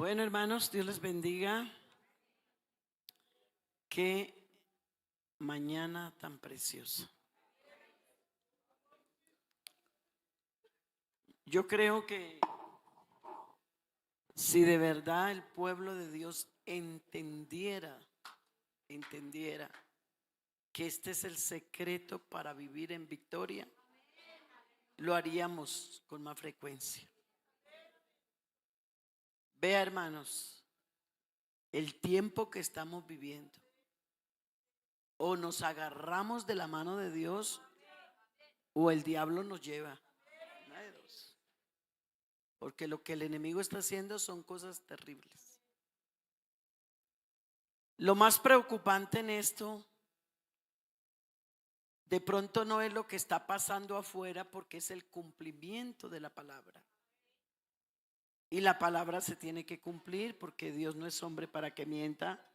Bueno, hermanos, Dios les bendiga. Qué mañana tan preciosa. Yo creo que si de verdad el pueblo de Dios entendiera que este es el secreto para vivir en victoria, lo haríamos con más frecuencia. Vea, hermanos, el tiempo que estamos viviendo. O nos agarramos de la mano de Dios o el diablo nos lleva. Una de dos. Porque lo que el enemigo está haciendo son cosas terribles. Lo más preocupante en esto, de pronto no es lo que está pasando afuera, porque es el cumplimiento de la palabra. Y la palabra se tiene que cumplir, porque Dios no es hombre para que mienta,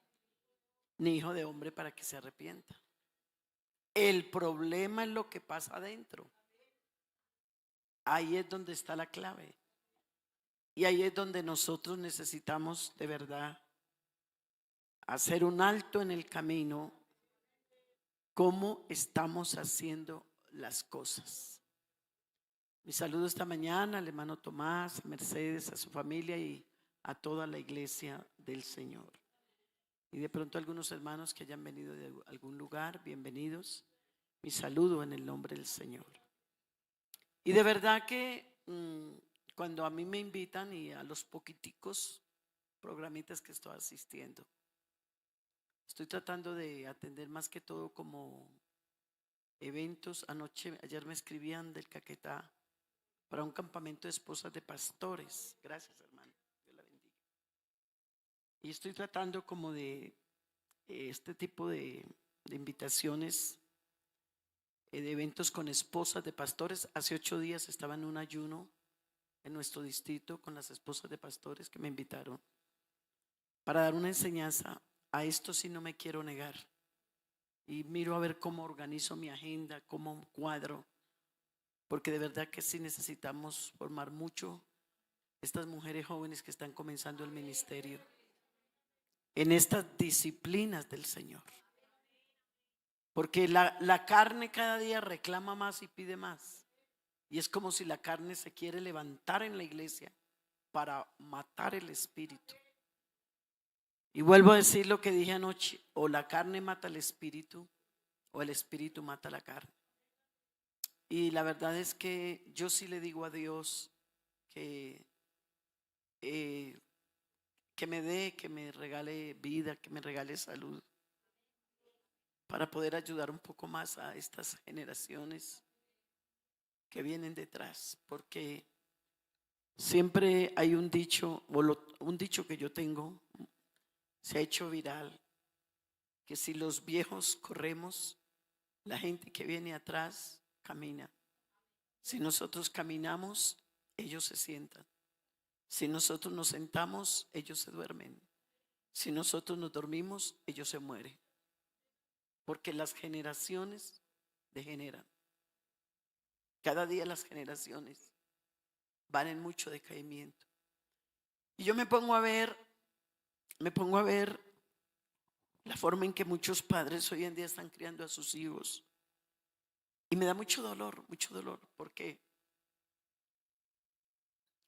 ni hijo de hombre para que se arrepienta. El problema es lo que pasa adentro. Ahí es donde está la clave. Y ahí es donde nosotros necesitamos de verdad hacer un alto en el camino. ¿Cómo estamos haciendo las cosas? Mi saludo esta mañana al hermano Tomás, a Mercedes, a su familia y a toda la iglesia del Señor. Y de pronto algunos hermanos que hayan venido de algún lugar, bienvenidos. Mi saludo en el nombre del Señor. Y de verdad que cuando a mí me invitan y a los poquiticos programitas que estoy asistiendo, estoy tratando de atender más que todo como eventos. Ayer me escribían del Caquetá para un campamento de esposas de pastores. Gracias, hermano. Dios la bendiga. Y estoy tratando como de este tipo de invitaciones, de eventos con esposas de pastores. Hace 8 días estaba en un ayuno en nuestro distrito con las esposas de pastores que me invitaron para dar una enseñanza. A esto sí no me quiero negar. Y miro a ver cómo organizo mi agenda, cómo cuadro, porque de verdad que sí necesitamos formar mucho estas mujeres jóvenes que están comenzando el ministerio en estas disciplinas del Señor. Porque la carne cada día reclama más y pide más. Y es como si la carne se quiere levantar en la iglesia para matar el espíritu. Y vuelvo a decir lo que dije anoche: o la carne mata al espíritu o el espíritu mata la carne. Y la verdad es que yo sí le digo a Dios que me dé, que me regale vida, que me regale salud, para poder ayudar un poco más a estas generaciones que vienen detrás. Porque siempre hay un dicho, un dicho que yo tengo, se ha hecho viral, que si los viejos corremos, la gente que viene atrás camina. Si nosotros caminamos, ellos se sientan. Si nosotros nos sentamos, ellos se duermen. Si nosotros nos dormimos, ellos se mueren. Porque las generaciones degeneran. Cada día las generaciones van en mucho decaimiento. Y yo me pongo a ver la forma en que muchos padres hoy en día están criando a sus hijos. Y me da mucho dolor, mucho dolor. ¿Por qué?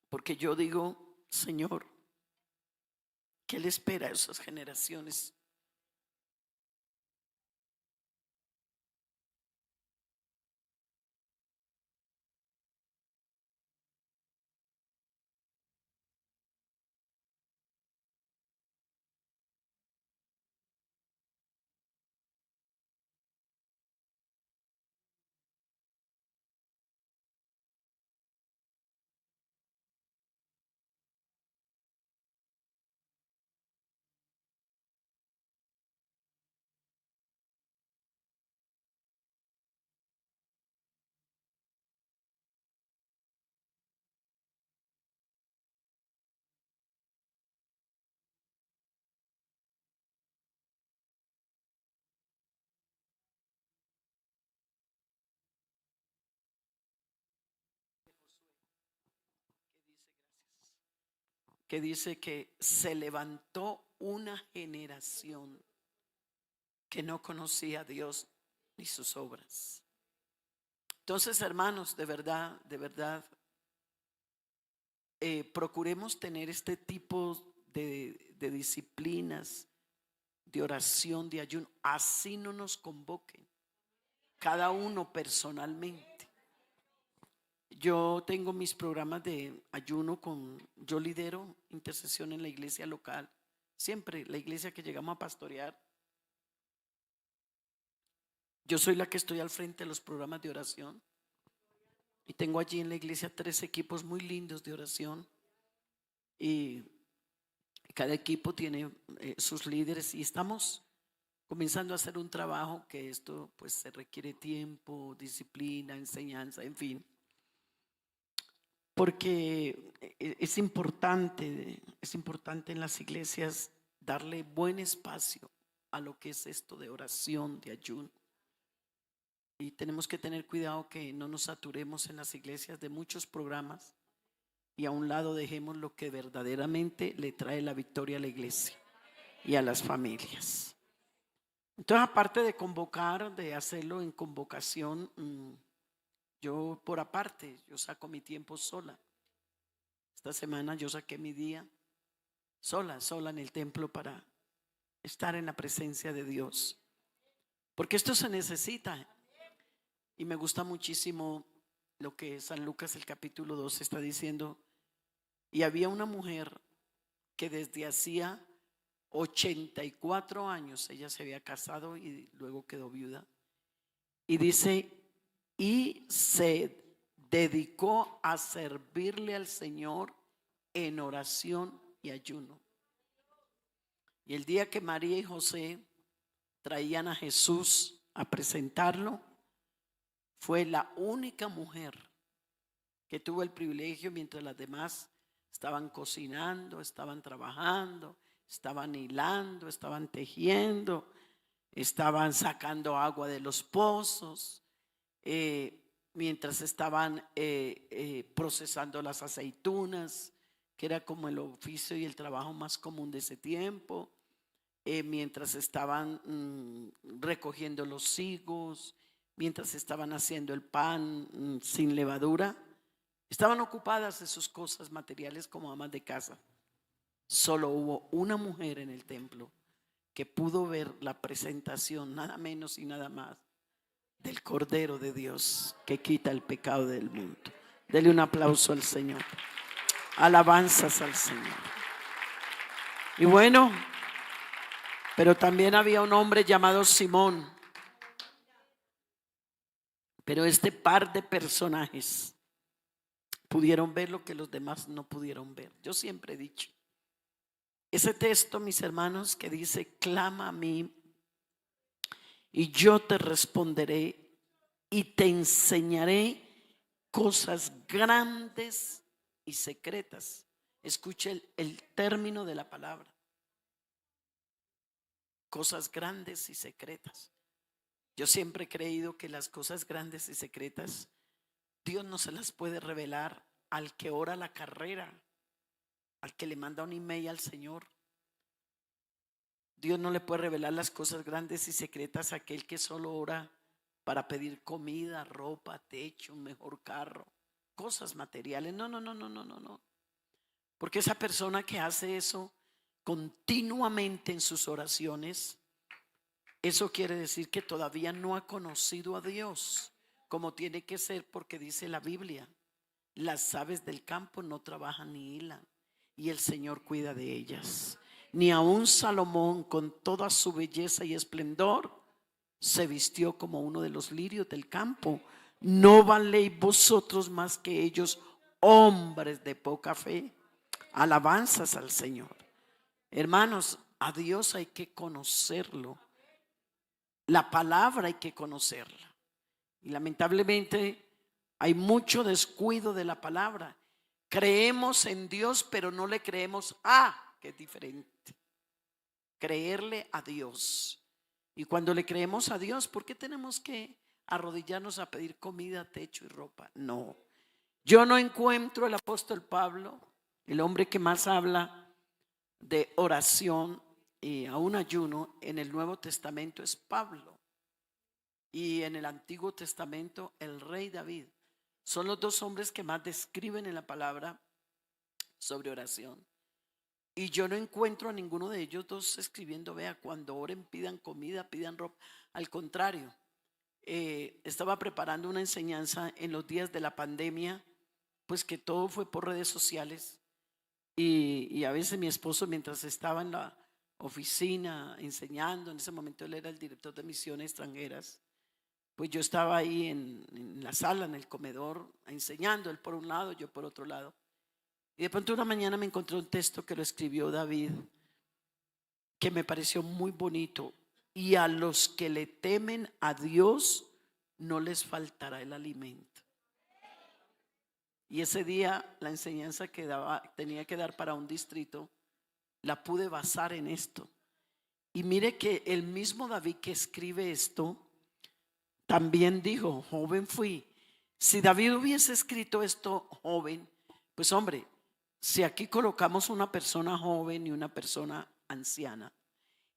Porque yo digo, Señor, ¿qué le espera a esas generaciones? que dice que se levantó una generación que no conocía a Dios ni sus obras. Entonces, hermanos, de verdad, procuremos tener este tipo de disciplinas, de oración, de ayuno. Así no nos convoquen, cada uno personalmente. Yo tengo mis programas de ayuno yo lidero intercesión en la iglesia local. Siempre la iglesia que llegamos a pastorear, yo soy la que estoy al frente de los programas de oración. Y tengo allí en la iglesia 3 equipos muy lindos de oración. Y cada equipo tiene sus líderes y estamos comenzando a hacer un trabajo que esto pues se requiere tiempo, disciplina, enseñanza, en fin. Porque es importante en las iglesias darle buen espacio a lo que es esto de oración, de ayuno. Y tenemos que tener cuidado que no nos saturemos en las iglesias de muchos programas y a un lado dejemos lo que verdaderamente le trae la victoria a la iglesia y a las familias. Entonces, aparte de convocar, de hacerlo en convocación, yo por aparte, yo saco mi tiempo sola. Esta semana yo saqué mi día sola en el templo para estar en la presencia de Dios. Porque esto se necesita. Y me gusta muchísimo lo que San Lucas el capítulo 2 está diciendo. Y había una mujer que desde hacía 84 años, ella se había casado y luego quedó viuda. Y dice, y se dedicó a servirle al Señor en oración y ayuno. Y el día que María y José traían a Jesús a presentarlo, fue la única mujer que tuvo el privilegio, mientras las demás estaban cocinando, estaban trabajando, estaban hilando, estaban tejiendo, estaban sacando agua de los pozos, mientras estaban procesando las aceitunas, que era como el oficio y el trabajo más común de ese tiempo, mientras estaban recogiendo los higos, mientras estaban haciendo el pan sin levadura, estaban ocupadas de sus cosas materiales como amas de casa. Solo hubo una mujer en el templo que pudo ver la presentación, nada menos y nada más, del Cordero de Dios que quita el pecado del mundo. Dele un aplauso al Señor. Alabanzas al Señor. Y bueno, pero también había un hombre llamado Simón. Pero este par de personajes pudieron ver lo que los demás no pudieron ver. Yo siempre he dicho, ese texto, mis hermanos, que dice, clama a mí y yo te responderé y te enseñaré cosas grandes y secretas. Escuche el término de la palabra. Cosas grandes y secretas. Yo siempre he creído que las cosas grandes y secretas, Dios no se las puede revelar al que ora la carrera, al que le manda un email al Señor. Dios no le puede revelar las cosas grandes y secretas a aquel que solo ora para pedir comida, ropa, techo, un mejor carro, cosas materiales. No. Porque esa persona que hace eso continuamente en sus oraciones, eso quiere decir que todavía no ha conocido a Dios como tiene que ser, porque dice la Biblia, las aves del campo no trabajan ni hilan y el Señor cuida de ellas. Ni aun Salomón con toda su belleza y esplendor se vistió como uno de los lirios del campo. ¿No valéis vosotros más que ellos, hombres de poca fe? Alabanzas al Señor. Hermanos, a Dios hay que conocerlo. La palabra hay que conocerla. Y lamentablemente hay mucho descuido de la palabra. Creemos en Dios, pero no le creemos que es diferente. Creerle a Dios. Y cuando le creemos a Dios, ¿por qué tenemos que arrodillarnos a pedir comida, techo y ropa? No. Yo no encuentro el apóstol Pablo El hombre que más habla de oración y aún ayuno en el Nuevo Testamento es Pablo. Y en el Antiguo Testamento el rey David. Son los dos hombres que más describen en la palabra sobre oración. Y yo no encuentro a ninguno de ellos dos escribiendo, vea, cuando oren pidan comida, pidan ropa. Al contrario, estaba preparando una enseñanza en los días de la pandemia, pues que todo fue por redes sociales. Y a veces mi esposo, mientras estaba en la oficina enseñando, en ese momento él era el director de misiones extranjeras, pues yo estaba ahí en la sala, en el comedor, enseñando, él por un lado, yo por otro lado. Y de pronto una mañana me encontré un texto que lo escribió David, que me pareció muy bonito. Y a los que le temen a Dios no les faltará el alimento. Y ese día la enseñanza que tenía que dar para un distrito, la pude basar en esto. Y mire que el mismo David que escribe esto, también dijo, joven fui. Si David hubiese escrito esto joven, pues hombre, si aquí colocamos una persona joven y una persona anciana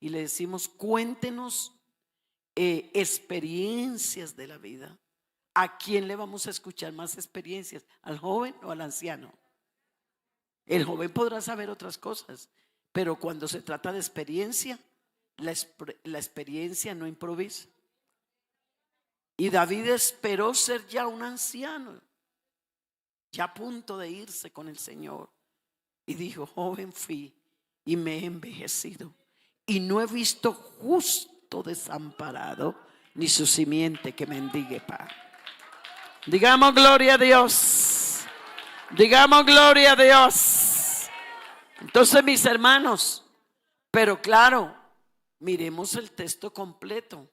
y le decimos, cuéntenos experiencias de la vida, ¿a quién le vamos a escuchar más experiencias? ¿Al joven o al anciano? El joven podrá saber otras cosas, pero cuando se trata de experiencia, la experiencia no improvisa. Y David esperó ser ya un anciano, ya a punto de irse con el Señor. Y dijo, joven fui y me he envejecido y no he visto justo desamparado ni su simiente que mendigue pan. Digamos gloria a Dios. Digamos gloria a Dios. Entonces, mis hermanos, pero claro, miremos el texto completo.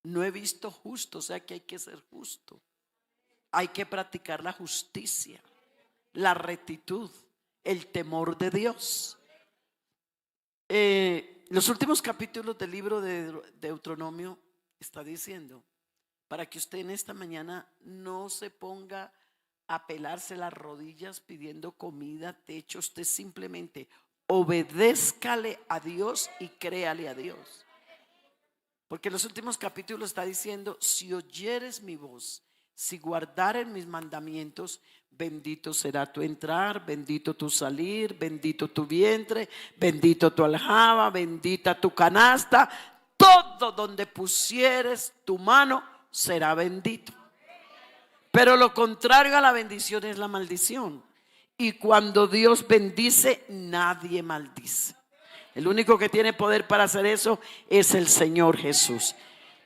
No he visto justo, o sea que hay que ser justo. Hay que practicar la justicia, la rectitud, el temor de Dios. Los últimos capítulos del libro de Deuteronomio está diciendo, para que usted en esta mañana no se ponga a pelarse las rodillas pidiendo comida, techo, usted simplemente obedézcale a Dios y créale a Dios. Porque en los últimos capítulos está diciendo, si oyeres mi voz, si guardares mis mandamientos, bendito será tu entrar, bendito tu salir, bendito tu vientre, bendito tu aljaba, bendita tu canasta. Todo donde pusieres tu mano será bendito. Pero lo contrario a la bendición es la maldición. Y cuando Dios bendice, nadie maldice. El único que tiene poder para hacer eso es el Señor Jesús.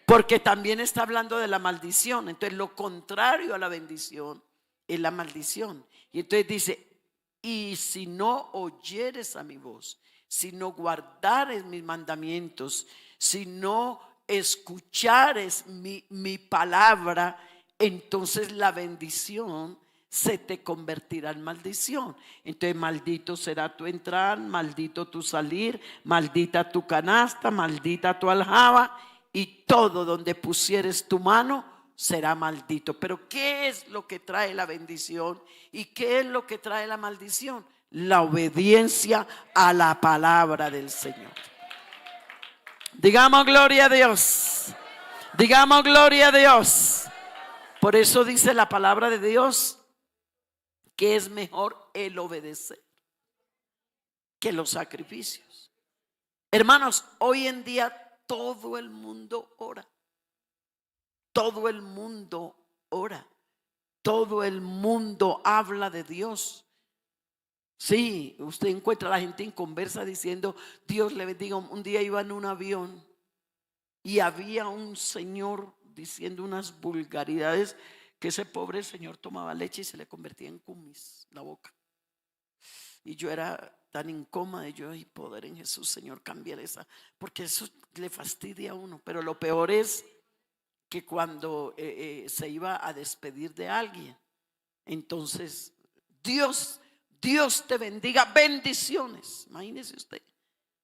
Porque también está hablando de la maldición. Entonces lo contrario a la bendición es la maldición. Y entonces dice, y si no oyeres a mi voz, si no guardares mis mandamientos, si no escuchares mi palabra, entonces la bendición se te convertirá en maldición. Entonces maldito será tu entrar, maldito tu salir, maldita tu canasta, maldita tu aljaba, y todo donde pusieres tu mano será maldito. Pero ¿qué es lo que trae la bendición y qué es lo que trae la maldición? La obediencia a la palabra del Señor. Digamos gloria a Dios. Digamos gloria a Dios. Por eso dice la palabra de Dios que es mejor el obedecer que los sacrificios. Hermanos, hoy en día todo el mundo ora. Todo el mundo ora. Todo el mundo habla de Dios. Sí, usted encuentra a la gente en conversa diciendo, Dios le bendiga. Un día iba en un avión y había un señor diciendo unas vulgaridades, que ese pobre señor tomaba leche y se le convertía en kumis la boca. Y yo era tan incómoda, y yo, ay, poder en Jesús, Señor, cambiar esa, porque eso le fastidia a uno. Pero lo peor es que cuando se iba a despedir de alguien, entonces Dios te bendiga, bendiciones. Imagínese usted,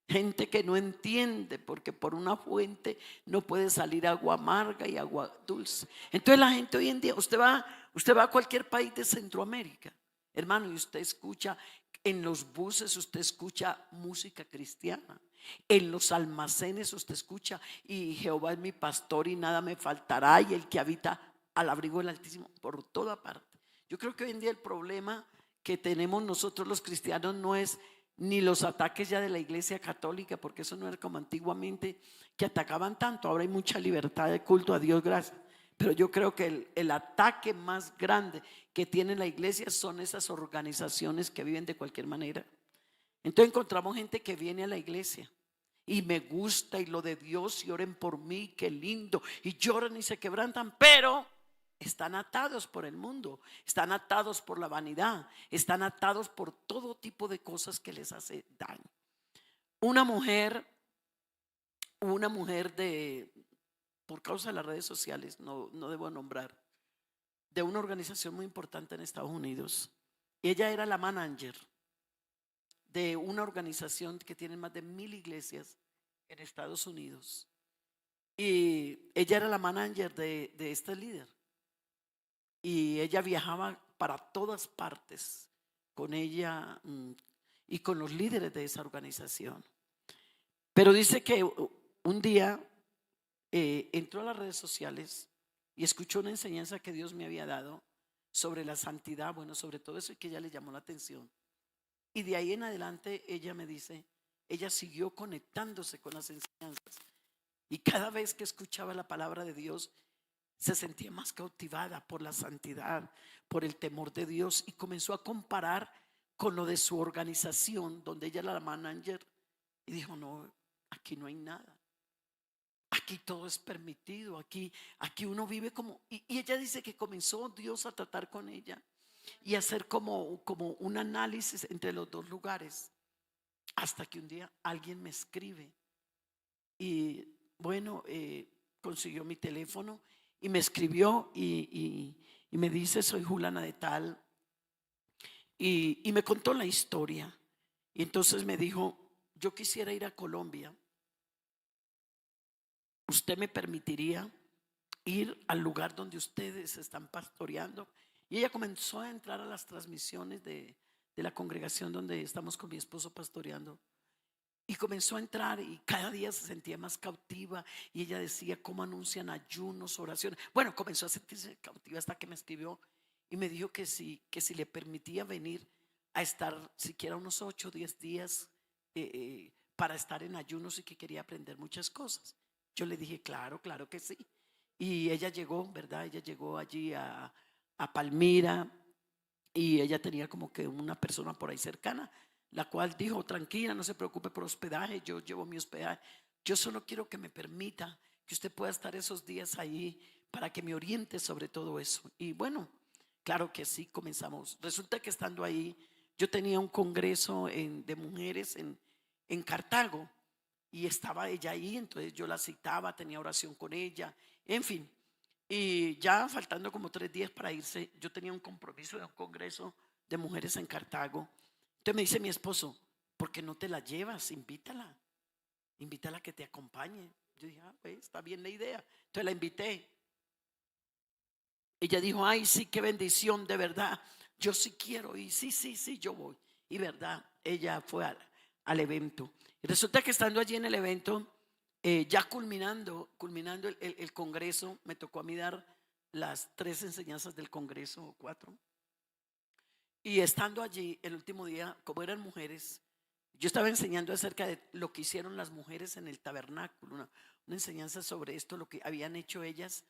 gente que no entiende, porque por una fuente no puede salir agua amarga y agua dulce. Entonces la gente hoy en día, usted va a cualquier país de Centroamérica, Hermano, y usted escucha en los buses, usted escucha música cristiana. En los almacenes usted escucha y Jehová es mi pastor y nada me faltará, y el que habita al abrigo del Altísimo, por toda parte. Yo creo que hoy en día el problema que tenemos nosotros los cristianos no es ni los ataques ya de la iglesia católica, porque eso no era como antiguamente, que atacaban tanto. Ahora hay mucha libertad de culto, a Dios gracias. Pero yo creo que el ataque más grande que tiene la iglesia son esas organizaciones que viven de cualquier manera. Entonces encontramos gente que viene a la iglesia y me gusta y lo de Dios y oren por mí, qué lindo, y lloran y se quebrantan, pero están atados por el mundo, están atados por la vanidad, están atados por todo tipo de cosas que les hace daño. Una mujer de, por causa de las redes sociales, no debo nombrar, de una organización muy importante en Estados Unidos. Ella era la manager de una organización que tiene más de 1000 iglesias en Estados Unidos. Y ella era la manager de este líder. Y ella viajaba para todas partes con ella y con los líderes de esa organización. Pero dice que un día entró a las redes sociales y escuchó una enseñanza que Dios me había dado sobre la santidad, bueno, sobre todo eso, y que ella le llamó la atención. Y de ahí en adelante ella me dice, ella siguió conectándose con las enseñanzas, y cada vez que escuchaba la palabra de Dios se sentía más cautivada por la santidad, por el temor de Dios, y comenzó a comparar con lo de su organización donde ella era la manager, y dijo, no, aquí no hay nada. Aquí todo es permitido, aquí uno vive como, y ella dice que comenzó Dios a tratar con ella y hacer como un análisis entre los dos lugares, hasta que un día alguien me escribe y bueno, consiguió mi teléfono y me escribió y me dice, soy Julana de tal, y me contó la historia. Y entonces me dijo, yo quisiera ir a Colombia, ¿usted me permitiría ir al lugar donde ustedes están pastoreando? Y ella comenzó a entrar a las transmisiones de la congregación donde estamos con mi esposo pastoreando. Y comenzó a entrar y cada día se sentía más cautiva. Y ella decía cómo anuncian ayunos, oraciones. Bueno, comenzó a sentirse cautiva hasta que me escribió y me dijo que si le permitía venir a estar siquiera unos 8 o 10 días para estar en ayunos, y que quería aprender muchas cosas. Yo le dije, claro que sí. Y ella llegó, ¿verdad? Ella llegó allí a Palmira, y ella tenía como que una persona por ahí cercana, la cual dijo, tranquila, no se preocupe por hospedaje, yo llevo mi hospedaje. Yo solo quiero que me permita que usted pueda estar esos días ahí para que me oriente sobre todo eso. Y bueno, claro que sí, comenzamos. Resulta que estando ahí, yo tenía un congreso de mujeres en Cartago, y estaba ella ahí, entonces yo la citaba, tenía oración con ella, en fin. Y ya faltando como 3 días para irse, yo tenía un compromiso de un congreso de mujeres en Cartago. Entonces me dice mi esposo, ¿por qué no te la llevas? Invítala a que te acompañe. Yo dije, pues está bien la idea. Entonces la invité. Ella dijo, ay, sí, qué bendición, de verdad. Yo sí quiero ir, sí, yo voy. Y verdad, ella fue al evento. Y resulta que estando allí en el evento, ya culminando el congreso, me tocó a mí dar las 3 enseñanzas del congreso, o 4. Y estando allí el último día, como eran mujeres, yo estaba enseñando acerca de lo que hicieron las mujeres en el tabernáculo, una enseñanza sobre esto, lo que habían hecho ellas,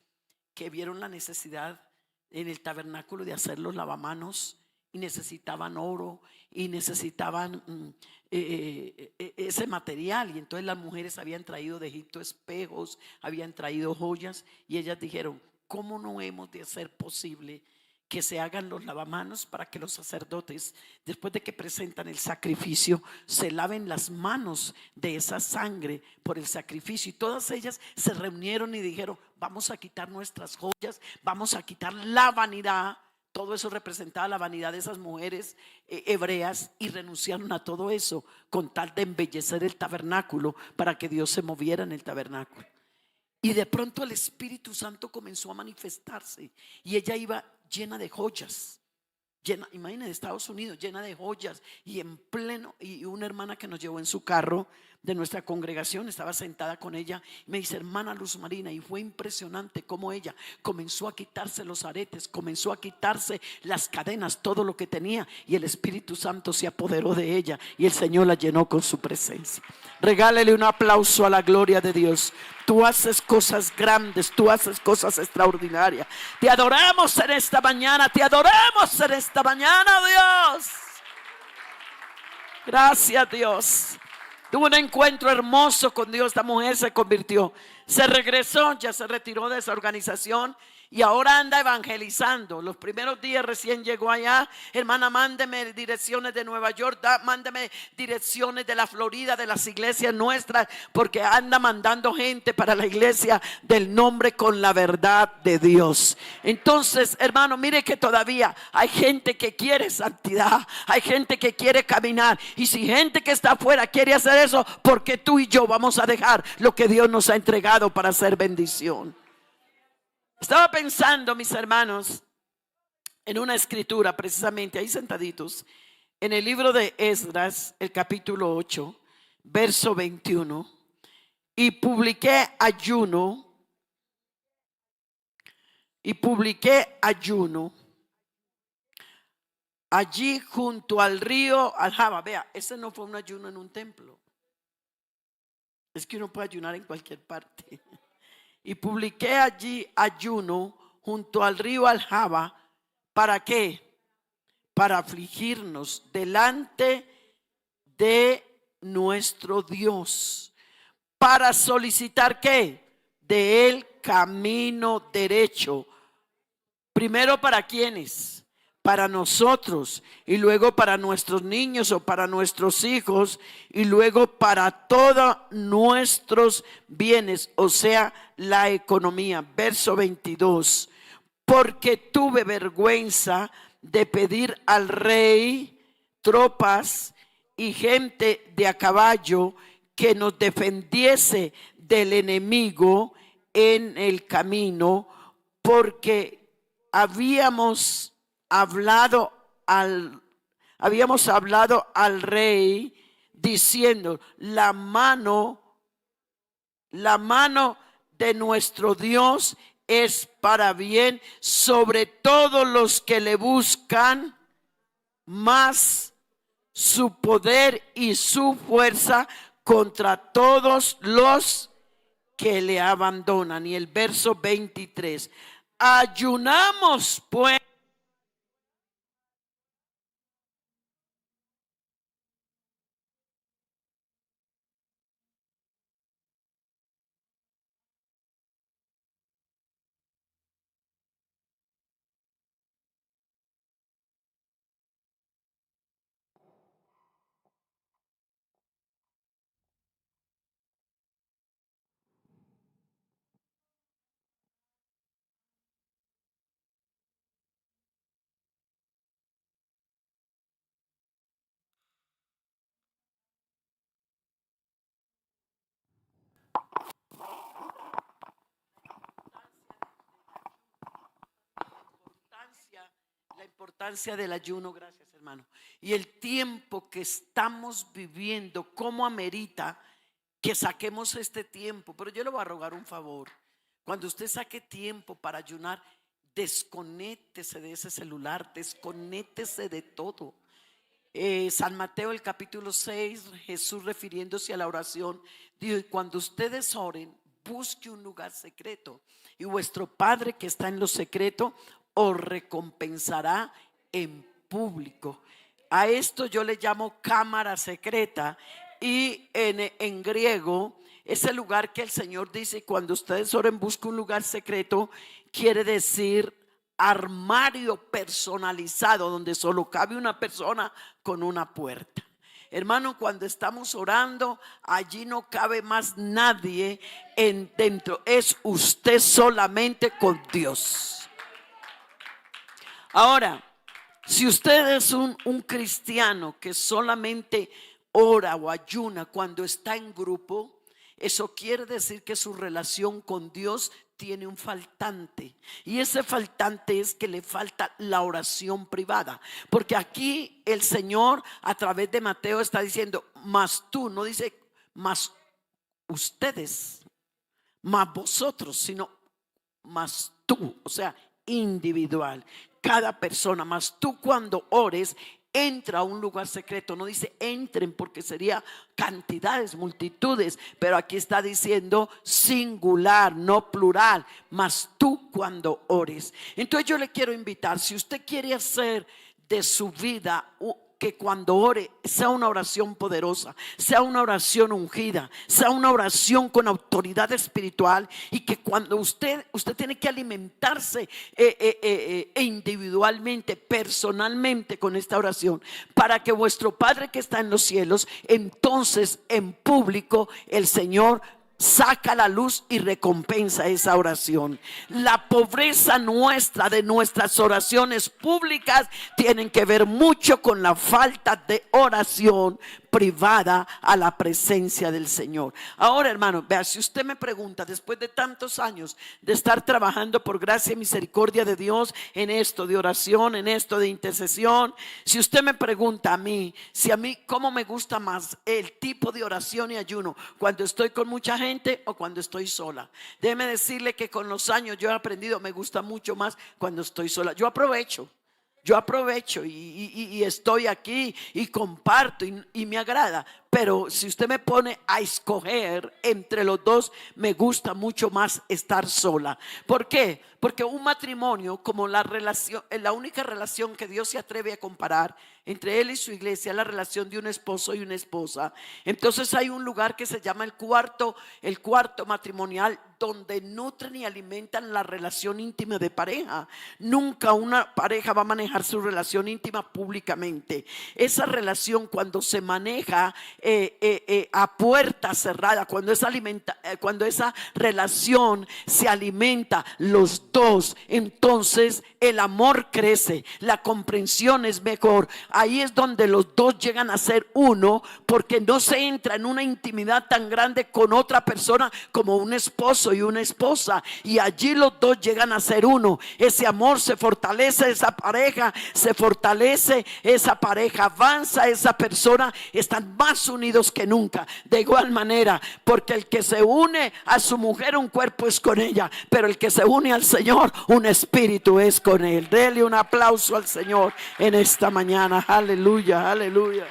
que vieron la necesidad en el tabernáculo de hacer los lavamanos, y necesitaban oro y necesitaban ese material. Y entonces las mujeres habían traído de Egipto espejos, habían traído joyas, y ellas dijeron, ¿cómo no hemos de hacer posible que se hagan los lavamanos para que los sacerdotes, después de que presentan el sacrificio, se laven las manos de esa sangre por el sacrificio? Y todas ellas se reunieron y dijeron, vamos a quitar nuestras joyas, vamos a quitar la vanidad. Todo eso representaba la vanidad de esas mujeres hebreas, y renunciaron a todo eso con tal de embellecer el tabernáculo para que Dios se moviera en el tabernáculo. Y de pronto el Espíritu Santo comenzó a manifestarse, y ella iba llena de joyas. llena, imagínense, Estados Unidos, llena de joyas y en pleno, y una hermana que nos llevó en su carro de nuestra congregación, estaba sentada con ella y me dice: hermana Luz Marina, y fue impresionante cómo ella comenzó a quitarse los aretes, comenzó a quitarse las cadenas, todo lo que tenía, y el Espíritu Santo se apoderó de ella y el Señor la llenó con su presencia. Regálele un aplauso a la gloria de Dios. Tú haces cosas grandes, tú haces cosas extraordinarias. Te adoramos en esta mañana, te adoramos en esta mañana, Dios. Gracias, Dios. Tuvo un encuentro hermoso con Dios. Esta mujer se convirtió, se regresó, ya se retiró de esa organización y ahora anda evangelizando. Los primeros días recién llegó allá: hermana, mándeme direcciones de Nueva York, mándeme direcciones de la Florida, de las iglesias nuestras, porque anda mandando gente para la iglesia del nombre con la verdad de Dios. Entonces, hermano, mire que todavía hay gente que quiere santidad, hay gente que quiere caminar, y si gente que está afuera quiere hacer eso, porque tú y yo vamos a dejar lo que Dios nos ha entregado para hacer bendición. Estaba pensando, mis hermanos, en una escritura, precisamente ahí sentaditos, en el libro de Esdras, el capítulo 8, verso 21. Y publiqué ayuno allí junto al río Aljaba. Vea, ese no fue un ayuno en un templo. Es que uno puede ayunar en cualquier parte. Y publiqué allí ayuno junto al río Aljaba. ¿Para qué? Para afligirnos delante de nuestro Dios, para solicitar ¿qué? De él camino derecho. Primero, ¿para quiénes? Para nosotros, y luego para nuestros niños o para nuestros hijos, y luego para todos nuestros bienes, o sea, la economía. Verso 22. Porque tuve vergüenza de pedir al rey tropas y gente de a caballo que nos defendiese del enemigo en el camino, porque habíamos hablado al rey diciendo: la mano de nuestro Dios es para bien sobre todos los que le buscan, más su poder y su fuerza contra todos los que le abandonan. Y el verso 23. Ayunamos pues. La importancia del ayuno, gracias hermano, y el tiempo que estamos viviendo, cómo amerita que saquemos este tiempo. Pero yo le voy a rogar un favor: cuando usted saque tiempo para ayunar, desconéctese de ese celular, desconéctese de todo. San Mateo, el capítulo 6, Jesús, refiriéndose a la oración, dijo: y cuando ustedes oren, busque un lugar secreto, y vuestro Padre que está en lo secreto os recompensará en público. A esto yo le llamo cámara secreta, y en griego ese lugar que el Señor dice: cuando ustedes oren, busquen un lugar secreto, quiere decir armario personalizado donde solo cabe una persona con una puerta. Hermano, cuando estamos orando, allí no cabe más nadie dentro, es usted solamente con Dios. Ahora, si usted es un cristiano que solamente ora o ayuna cuando está en grupo, eso quiere decir que su relación con Dios tiene un faltante, y ese faltante es que le falta la oración privada, porque aquí el Señor a través de Mateo está diciendo, mas tú, no dice mas ustedes, mas vosotros, sino mas tú, o sea, individual, cada persona. Mas tú cuando ores, entra a un lugar secreto. No dice entren porque sería cantidades, multitudes, pero aquí está diciendo singular, no plural. Mas tú cuando ores. Entonces yo le quiero invitar, si usted quiere hacer de su vida que cuando ore sea una oración poderosa, sea una oración ungida, sea una oración con autoridad espiritual, y que cuando usted tiene que alimentarse individualmente, personalmente con esta oración, para que vuestro Padre que está en los cielos, entonces en público el Señor saca la luz y recompensa esa oración. La pobreza nuestra, de nuestras oraciones públicas, tienen que ver mucho con la falta de oración privada a la presencia del Señor. Ahora, hermano, vea, si usted me pregunta, después de tantos años de estar trabajando por gracia y misericordia de Dios en esto de oración, en esto de intercesión, si usted me pregunta a mí, si a mí cómo me gusta más el tipo de oración y ayuno, cuando estoy con mucha gente o cuando estoy sola, déjeme decirle que con los años yo he aprendido, me gusta mucho más cuando estoy sola. Yo aprovecho y estoy aquí y comparto y me agrada. Pero si usted me pone a escoger entre los dos, me gusta mucho más estar sola. ¿Por qué? Porque un matrimonio, como la única relación que Dios se atreve a comparar entre Él y su iglesia, es la relación de un esposo y una esposa. Entonces hay un lugar que se llama el cuarto matrimonial, donde nutren y alimentan la relación íntima de pareja. Nunca una pareja va a manejar su relación íntima públicamente. Esa relación, cuando se maneja a puerta cerrada, cuando esa relación se alimenta los dos, entonces el amor crece, la comprensión es mejor. Ahí es donde los dos llegan a ser uno, porque no se entra en una intimidad tan grande con otra persona como un esposo y una esposa, y allí los dos llegan a ser uno. Ese amor se fortalece, esa pareja se fortalece, esa pareja avanza, esa persona están más unidos que nunca. De igual manera, porque el que se une a su mujer, un cuerpo es con ella, pero el que se une al Señor, un espíritu es con él. Dele un aplauso al Señor en esta mañana. Aleluya, aleluya.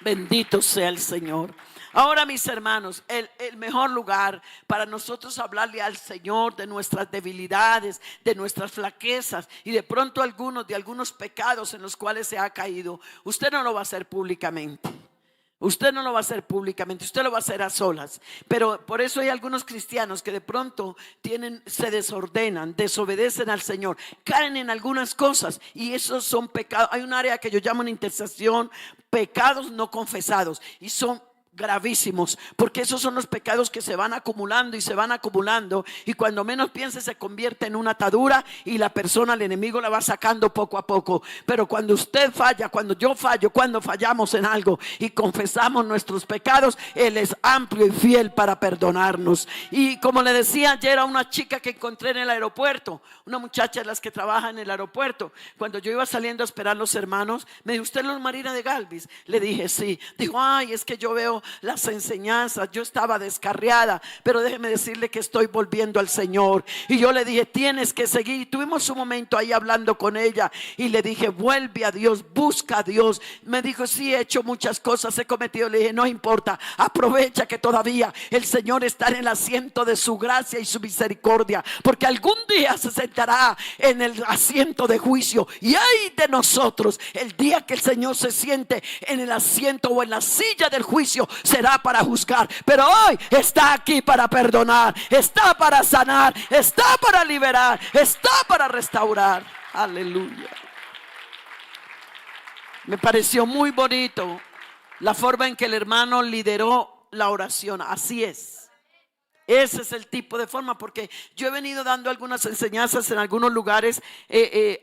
Bendito sea el Señor. Ahora, mis hermanos, el mejor lugar para nosotros hablarle al Señor de nuestras debilidades, de nuestras flaquezas y de pronto de algunos pecados en los cuales se ha caído, usted no lo va a hacer públicamente. Usted no lo va a hacer públicamente, usted lo va a hacer a solas. Pero por eso hay algunos cristianos que de pronto se desordenan, desobedecen al Señor, caen en algunas cosas, y esos son pecados. Hay un área que yo llamo en intercesión pecados no confesados, y son gravísimos, porque esos son los pecados que se van acumulando y se van acumulando, y cuando menos piense se convierte en una atadura, y la persona, el enemigo, la va sacando poco a poco. Pero cuando usted falla, cuando yo fallo, cuando fallamos en algo y confesamos nuestros pecados, Él es amplio y fiel para perdonarnos. Y como le decía ayer a una chica que encontré en el aeropuerto, una muchacha de las que trabaja en el aeropuerto, cuando yo iba saliendo a esperar a los hermanos, me dijo: ¿usted es Luz Marina de Galvis? Le dije sí. Dijo: ay, es que yo veo las enseñanzas, yo estaba descarriada, pero déjeme decirle que estoy volviendo al Señor. Y yo le dije: tienes que seguir. Y tuvimos un momento ahí hablando con ella, y le dije: vuelve a Dios, busca a Dios. Me dijo: sí, he hecho muchas cosas, he cometido. Le dije: no importa, aprovecha que todavía el Señor está en el asiento de su gracia y su misericordia, porque algún día se sentará en el asiento de juicio. Y ay de nosotros el día que el Señor se siente en el asiento o en la silla del juicio, será para juzgar, pero hoy está aquí para perdonar, está para sanar, está para liberar, está para restaurar. Aleluya. Me pareció muy bonito la forma en que el hermano lideró la oración. Así es. Ese es el tipo de forma, porque yo he venido dando algunas enseñanzas en algunos lugares.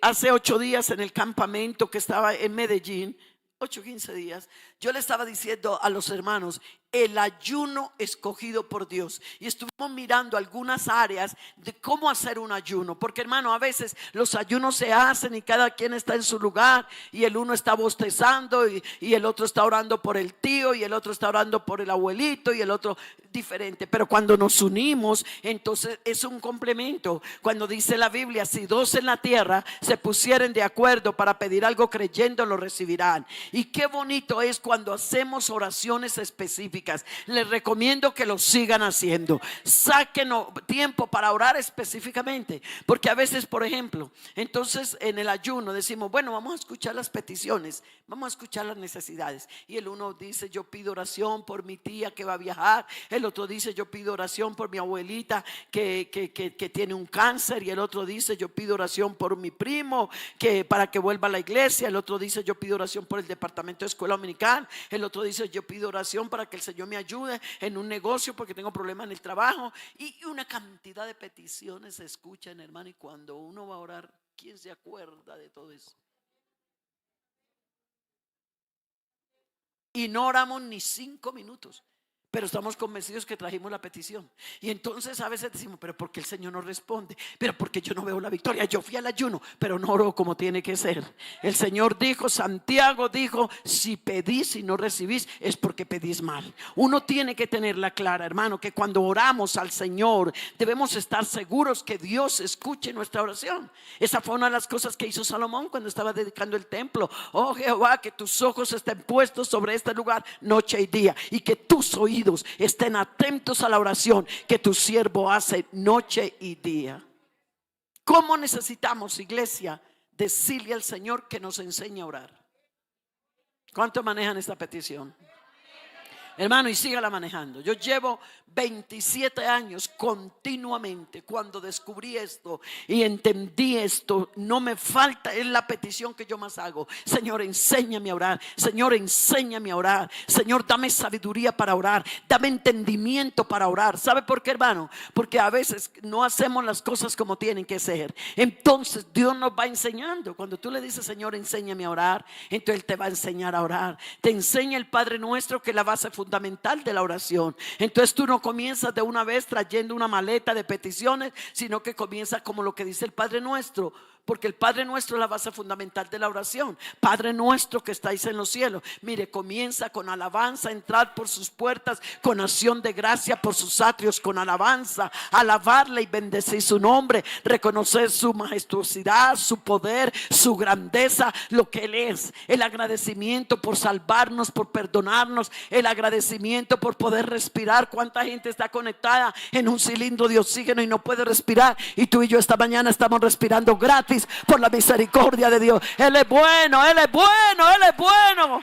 Hace 8 días en el campamento que estaba en Medellín, 8 o 15 días, yo le estaba diciendo a los hermanos: el ayuno escogido por Dios. Y estuvimos mirando algunas áreas de cómo hacer un ayuno, porque hermano, a veces los ayunos se hacen y cada quien está en su lugar, y el uno está bostezando y el otro está orando por el tío, y el otro está orando por el abuelito, y el otro diferente. Pero cuando nos unimos, entonces es un complemento. Cuando dice la Biblia, si dos en la tierra se pusieren de acuerdo para pedir algo creyendo, lo recibirán. Y qué bonito es cuando hacemos oraciones específicas. Les recomiendo que lo sigan haciendo. Saquen tiempo para orar específicamente, porque a veces, por ejemplo, entonces en el ayuno decimos, bueno, vamos a escuchar las peticiones, vamos a escuchar las necesidades, y el uno dice, yo pido oración por mi tía que va a viajar, el otro dice, yo pido oración por mi abuelita que tiene un cáncer, y el otro dice, yo pido oración por mi primo para que vuelva a la iglesia, el otro dice, yo pido oración por el departamento de escuela dominical, el otro dice, yo pido oración para que el Señor me ayude en un negocio porque tengo problemas en el trabajo, y una cantidad de peticiones se escuchan, hermano. Y cuando uno va a orar, ¿quién se acuerda de todo eso? Y no oramos ni 5 minutos, pero estamos convencidos que trajimos la petición. Y entonces a veces decimos, pero ¿por qué el Señor no responde? Pero porque yo no veo la victoria. Yo fui al ayuno, pero no oró como tiene que ser. El Señor dijo, Santiago dijo, si pedís y no recibís, es porque pedís mal. Uno tiene que tenerla clara, hermano, que cuando oramos al Señor debemos estar seguros que Dios escuche nuestra oración. Esa fue una de las cosas que hizo Salomón cuando estaba dedicando el templo. Oh Jehová, que tus ojos estén puestos sobre este lugar noche y día, y que tus oídos estén atentos a la oración que tu siervo hace noche y día. ¿Cómo necesitamos, iglesia, decirle al Señor que nos enseñe a orar? ¿Cuánto manejan esta petición? Hermano, y sígala manejando. Yo llevo 27 años continuamente. Cuando descubrí esto y entendí esto, no me falta, es la petición que yo más hago. Señor, enséñame a orar. Señor, enséñame a orar. Señor, dame sabiduría para orar. Dame entendimiento para orar. ¿Sabe por qué, hermano? Porque a veces no hacemos las cosas como tienen que ser. Entonces Dios nos va enseñando. Cuando tú le dices, Señor, enséñame a orar, entonces Él te va a enseñar a orar. Te enseña el Padre Nuestro, que es la base fundamental de la oración. Entonces tú no comienzas de una vez trayendo una maleta de peticiones, sino que comienzas como lo que dice el Padre Nuestro, porque el Padre Nuestro es la base fundamental de la oración. Padre nuestro que estáis en los cielos. Mire, comienza con alabanza, entrar por sus puertas con acción de gracia, por sus atrios con alabanza, alabarle y bendecir su nombre, reconocer su majestuosidad, su poder, su grandeza, lo que Él es. El agradecimiento por salvarnos, por perdonarnos, el agradecimiento por poder respirar. ¿Cuánta gente está conectada en un cilindro de oxígeno y no puede respirar? Y tú y yo esta mañana estamos respirando gratis por la misericordia de Dios. Él es bueno, Él es bueno, Él es bueno.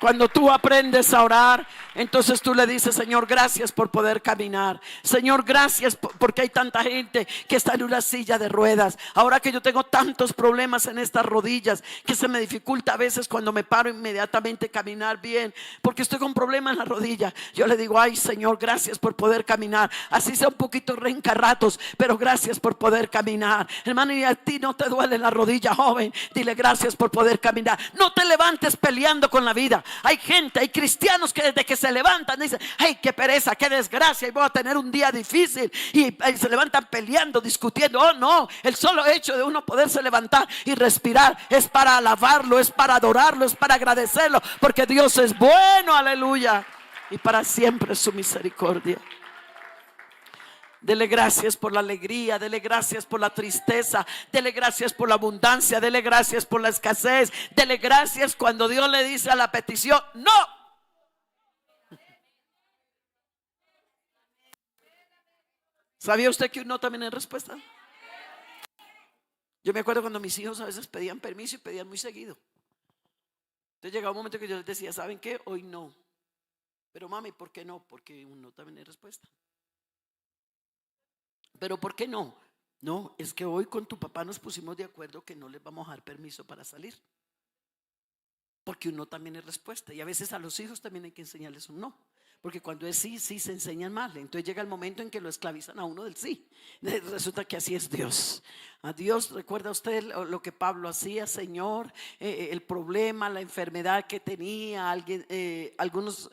Cuando tú aprendes a orar, entonces tú le dices, Señor, gracias por poder caminar. Señor, gracias porque hay tanta gente que está en una silla de ruedas. Ahora que yo tengo tantos problemas en estas rodillas, que se me dificulta a veces cuando me paro inmediatamente caminar bien, porque estoy con problemas en la rodilla. Yo le digo, ay Señor, gracias por poder caminar. Así sea un poquito renca ratos, pero gracias por poder caminar. Hermano, y a ti no te duele la rodilla, joven. Dile gracias por poder caminar. No te levantes peleando con la vida. Hay gente, hay cristianos que desde que se levantan dicen, ay, qué pereza, qué desgracia, y voy a tener un día difícil, y se levantan peleando, discutiendo. Oh no, el solo hecho de uno poderse levantar y respirar es para alabarlo, es para adorarlo, es para agradecerlo, porque Dios es bueno, aleluya, y para siempre es su misericordia. Dele gracias por la alegría, dele gracias por la tristeza, dele gracias por la abundancia, dele gracias por la escasez, dele gracias cuando Dios le dice a la petición, no. ¿Sabía usted que un no también es respuesta? Yo me acuerdo cuando mis hijos a veces pedían permiso y pedían muy seguido. Entonces llegaba un momento que yo les decía, ¿saben qué? Hoy no. Pero mami, ¿por qué no? Porque un no también es respuesta. Pero ¿por qué no? No, es que hoy con tu papá nos pusimos de acuerdo que no les vamos a dar permiso para salir. Porque un no también es respuesta. Y a veces a los hijos también hay que enseñarles un no. Porque cuando es sí, sí se enseñan mal. Entonces llega el momento en que lo esclavizan a uno del sí. Resulta que así es Dios. A Dios, recuerda usted lo que Pablo hacía, Señor, el problema, la enfermedad que tenía. Algunos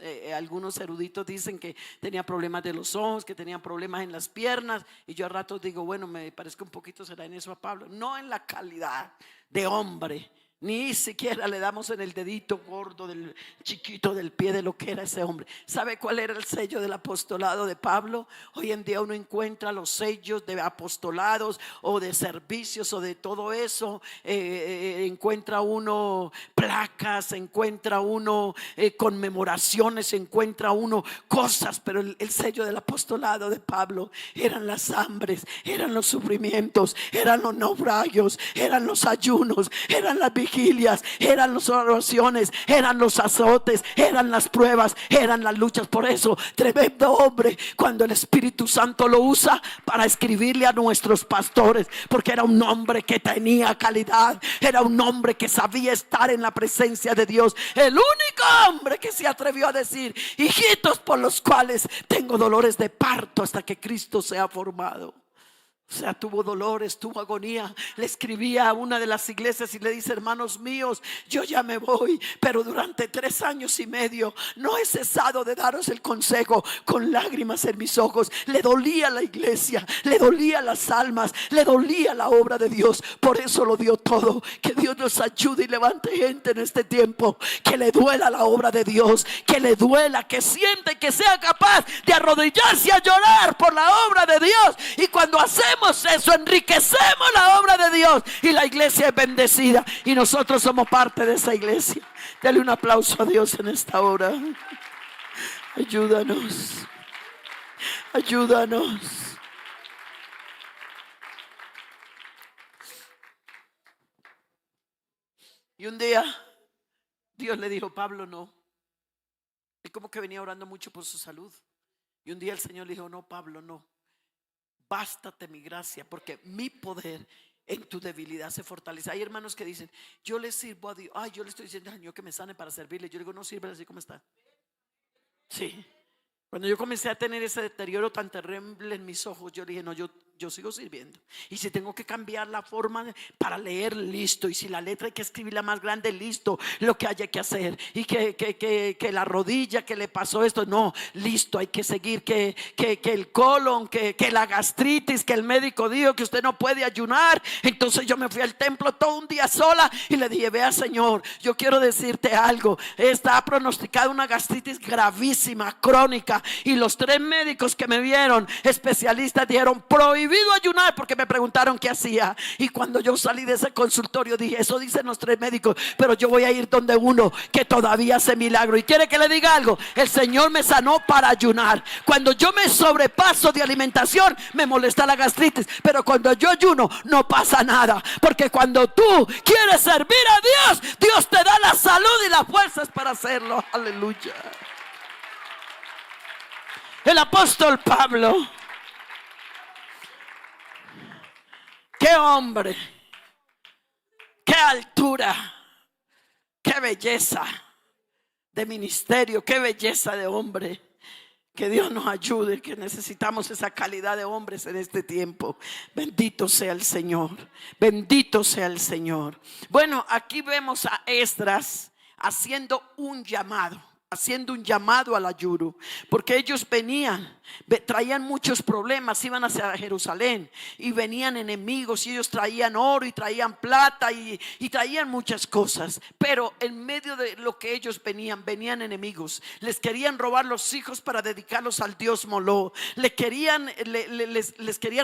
eruditos dicen que tenía problemas de los ojos, que tenía problemas en las piernas. Y yo a ratos digo, bueno, me parece que un poquito será en eso a Pablo. No en la calidad de hombre. Ni siquiera le damos en el dedito gordo del chiquito del pie de lo que era ese hombre. ¿Sabe cuál era el sello del apostolado de Pablo? Hoy en día uno encuentra los sellos de apostolados o de servicios o de todo eso. Encuentra uno placas, encuentra uno conmemoraciones, encuentra uno cosas. Pero el sello del apostolado de Pablo eran las hambres, eran los sufrimientos, eran los naufragios, eran los ayunos, eran las vigilias, eran las oraciones, eran los azotes, eran las pruebas, eran las luchas. Por eso, tremendo hombre, cuando el Espíritu Santo lo usa para escribirle a nuestros pastores, porque era un hombre que tenía calidad, era un hombre que sabía estar en la presencia de Dios, el único hombre que se atrevió a decir: hijitos por los cuales tengo dolores de parto hasta que Cristo sea formado. O sea, tuvo dolores, tuvo agonía. Le escribía a una de las iglesias y le dice: hermanos míos, yo ya me voy, pero durante 3 años y medio no he cesado de daros el consejo con lágrimas en mis ojos. Le dolía la iglesia, le dolía las almas, le dolía la obra de Dios. Por eso lo dio todo. Que Dios nos ayude y levante gente en este tiempo que le duela la obra de Dios, que le duela, que siente, que sea capaz de arrodillarse a llorar por la obra de Dios. Y cuando hacemos eso, enriquecemos la obra de Dios y la iglesia es bendecida, y nosotros somos parte de esa iglesia. Dale un aplauso a Dios en esta hora. Ayúdanos, ayúdanos. Y un día Dios le dijo: Pablo, no. Él como que venía orando mucho por su salud. Y un día el Señor le dijo: no, Pablo, no. Bástate mi gracia, porque mi poder en tu debilidad se fortalece. Hay hermanos que dicen: yo le sirvo a Dios. Ay, yo le estoy diciendo al Señor que me sane para servirle. Yo digo: no, sirve así como está. Sí. Cuando yo comencé a tener ese deterioro tan terrible en mis ojos, yo dije: no, yo sigo sirviendo. Y si tengo que cambiar la forma para leer, listo. Y si la letra hay que escribirla más grande, listo. Lo que haya que hacer. Y que la rodilla que le pasó esto, no, listo, hay que seguir. Que el colon, que la gastritis, que el médico dijo que usted no puede ayunar. Entonces yo me fui al templo todo un día sola y le dije: vea, Señor, yo quiero decirte algo. Está pronosticada una gastritis gravísima, crónica. Y los 3 médicos que me vieron, especialistas, dijeron: prohibido ayunar, porque me preguntaron qué hacía. Y cuando yo salí de ese consultorio dije: eso dicen los 3 médicos, pero yo voy a ir donde uno que todavía hace milagro. Y quiere que le diga algo: el Señor me sanó para ayunar. Cuando yo me sobrepaso de alimentación me molesta la gastritis, pero cuando yo ayuno no pasa nada, porque cuando tú quieres servir a Dios, Dios te da la salud y las fuerzas para hacerlo. Aleluya. El apóstol Pablo, qué hombre, qué altura, qué belleza de ministerio, qué belleza de hombre. Que Dios nos ayude, que necesitamos esa calidad de hombres en este tiempo. Bendito sea el Señor, bendito sea el Señor. Bueno, aquí vemos a Esdras haciendo un llamado al ayuno, porque ellos venían, traían muchos problemas, iban hacia Jerusalén y venían enemigos, y ellos traían oro y traían plata y traían muchas cosas, pero en medio de lo que ellos venían enemigos. Les querían robar los hijos para dedicarlos al dios Moló, les querían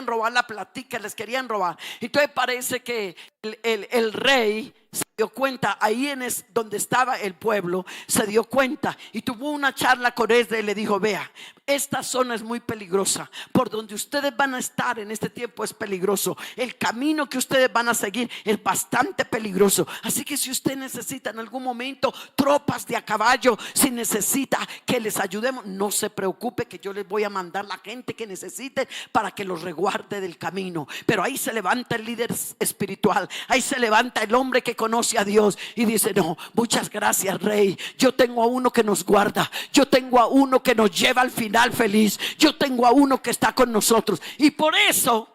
robar la platica, les querían robar. Entonces parece que el rey se dio cuenta, ahí donde estaba el pueblo, se dio cuenta y tuvo una charla con Esdras y le dijo: vea, esta zona es muy peligrosa, por donde ustedes van a estar en este tiempo es peligroso, el camino que ustedes van a seguir es bastante peligroso, así que si usted necesita en algún momento tropas de a caballo, si necesita que les ayudemos, no se preocupe, que yo les voy a mandar la gente que necesite para que los resguarde del camino. Pero ahí se levanta el líder espiritual, ahí se levanta el hombre que conoce reconoce a Dios y dice: no, muchas gracias, Rey. Yo tengo a uno que nos guarda. Yo tengo a uno que nos lleva al final feliz. Yo tengo a uno que está con nosotros. Y por eso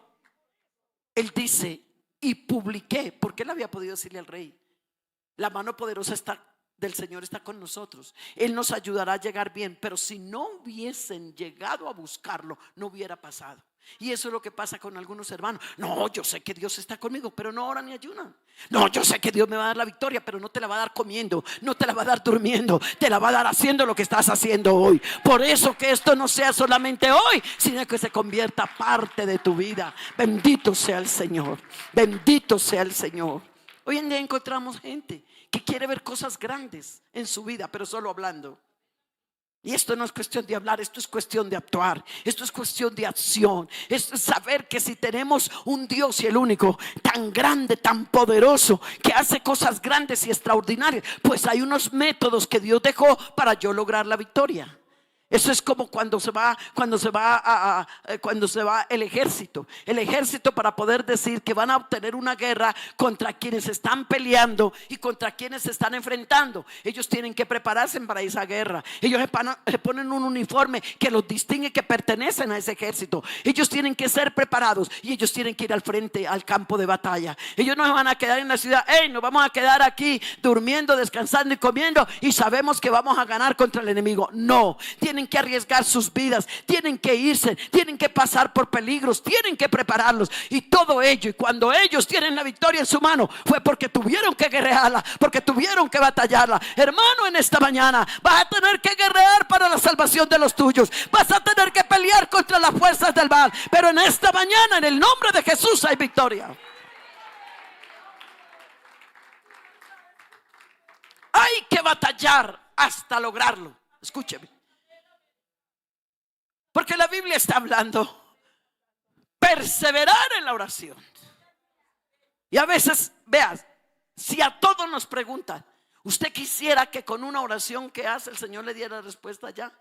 él dice: y publiqué. Porque él había podido decirle al rey: la mano poderosa del Señor está con nosotros. Él nos ayudará a llegar bien. Pero si no hubiesen llegado a buscarlo, no hubiera pasado. Y eso es lo que pasa con algunos hermanos. No, yo sé que Dios está conmigo, pero no oran ni ayunan. No, yo sé que Dios me va a dar la victoria, pero no te la va a dar comiendo, no te la va a dar durmiendo, te la va a dar haciendo lo que estás haciendo hoy. Por eso que esto no sea solamente hoy, sino que se convierta parte de tu vida. Bendito sea el Señor, bendito sea el Señor. Hoy en día encontramos gente que quiere ver cosas grandes en su vida, pero solo hablando. Y esto no es cuestión de hablar, esto es cuestión de actuar, esto es cuestión de acción. Esto es saber que si tenemos un Dios, y el único, tan grande, tan poderoso, que hace cosas grandes y extraordinarias, pues hay unos métodos que Dios dejó para yo lograr la victoria. Eso es como cuando se va el ejército. El ejército, para poder decir que van a obtener una guerra contra quienes están peleando y contra quienes se están enfrentando, ellos tienen que prepararse para esa guerra. Ellos se ponen un uniforme que los distingue, que pertenecen a ese ejército. Ellos tienen que ser preparados y ellos tienen que ir al frente, al campo de batalla. Ellos no se van a quedar en la ciudad: hey, nos vamos a quedar aquí durmiendo, descansando y comiendo y sabemos que vamos a ganar contra el enemigo. No, tienen que arriesgar sus vidas, tienen que irse, tienen que pasar por peligros, tienen que prepararlos. Y todo ello, y cuando ellos tienen la victoria en su mano, fue porque tuvieron que guerrearla, porque tuvieron que batallarla. Hermano, en esta mañana vas a tener que guerrear para la salvación de los tuyos. Vas a tener que pelear contra las fuerzas del mal. Pero en esta mañana, en el nombre de Jesús, hay victoria. Hay que batallar hasta lograrlo. Escúcheme, porque la Biblia está hablando perseverar en la oración. Y a veces, veas, si a todos nos preguntan: ¿usted quisiera que con una oración que hace el Señor le diera respuesta ya?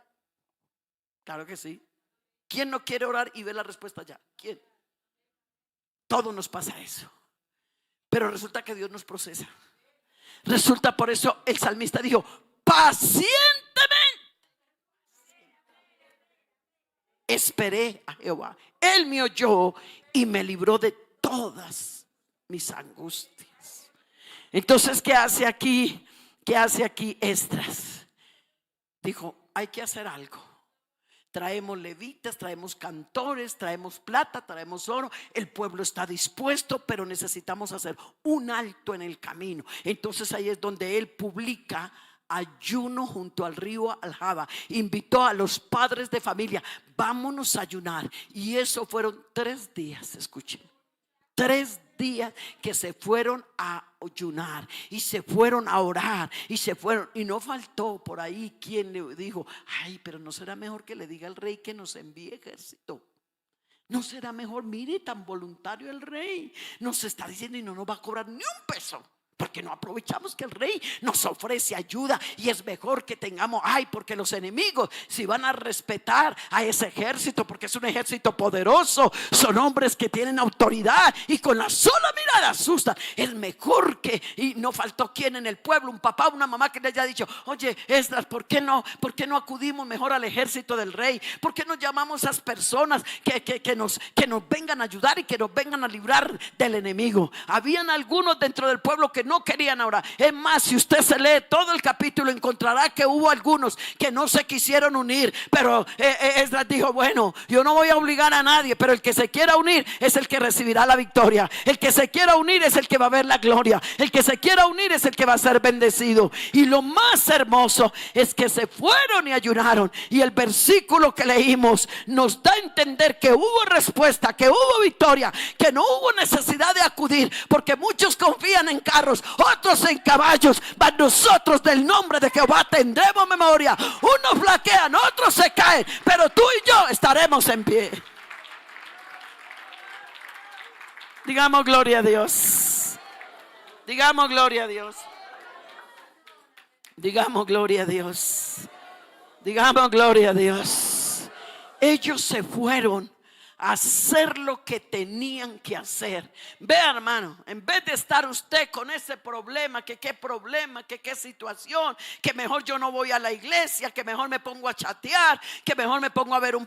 Claro que sí. ¿Quién no quiere orar y ver la respuesta ya? ¿Quién? Todo nos pasa eso. Pero resulta que Dios nos procesa. Resulta, por eso el salmista dijo: pacientemente esperé a Jehová. Él me oyó y me libró de todas mis angustias. Entonces, ¿qué hace aquí? ¿Qué hace aquí Esdras? Dijo: hay que hacer algo. Traemos levitas, traemos cantores, traemos plata, traemos oro. El pueblo está dispuesto, pero necesitamos hacer un alto en el camino. Entonces ahí es donde él publica ayuno junto al río Aljaba. Invitó a los padres de familia: vámonos a ayunar. Y eso fueron 3 días, escuchen, 3 días que se fueron a ayunar y se fueron a orar y se fueron. Y no faltó por ahí quien le dijo: ay, pero no será mejor que le diga al rey que nos envíe ejército. No será mejor, mire, tan voluntario el rey, nos está diciendo y no nos va a cobrar ni un peso. Porque no aprovechamos que el rey nos ofrece ayuda. Y es mejor que tengamos, porque los enemigos, si van a respetar a ese ejército, porque es un ejército poderoso, son hombres que tienen autoridad y con la sola mirada asustan. Es mejor que, y no faltó quien en el pueblo, un papá, una mamá, que le haya dicho: oye, Esdras, ¿por qué no acudimos mejor al ejército del rey? ¿Por qué no llamamos a esas personas que nos vengan a ayudar y que nos vengan a librar del enemigo? Habían algunos dentro del pueblo que no querían orar. Es más, si usted se lee todo el capítulo, encontrará que hubo algunos que no se quisieron unir. Pero Esdras dijo: bueno, yo no voy a obligar a nadie, pero el que se quiera unir es el que recibirá la victoria. El que se quiera unir es el que va a ver la gloria. El que se quiera unir es el que va a ser bendecido. Y lo más hermoso es que se fueron y ayunaron. Y el versículo que leímos nos da a entender que hubo respuesta, que hubo victoria, que no hubo necesidad de acudir, porque muchos confían en carros, otros en caballos, mas nosotros del nombre de Jehová tendremos memoria. Unos flaquean, otros se caen, pero tú y yo estaremos en pie. Digamos gloria a Dios. Digamos gloria a Dios. Digamos gloria a Dios. Digamos gloria a Dios. Ellos se fueron a hacer lo que tenían que hacer. Vea, hermano, en vez de estar usted con ese problema, que qué problema, que qué situación, que mejor yo no voy a la iglesia, que mejor me pongo a chatear, que mejor me pongo a ver un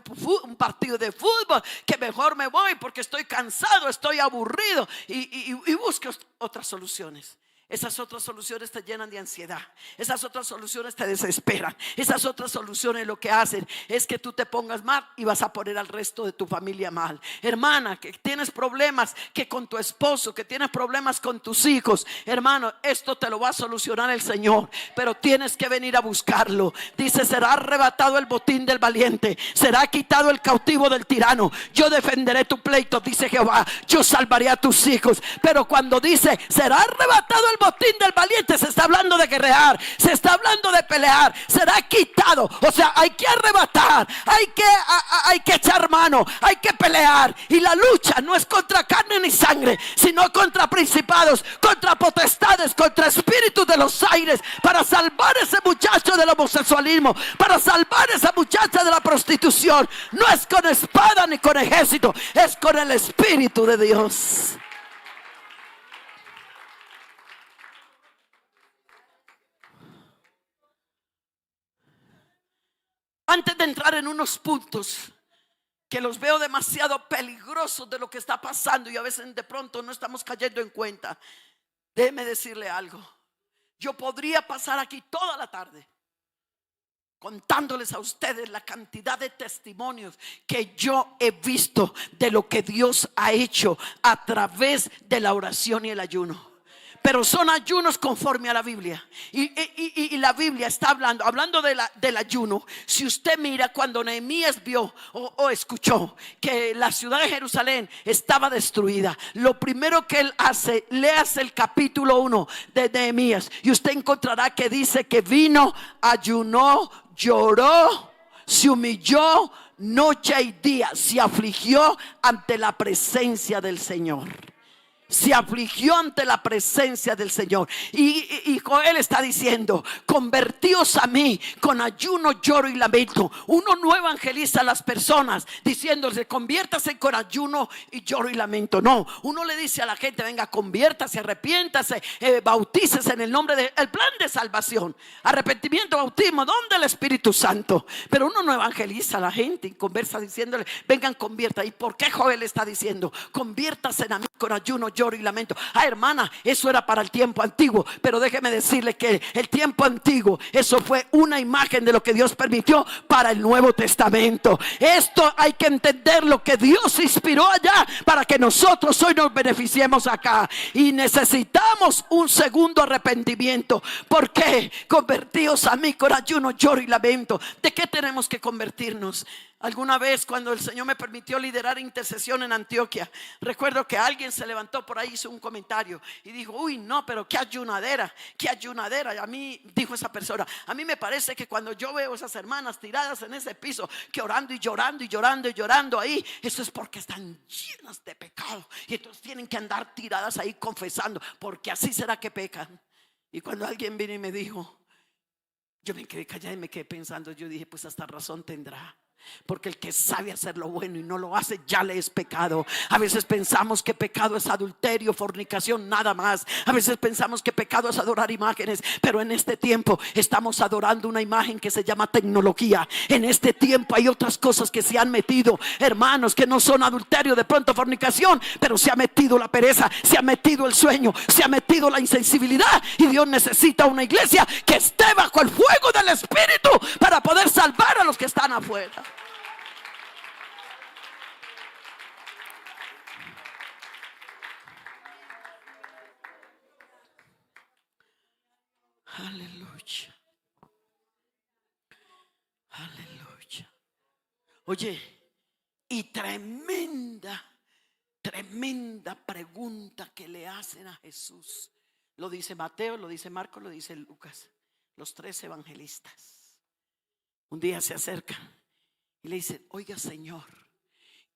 partido de fútbol, que mejor me voy porque estoy cansado, estoy aburrido y busque otras soluciones. Esas otras soluciones te llenan de ansiedad. Esas otras soluciones te desesperan. Esas otras soluciones lo que hacen es que tú te pongas mal y vas a poner al resto de tu familia mal. Hermana, que tienes problemas que con tu esposo, que tienes problemas con tus hijos, hermano, esto te lo va a solucionar el Señor, pero tienes que venir a buscarlo. Dice: será arrebatado el botín del valiente, será quitado el cautivo del tirano. Yo defenderé tu pleito, dice Jehová. Yo salvaré a tus hijos. Pero cuando dice será arrebatado el botín del valiente, se está hablando de guerrear, se está hablando de pelear. Será quitado, o sea, hay que arrebatar, hay que echar mano, hay que pelear. Y la lucha no es contra carne ni sangre, sino contra principados, contra potestades, contra espíritus de los aires, para salvar a ese muchacho del homosexualismo, para salvar a esa muchacha de la prostitución. No es con espada ni con ejército, es con el Espíritu de Dios. Antes de entrar en unos puntos que los veo demasiado peligrosos de lo que está pasando y a veces de pronto no estamos cayendo en cuenta, déjeme decirle algo. Yo podría pasar aquí toda la tarde contándoles a ustedes la cantidad de testimonios que yo he visto de lo que Dios ha hecho a través de la oración y el ayuno. Pero son ayunos conforme a la Biblia. Y la Biblia está hablando del ayuno. Si usted mira, cuando Nehemías vio o escuchó que la ciudad de Jerusalén estaba destruida, lo primero que él hace, léase el capítulo 1 de Nehemías, y usted encontrará que dice que vino, ayunó, lloró, se humilló noche y día, se afligió ante la presencia del Señor. Se afligió ante la presencia del Señor. Y Joel está diciendo: convertíos a mí con ayuno, lloro y lamento. Uno no evangeliza a las personas diciéndose: conviértase con ayuno y lloro y lamento. No, uno le dice a la gente: venga, conviértase, arrepiéntase, bautícese en el nombre del plan de salvación. Arrepentimiento, bautismo, ¿dónde el Espíritu Santo? Pero uno no evangeliza a la gente y conversa diciéndole: vengan, convierta. ¿Y por qué Joel está diciendo: conviértase a mí con ayuno, lloro y lamento? Hermana, eso era para el tiempo antiguo, pero déjeme decirle que el tiempo antiguo, eso fue una imagen de lo que Dios permitió para el Nuevo Testamento. Esto hay que entender, lo que Dios inspiró allá para que nosotros hoy nos beneficiemos acá. Y necesitamos un segundo arrepentimiento. ¿Por qué? Convertíos a mí con ayuno, lloro y lamento. ¿De qué tenemos que convertirnos? Alguna vez, cuando el Señor me permitió liderar intercesión en Antioquia, recuerdo que alguien se levantó por ahí, hizo un comentario y dijo: uy, no, pero qué ayunadera, qué ayunadera. A mí, dijo esa persona, a mí me parece que cuando yo veo esas hermanas tiradas en ese piso, que orando y llorando y llorando y llorando ahí, eso es porque están llenas de pecado y entonces tienen que andar tiradas ahí confesando, porque así será que pecan. Y cuando alguien vino y me dijo, yo me quedé callada y me quedé pensando. Yo dije: pues hasta razón tendrá, porque el que sabe hacer lo bueno y no lo hace, ya le es pecado. A veces pensamos que pecado es adulterio, fornicación, nada más. A veces pensamos que pecado es adorar imágenes, pero en este tiempo estamos adorando una imagen que se llama tecnología. En este tiempo hay otras cosas que se han metido, hermanos, que no son adulterio, de pronto fornicación, pero se ha metido la pereza, se ha metido el sueño, se ha metido la insensibilidad. Y Dios necesita una iglesia que esté bajo el fuego del Espíritu para poder salvar a los que están afuera. Aleluya, aleluya. Oye, y tremenda pregunta que le hacen a Jesús. Lo dice Mateo, lo dice Marcos, lo dice Lucas, los tres evangelistas. Un día se acercan y le dicen: oiga, Señor,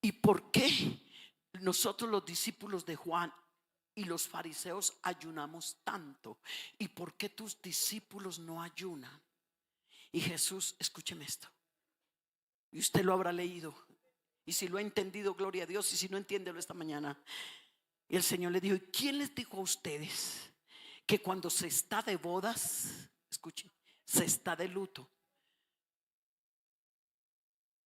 ¿y por qué nosotros, los discípulos de Juan y los fariseos, ayunamos tanto? ¿Y por qué tus discípulos no ayunan? Y Jesús, escúcheme esto, y usted lo habrá leído Y si lo ha entendido, gloria a Dios. Y si no, entiéndelo esta mañana. Y el Señor le dijo: ¿y quién les dijo a ustedes que cuando se está de bodas, escuchen, se está de luto?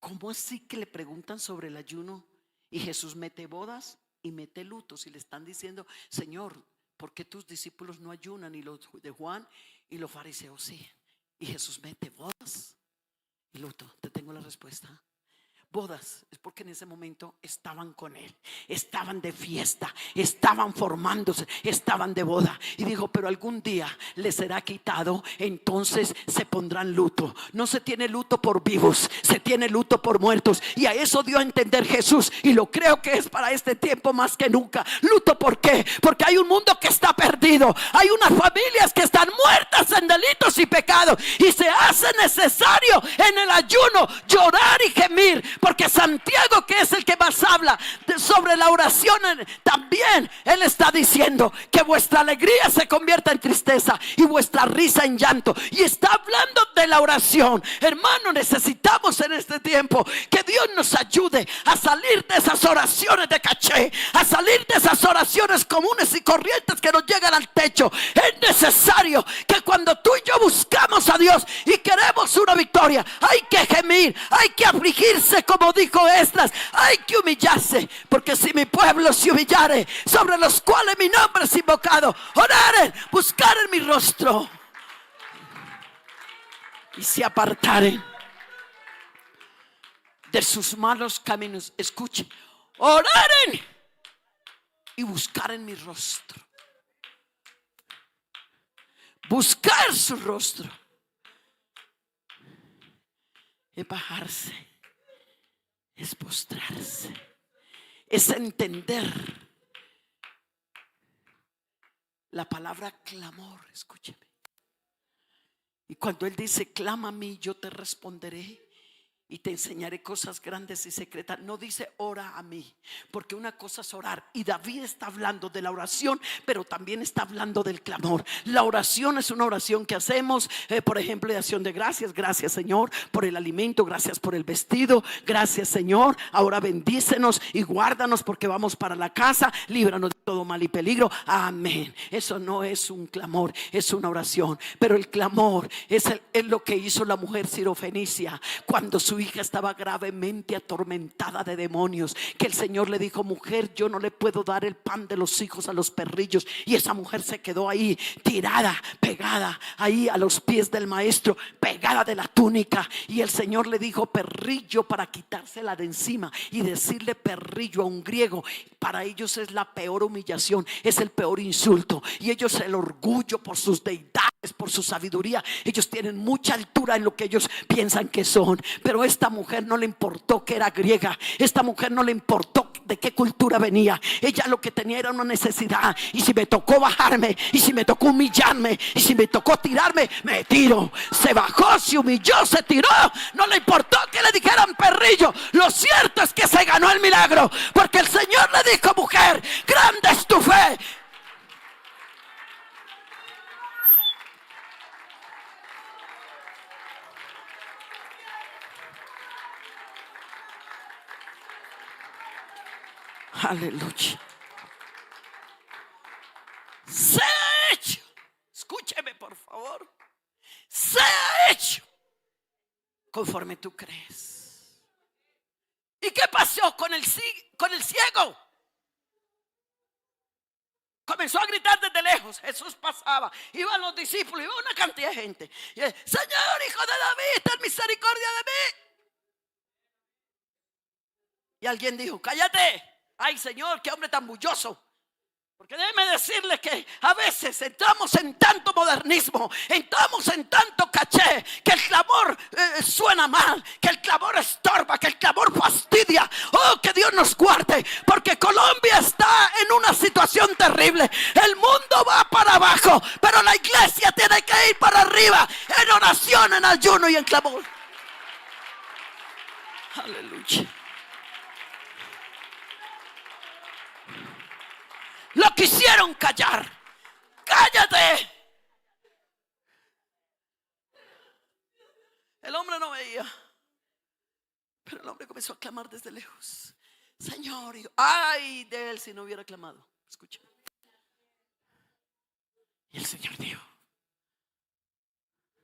¿Cómo así que le preguntan sobre el ayuno? Y Jesús mete bodas y mete lutos. Y le están diciendo: Señor, ¿por qué tus discípulos no ayunan y los de Juan y los fariseos sí? Y Jesús mete bodas y luto. Te tengo la respuesta. Bodas es porque en ese momento estaban con él, estaban de fiesta, estaban formándose, estaban de boda. Y dijo: pero algún día les será quitado, entonces se pondrán luto. No se tiene luto por vivos, se tiene luto por muertos. Y a eso dio a entender Jesús, y lo creo que es para este tiempo más que nunca. Luto, ¿por qué? Porque hay un mundo que está perdido, hay unas familias que están muertas en delitos y pecados, y se hace necesario en el ayuno llorar y gemir. Porque Santiago, que es el que más habla sobre la oración, también él está diciendo que vuestra alegría se convierta en tristeza y vuestra risa en llanto. Y está hablando de la oración. Hermano, necesitamos en este tiempo que Dios nos ayude a salir de esas oraciones de caché, a salir de esas oraciones comunes y corrientes que nos llegan al techo. Es necesario que cuando tú y yo buscamos a Dios y queremos una victoria, hay que gemir, hay que afligirse, como dijo Esdras, hay que humillarse. Porque si mi pueblo se humillare, sobre los cuales mi nombre es invocado, oraren, buscaren mi rostro y se apartaren de sus malos caminos. Escuchen: oraren y buscaren mi rostro. Buscar su rostro es bajarse, es postrarse, es entender la palabra clamor. Escúcheme. Y cuando él dice: clama a mí, yo te responderé y te enseñaré cosas grandes y secretas, no dice ora a mí, porque una cosa es orar, y David está hablando de la oración, pero también está hablando del clamor. La oración es una oración que hacemos, por ejemplo, de acción de gracias. Gracias, Señor, por el alimento, gracias por el vestido, gracias, Señor, ahora bendícenos y guárdanos porque vamos para la casa, líbranos de todo mal y peligro, amén. Eso no es un clamor, es una oración. Pero el clamor es lo que hizo la mujer sirofenicia cuando su hija estaba gravemente atormentada de demonios, que el Señor le dijo: mujer, yo no le puedo dar el pan de los hijos a los perrillos. Y esa mujer se quedó ahí tirada, pegada ahí a los pies del maestro, pegada de la túnica. Y el Señor le dijo perrillo para quitársela de encima. Y decirle perrillo a un griego, para ellos es la peor humillación, es el peor insulto. Y ellos, el orgullo por sus deidades, por su sabiduría, ellos tienen mucha altura en lo que ellos piensan que son. Pero esta mujer no le importó que era griega, esta mujer no le importó de qué cultura venía. Ella lo que tenía era una necesidad. Y si me tocó bajarme, y si me tocó humillarme, y si me tocó tirarme, me tiro. Se bajó, se humilló, se tiró. No le importó que le dijeran perrillo. Lo cierto es que se ganó el milagro, porque el Señor le dijo: mujer, grande es tu fe. Aleluya. Sea hecho, escúcheme por favor, sea hecho conforme tú crees. ¿Y qué pasó con el ciego? Comenzó a gritar desde lejos. Jesús pasaba, iban los discípulos, iba una cantidad de gente. Y él: Señor, hijo de David, ten misericordia de mí. Y alguien dijo: cállate. Ay, Señor, qué hombre tan bulloso. Porque déjeme decirle que a veces entramos en tanto modernismo, entramos en tanto caché, que el clamor suena mal, que el clamor estorba, que el clamor fastidia. Oh, que Dios nos guarde, porque Colombia está en una situación terrible. El mundo va para abajo, pero la iglesia tiene que ir para arriba, en oración, en ayuno y en clamor. Aleluya. Lo quisieron callar. Cállate. El hombre no veía, pero el hombre comenzó comenzó a clamar desde lejos: Señor, y ay de él si no hubiera clamado. Escuchen. Y el Señor dijo: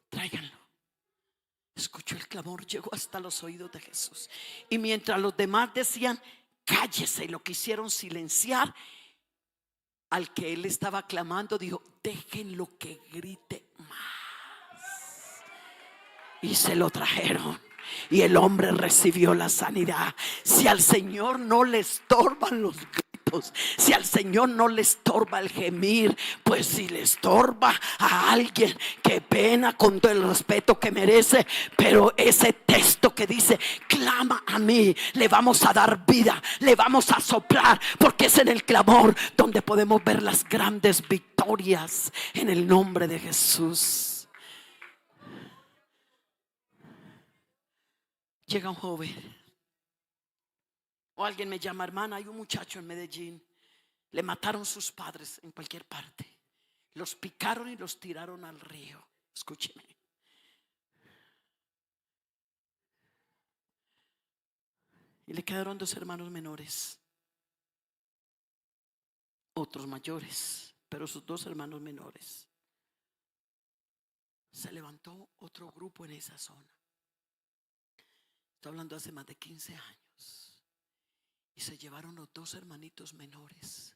tráiganlo. Escuchó el clamor, llegó hasta los oídos de Jesús. Y mientras los demás decían: cállese, y lo quisieron silenciar, al que él estaba clamando dijo: déjenlo que grite más. Y se lo trajeron, y el hombre recibió la sanidad. Si al Señor no le estorban los gritos, si al Señor no le estorba el gemir, pues si le estorba a alguien, qué pena, con todo el respeto que merece. Pero ese texto que dice: clama a mí, le vamos a dar vida, le vamos a soplar, porque es en el clamor donde podemos ver las grandes victorias en el nombre de Jesús. Llega un joven, o alguien me llama: hermana, hay un muchacho en Medellín, le mataron sus padres en cualquier parte, los picaron y los tiraron al río. Escúcheme. Y le quedaron 2 hermanos menores, otros mayores, pero sus 2 hermanos menores. Se levantó otro grupo en esa zona. Estoy hablando hace más de 15 años. Y se llevaron los 2 hermanitos menores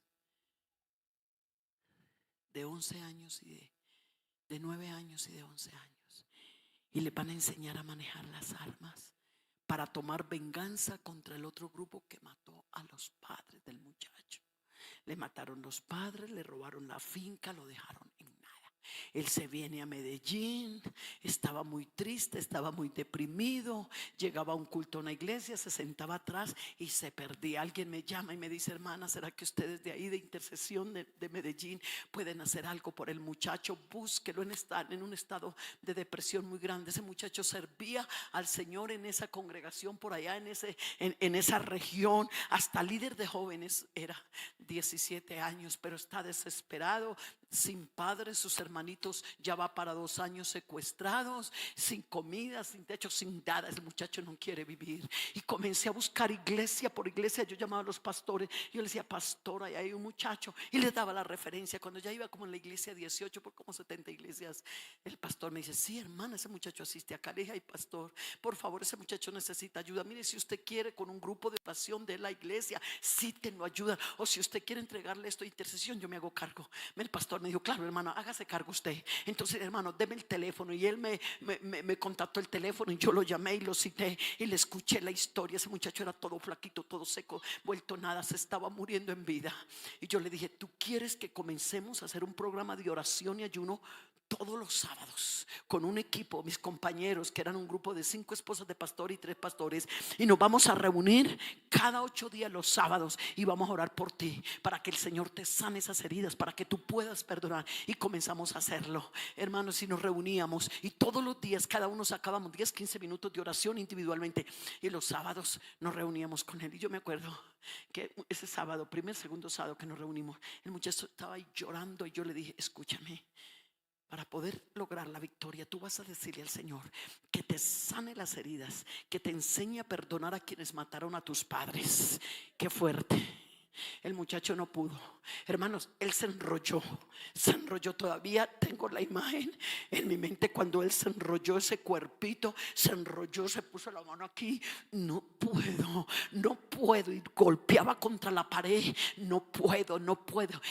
de 11 años y de 9 años y de 11 años. Y le van a enseñar a manejar las armas para tomar venganza contra el otro grupo que mató a los padres del muchacho. Le mataron los padres, le robaron la finca, lo dejaron en nada. Él se viene a Medellín, estaba muy triste, estaba muy deprimido. Llegaba a un culto a una iglesia, se sentaba atrás y se perdía. Alguien me llama y me dice: hermana, ¿será que ustedes de ahí de intercesión de Medellín pueden hacer algo por el muchacho? Búsquelo, en un estado de depresión muy grande. Ese muchacho servía al Señor en esa congregación por allá, en esa región. Hasta líder de jóvenes era, 17 años, pero está desesperado, sin padre. Sus hermanitos ya va para 2 años secuestrados, sin comida, sin techo, sin nada. El muchacho no quiere vivir. Y comencé a buscar iglesia por iglesia. Yo llamaba a los pastores, yo les decía: pastor, ahí hay un muchacho, y les daba la referencia. Cuando ya iba como en la iglesia 18 por como 70 iglesias, el pastor me dice: sí, hermana, ese muchacho asiste acá. Le dije: ay, pastor, por favor, ese muchacho necesita ayuda. Mire, si usted quiere, con un grupo de oración de la iglesia, sí te lo ayuda. O si usted quiere entregarle esto de intercesión, yo me hago cargo. El pastor me dijo: claro, hermano, hágase cargo usted. Entonces, hermano, deme el teléfono. Y él me contactó el teléfono, y yo lo llamé y lo cité y le escuché la historia. Ese muchacho era todo flaquito, todo seco, vuelto nada, se estaba muriendo en vida. Y yo le dije: ¿tú quieres que comencemos a hacer un programa de oración y ayuno todos los sábados con un equipo, mis compañeros, que eran un grupo de 5 esposas de pastor y 3 pastores, y nos vamos a reunir cada 8 días los sábados y vamos a orar por ti, para que el Señor te sane esas heridas, para que tú puedas perdonar? Y comenzamos a hacerlo, hermanos, y nos reuníamos, y todos los días cada uno sacábamos 10-15 minutos de oración individualmente, y los sábados nos reuníamos con él. Y yo me acuerdo que ese sábado, segundo sábado que nos reunimos, el muchacho estaba ahí llorando, y yo le dije: escúchame, para poder lograr la victoria, tú vas a decirle al Señor que te sane las heridas, que te enseñe a perdonar a quienes mataron a tus padres. Qué fuerte. El muchacho no pudo, hermanos, él se enrolló. Todavía tengo la imagen en mi mente cuando él se enrolló, ese cuerpito se enrolló, se puso la mano aquí. No puedo, y golpeaba contra la pared. No puedo.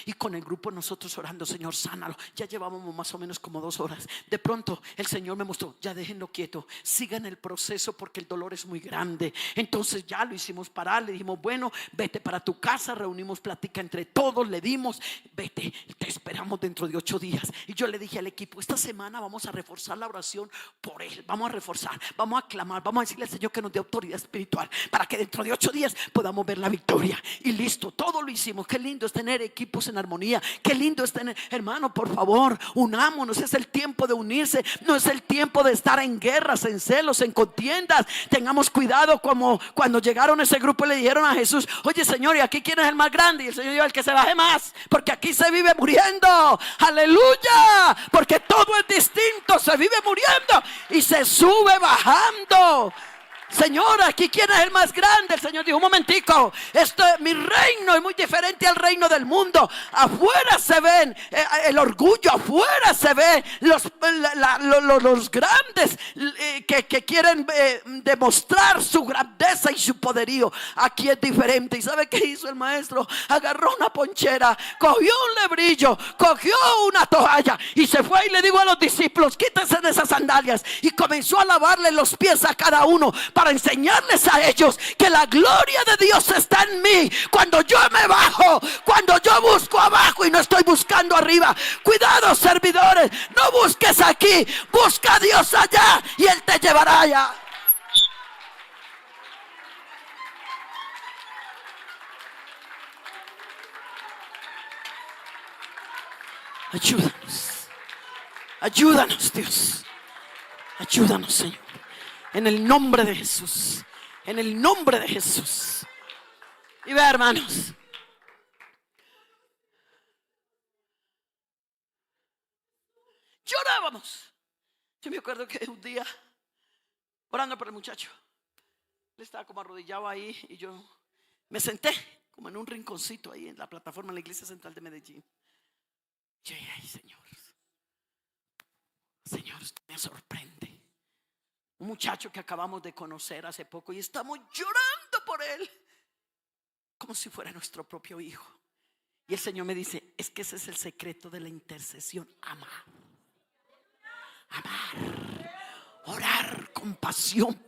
Y con el grupo nosotros orando: Señor, sánalo. Ya llevábamos más o menos como 2 horas. De pronto el Señor me mostró: ya déjenlo quieto, sigan el proceso, porque el dolor es muy grande. Entonces ya lo hicimos parar, le dijimos: bueno, vete para tu casa. Reunimos plática entre todos, le dimos: vete, te esperamos dentro de 8 días. Y yo le dije al equipo: esta semana vamos a reforzar la oración por él, vamos a reforzar, vamos a clamar, vamos a decirle al Señor que nos dé autoridad espiritual, para que dentro de 8 días podamos ver la victoria. Y listo, todo lo hicimos. Qué lindo es tener equipos en armonía, qué lindo es tener, hermano, por favor, unámonos. Es el tiempo de unirse, no es el tiempo de estar en guerras, en celos, en contiendas. Tengamos cuidado, como cuando llegaron ese grupo y le dijeron a Jesús: oye, Señor, ¿y aquí quién es el más grande? Y el Señor dijo: el que se baje más, porque aquí se vive muriendo. Aleluya, porque todo es distinto, se vive muriendo y se sube bajando. Señor, aquí quién es el más grande. El Señor dijo: un momentico, mi reino es muy diferente al reino del mundo. Afuera se ven el orgullo, afuera se ven los grandes que quieren demostrar su grandeza y su poderío. Aquí es diferente. ¿Y sabe qué hizo el maestro? Agarró una ponchera, cogió un lebrillo, cogió una toalla y se fue y le dijo a los discípulos: quítense de esas sandalias, y comenzó a lavarle los pies a cada uno para enseñarles a ellos que la gloria de Dios está en mí. Cuando yo me bajo, cuando yo busco abajo y no estoy buscando arriba. Cuidado, servidores, no busques aquí, busca a Dios allá y Él te llevará allá. Ayúdanos, ayúdanos, Dios, ayúdanos, Señor, en el nombre de Jesús, en el nombre de Jesús. Y vea, hermanos, llorábamos. Yo me acuerdo que un día, orando por el muchacho, él estaba como arrodillado ahí y yo me senté como en un rinconcito ahí en la plataforma de la iglesia central de Medellín. Y yo, ay, Señor, Señor, usted me sorprende. Un muchacho que acabamos de conocer hace poco y estamos llorando por él como si fuera nuestro propio hijo. Y el Señor me dice: es que ese es el secreto de la intercesión. Amar, orar con pasión,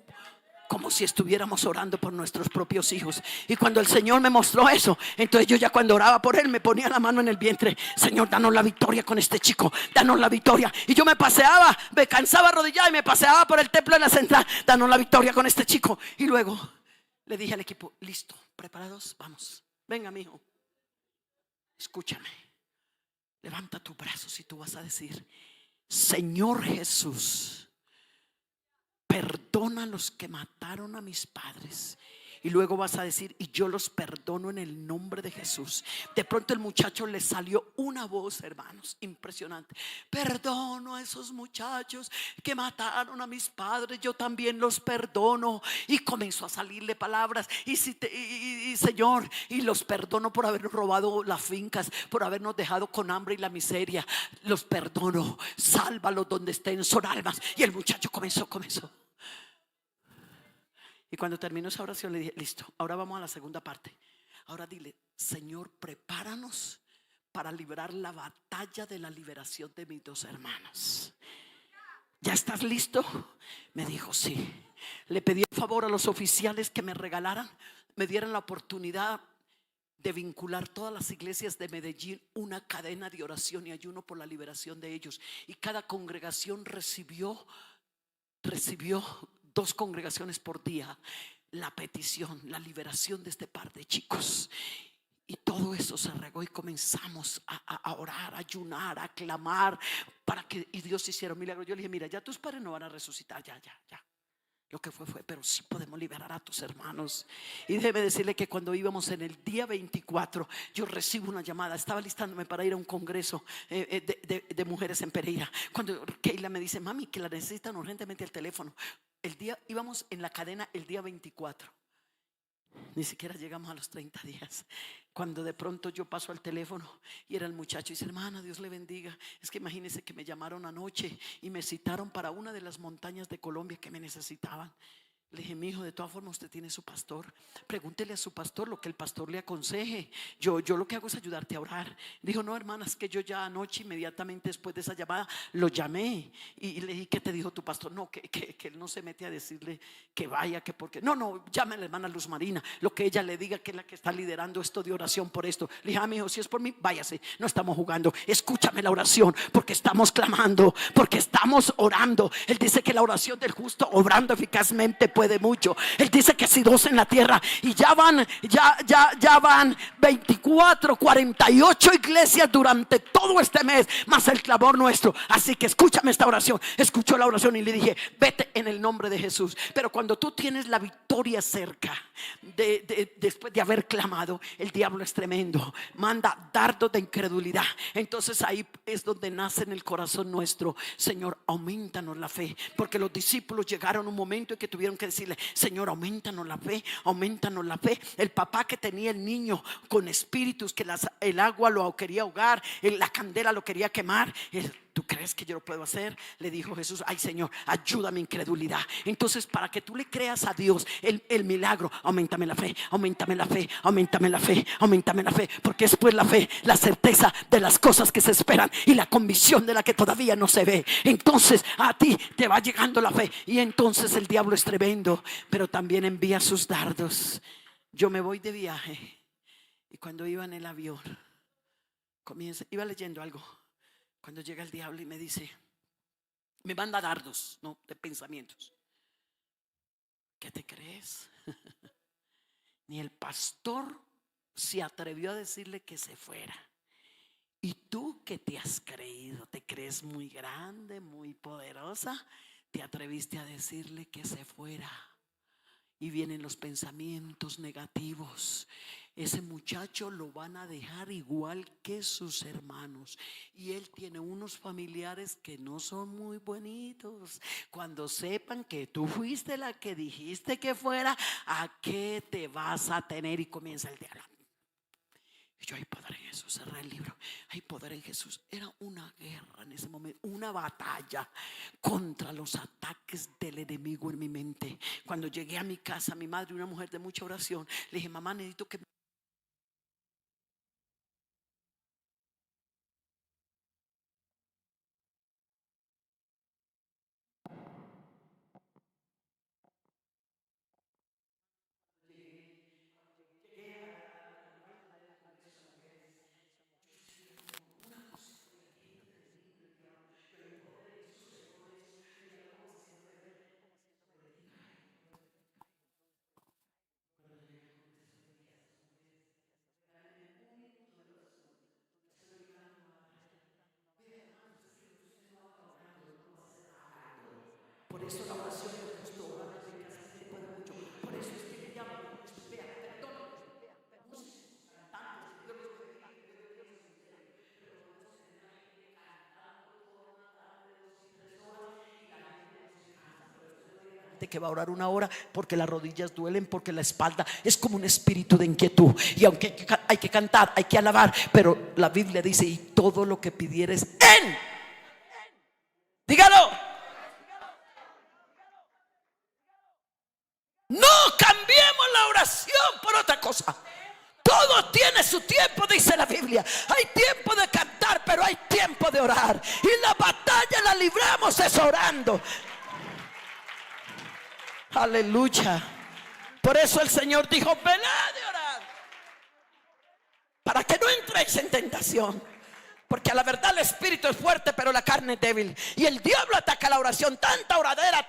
como si estuviéramos orando por nuestros propios hijos. Y cuando el Señor me mostró eso, entonces yo ya cuando oraba por él me ponía la mano en el vientre: Señor, danos la victoria con este chico, danos la victoria. Y yo me paseaba, me cansaba arrodillado y me paseaba por el templo de la central: danos la victoria con este chico. Y luego le dije al equipo: listo, preparados, vamos, venga, mijo, escúchame, levanta tus brazos y tú vas a decir: Señor Jesús, perdona a los que mataron a mis padres. Y luego vas a decir: y yo los perdono en el nombre de Jesús. De pronto el muchacho le salió una voz, hermanos, impresionante: perdono a esos muchachos que mataron a mis padres, yo también los perdono. Y comenzó a salirle palabras: y Señor, y los perdono por habernos robado las fincas, por habernos dejado con hambre y la miseria. Los perdono, sálvalos donde estén, son almas. Y el muchacho comenzó. Y cuando terminó esa oración le dije: listo, ahora vamos a la segunda parte. Ahora dile: Señor, prepáranos para librar la batalla de la liberación de mis dos hermanos. ¿Ya estás listo? Me dijo: sí. Le pedí el favor a los oficiales que me dieran la oportunidad de vincular todas las iglesias de Medellín, una cadena de oración y ayuno por la liberación de ellos. Y cada congregación recibió 2 congregaciones por día la petición, la liberación de este par de chicos. Y todo eso se regó y comenzamos a orar, a ayunar, a clamar para que Dios hiciera un milagro. Yo le dije: mira, ya tus padres no van a resucitar, ya. Lo que fue, pero sí podemos liberar a tus hermanos. Y déjeme decirle que cuando íbamos en el día 24, yo recibo una llamada. Estaba listándome para ir a un congreso de mujeres en Pereira, cuando Keila me dice: mami, que la necesitan urgentemente el teléfono. Íbamos en la cadena el día 24. Ni siquiera llegamos a los 30 días, cuando de pronto yo paso al teléfono y era el muchacho y dice: hermana, Dios le bendiga, es que imagínese que me llamaron anoche y me citaron para una de las montañas de Colombia que me necesitaban. Le dije: mi hijo, de todas formas usted tiene su pastor, pregúntele a su pastor lo que el pastor le aconseje. Yo lo que hago es ayudarte a orar. Dijo: no, hermana, es que yo ya anoche, inmediatamente después de esa llamada, lo llamé y le dije: ¿qué te dijo tu pastor? No, que él no se mete a decirle que vaya, que porque no, llame a la hermana Luz Marina, lo que ella le diga, que es la que está liderando esto de oración por esto. Le dije: mi hijo, si es por mí, váyase, no estamos jugando, escúchame la oración, porque estamos clamando, porque estamos orando. Él dice que la oración del justo obrando eficazmente puede mucho. Él dice que si 2 en la tierra, y ya van 24, 48 iglesias durante todo este mes, más el clamor nuestro. Así que escúchame esta oración. Escuchó la oración y le dije: vete en el nombre de Jesús. Pero cuando tú tienes la victoria cerca, después de haber clamado, el diablo es tremendo, manda dardos de incredulidad. Entonces ahí es donde nace en el corazón nuestro: Señor, aumentanos la fe, porque los discípulos llegaron a un momento en que tuvieron que decirle: Señor, aumentanos la fe, aumentanos la fe. El papá que tenía el niño con espíritus, que el agua lo quería ahogar, la candela lo quería quemar. ¿Tú crees que yo lo puedo hacer? Le dijo Jesús: ay, Señor, ayuda mi incredulidad. Entonces, para que tú le creas a Dios el milagro, aumentame la fe, aumentame la fe, aumentame la fe, aumentame la fe. Porque es pues la fe, la certeza de las cosas que se esperan y la convicción de la que todavía no se ve. Entonces a ti te va llegando la fe. Y entonces el diablo es tremendo, pero también envía sus dardos. Yo me voy de viaje y cuando iba en el avión, iba leyendo algo. Cuando llega el diablo y me dice, me manda dardos, no, de pensamientos. ¿Qué te crees? Ni el pastor se atrevió a decirle que se fuera. ¿Y tú qué te has creído? ¿Te crees muy grande, muy poderosa? Te atreviste a decirle que se fuera. Y vienen los pensamientos negativos. Ese muchacho lo van a dejar igual que sus hermanos. Y él tiene unos familiares que no son muy bonitos. Cuando sepan que tú fuiste la que dijiste que fuera, ¿a qué te vas a tener? Y comienza el diálogo. Y yo: hay poder en Jesús. Cerré el libro. Hay poder en Jesús. Era una guerra en ese momento, una batalla contra los ataques del enemigo en mi mente. Cuando llegué a mi casa, mi madre, una mujer de mucha oración, le dije: mamá, necesito que por eso la oración me costó. Puede mucho. Por eso es que me llaman. Vea, perdónenme. Músicos, cantantes, Dios los bendiga. Que va a orar una hora porque las rodillas duelen, porque la espalda es como un espíritu de inquietud. Y aunque hay que cantar, hay que alabar, pero la Biblia dice: y todo lo que pidieres en, dígalo, no cambiemos la oración por otra cosa. Todo tiene su tiempo, dice la Biblia. Hay tiempo de cantar, pero hay tiempo de orar. Y la batalla la libramos es orando. Aleluya. Por eso el Señor dijo: velad de orar, para que no entréis en tentación. Porque a la verdad el espíritu es fuerte, pero la carne es débil. Y el diablo ataca la oración. Tanta oradera.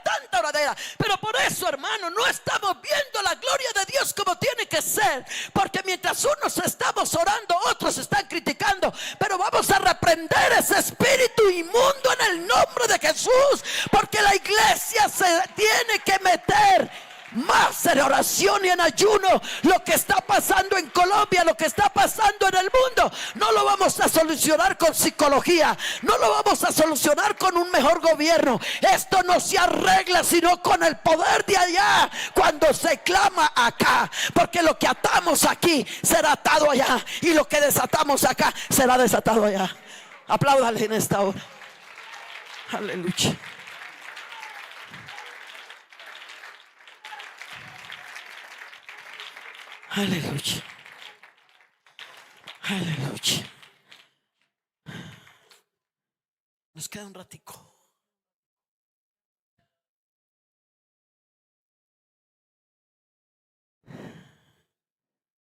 Pero por eso, hermano, no estamos viendo la gloria de Dios como tiene que ser. Porque mientras unos estamos orando, otros están criticando. Pero vamos a reprender ese espíritu inmundo en el nombre de Jesús. Porque la iglesia se tiene que meter más en oración y en ayuno. Lo que está pasando en Colombia, lo que está pasando en el mundo, no lo vamos a solucionar con psicología, no lo vamos a solucionar con un mejor gobierno. Esto no se arregla sino con el poder de allá, cuando se clama acá. Porque lo que atamos aquí será atado allá, y lo que desatamos acá será desatado allá. Apláudale en esta hora. Aleluya. Aleluya. Aleluya. Nos queda un ratico.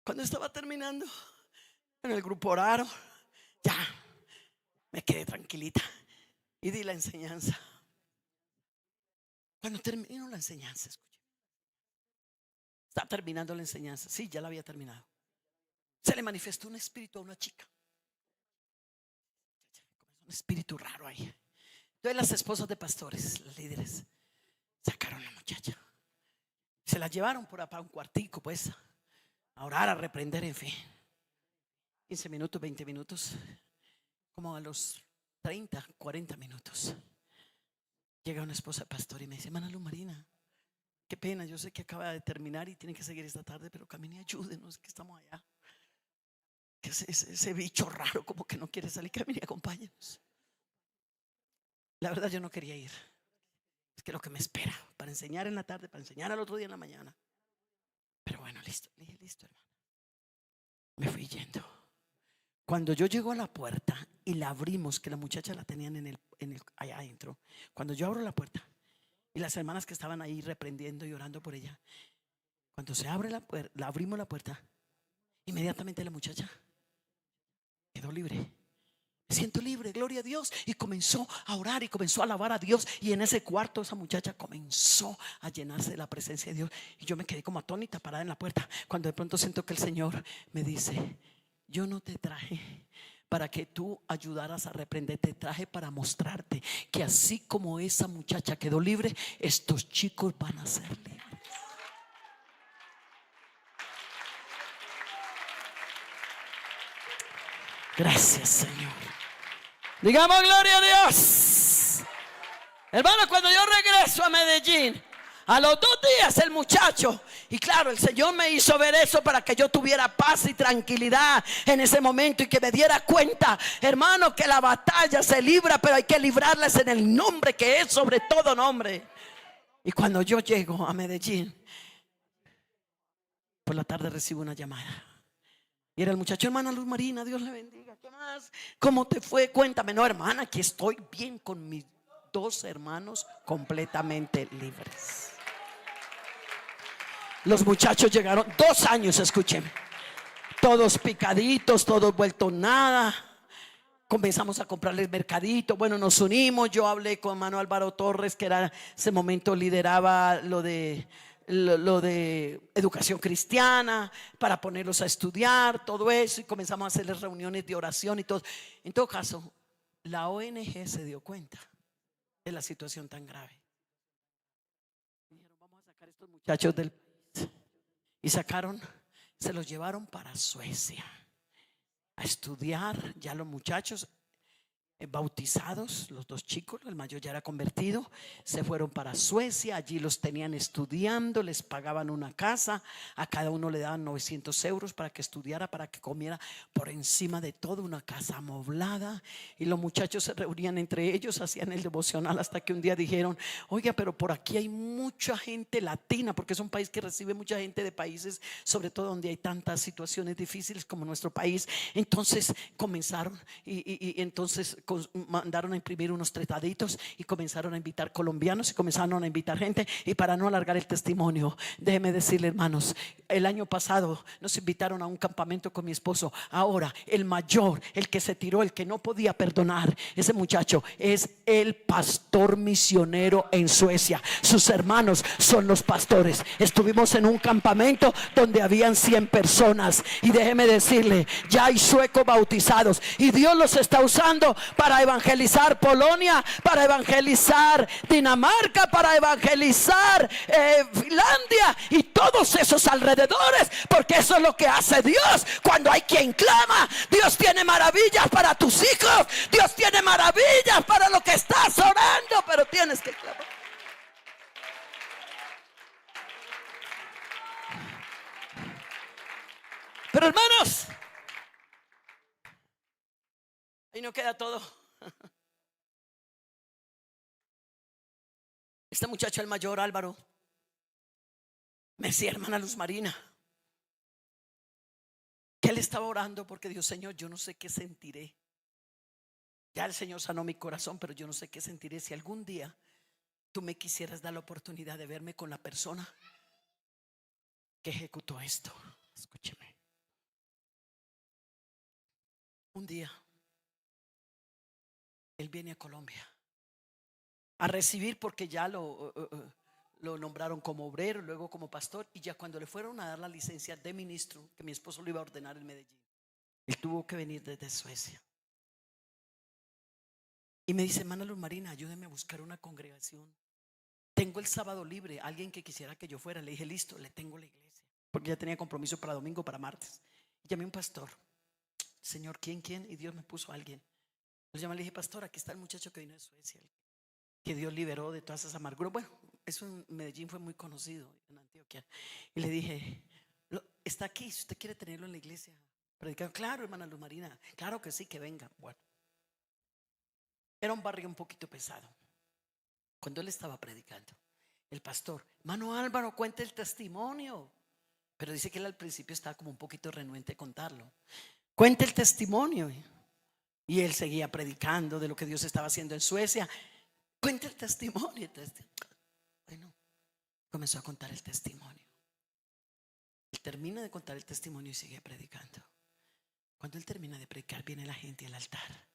Cuando estaba terminando en el grupo oraron, ya me quedé tranquilita y di la enseñanza. Cuando terminó la enseñanza, escuché, está terminando la enseñanza. Sí, ya la había terminado. Se le manifestó un espíritu a una chica. Un espíritu raro ahí. Entonces las esposas de pastores, las líderes, sacaron a la muchacha. Se la llevaron por acá a un cuartico, pues, a orar, a reprender, en fin. 15 minutos, 20 minutos. Como a los 30, 40 minutos llega una esposa de pastor y me dice: hermana Luz Marina, qué pena, yo sé que acaba de terminar y tiene que seguir esta tarde, pero camine y ayúdenos, que estamos allá. Que ese bicho raro como que no quiere salir, camine y acompáñenos. La verdad yo no quería ir. Es que lo que me espera para enseñar en la tarde, para enseñar al otro día en la mañana. Pero bueno, listo. Le dije, listo, hermano. Me fui yendo. Cuando yo llego a la puerta y la abrimos, que la muchacha la tenían allá adentro. Cuando yo abro la puerta y las hermanas que estaban ahí reprendiendo y orando por ella, cuando se abre la puerta, la abrimos la puerta, inmediatamente la muchacha quedó libre. Me siento libre, gloria a Dios. Y comenzó a orar y comenzó a alabar a Dios. Y en ese cuarto esa muchacha comenzó a llenarse de la presencia de Dios. Y yo me quedé como atónita parada en la puerta, cuando de pronto siento que el Señor me dice: yo no te traje para que tú ayudaras a reprender, te traje para mostrarte que así como esa muchacha quedó libre, estos chicos van a ser libres. Gracias, Señor. Digamos gloria a Dios. Hermano, cuando yo regreso a Medellín, a los 2 días el muchacho, y claro, el Señor me hizo ver eso para que yo tuviera paz y tranquilidad en ese momento y que me diera cuenta, hermano, que la batalla se libra, pero hay que librarlas en el nombre que es sobre todo nombre. Y cuando yo llego a Medellín, por la tarde recibo una llamada. Y era el muchacho: hermana Luz Marina, Dios le bendiga. ¿Qué más? ¿Cómo te fue? Cuéntame. No, hermana, aquí estoy bien con mis 2 hermanos completamente libres. Los muchachos llegaron 2 años, escúcheme, todos picaditos, todos vueltos nada. Comenzamos a comprarles mercadito. Bueno, nos unimos. Yo hablé con hermano Álvaro Torres, que era ese momento lideraba lo de educación cristiana, para ponerlos a estudiar, todo eso. Y comenzamos a hacerles reuniones de oración y todo. En todo caso, la ONG se dio cuenta de la situación tan grave. Dijeron: vamos a sacar a estos muchachos del país. Y se los llevaron para Suecia a estudiar. Ya los muchachos bautizados, los 2 chicos, el mayor ya era convertido, se fueron para Suecia. Allí los tenían estudiando, les pagaban una casa, a cada uno le daban 900 euros para que estudiara, para que comiera, por encima de todo una casa amoblada. Y los muchachos se reunían entre ellos, hacían el devocional, hasta que un día dijeron: oiga, pero por aquí hay mucha gente latina, porque es un país que recibe mucha gente de países, sobre todo donde hay tantas situaciones difíciles como nuestro país. Entonces comenzaron y entonces mandaron a imprimir unos trataditos y comenzaron a invitar colombianos y comenzaron a invitar gente. Y para no alargar el testimonio, déjeme decirle, hermanos, el año pasado nos invitaron a un campamento con mi esposo. Ahora el mayor, el que se tiró, el que no podía perdonar, ese muchacho es el pastor misionero en Suecia. Sus hermanos son los pastores. Estuvimos en un campamento donde habían 100 personas, y déjeme decirle, ya hay suecos bautizados, y Dios los está usando para evangelizar Polonia, para evangelizar Dinamarca, para evangelizar Finlandia y todos esos alrededores, porque eso es lo que hace Dios cuando hay quien clama. Dios tiene maravillas para tus hijos, Dios tiene maravillas para lo que estás orando, pero tienes que clamar. Pero hermanos, ahí no queda todo. Este muchacho, el mayor Álvaro, me decía: hermana Luz Marina, que él estaba orando porque Dios: Señor, yo no sé qué sentiré. Ya el Señor sanó mi corazón, pero yo no sé qué sentiré si algún día tú me quisieras dar la oportunidad de verme con la persona que ejecutó esto. Escúcheme. Un día él viene a Colombia a recibir, porque ya lo nombraron como obrero, luego como pastor, y ya cuando le fueron a dar la licencia de ministro, que mi esposo lo iba a ordenar en Medellín, él tuvo que venir desde Suecia. Y me dice: hermana Luz Marina, ayúdeme a buscar una congregación. Tengo el sábado libre, alguien que quisiera que yo fuera. Le dije: listo, le tengo la iglesia, porque ya tenía compromiso para domingo, para martes. Y llamé a un pastor. Señor, ¿quién? Y Dios me puso a alguien. Lo llamé, le dije: pastor, aquí está el muchacho que vino de Suecia, que Dios liberó de todas esas amarguras. Bueno, eso en Medellín fue muy conocido, en Antioquia. Y le dije, está aquí, si usted quiere tenerlo en la iglesia predicando. Claro, hermana Luz Marina, claro que sí, que venga. Bueno, era un barrio un poquito pesado. Cuando él estaba predicando, el pastor, hermano Álvaro, cuente el testimonio. Pero dice que él al principio estaba como un poquito renuente a contarlo. Cuente el testimonio. Y él seguía predicando de lo que Dios estaba haciendo en Suecia. Cuente el testimonio. Bueno, comenzó a contar el testimonio. Él termina de contar el testimonio y sigue predicando. Cuando él termina de predicar, viene la gente al altar.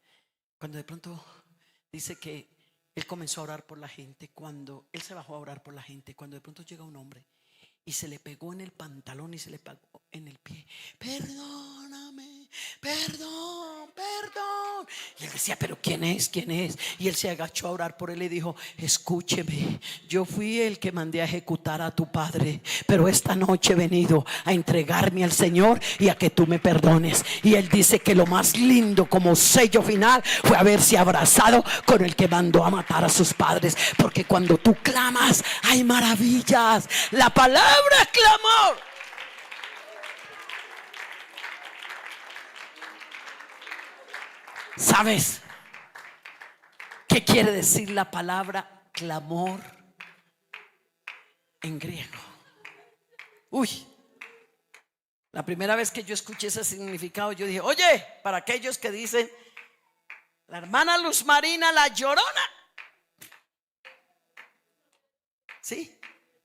Cuando de pronto dice que él comenzó a orar por la gente, cuando él se bajó a orar por la gente, cuando de pronto llega un hombre y se le pegó en el pantalón y se le pegó en el pie. Perdóname, perdón, perdón. Y él decía, pero ¿quién es? ¿Quién es? Y él se agachó a orar por él y dijo, escúcheme, yo fui el que mandé a ejecutar a tu padre, pero esta noche he venido a entregarme al Señor y a que tú me perdones. Y él dice que lo más lindo como sello final fue haberse abrazado con el que mandó a matar a sus padres. Porque cuando tú clamas hay maravillas. La palabra clamor. ¿Sabes qué quiere decir la palabra clamor en griego? Uy, la primera vez que yo escuché ese significado, yo dije, oye, para aquellos que dicen, la hermana Luz Marina, la llorona. Sí,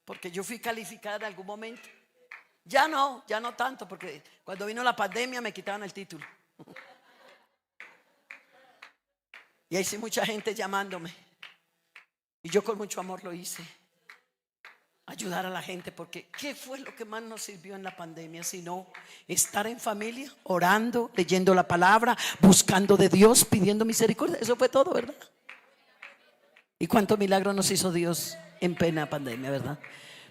porque yo fui calificada en algún momento. Ya no tanto, porque cuando vino la pandemia me quitaban el título. Y ahí sí mucha gente llamándome. Y yo con mucho amor lo hice. Ayudar a la gente, porque ¿qué fue lo que más nos sirvió en la pandemia? Sino estar en familia, orando, leyendo la palabra, buscando de Dios, pidiendo misericordia. Eso fue todo, ¿verdad? Y cuánto milagro nos hizo Dios en plena pandemia, ¿verdad?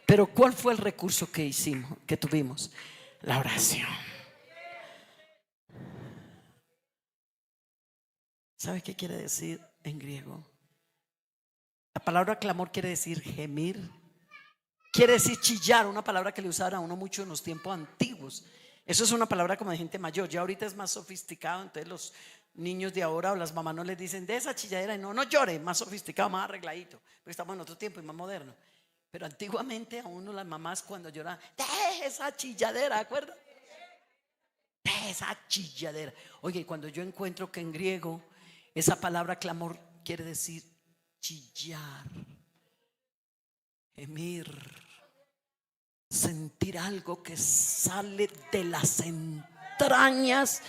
Pero ¿cuál fue el recurso que hicimos, que tuvimos? La oración. ¿Sabe qué quiere decir en griego? La palabra clamor quiere decir gemir, quiere decir chillar, una palabra que le usaban a uno mucho en los tiempos antiguos. Eso es una palabra como de gente mayor. Ya ahorita es más sofisticado, entonces los niños de ahora o las mamás no les dicen de esa chilladera, y no llore, más sofisticado, más arregladito, porque estamos en otro tiempo y más moderno. Pero antiguamente a uno las mamás cuando lloraban, de esa chilladera, ¿de acuerdo? De esa chilladera. Oye, cuando yo encuentro que en griego esa palabra clamor quiere decir chillar, gemir, sentir algo que sale de las entrañas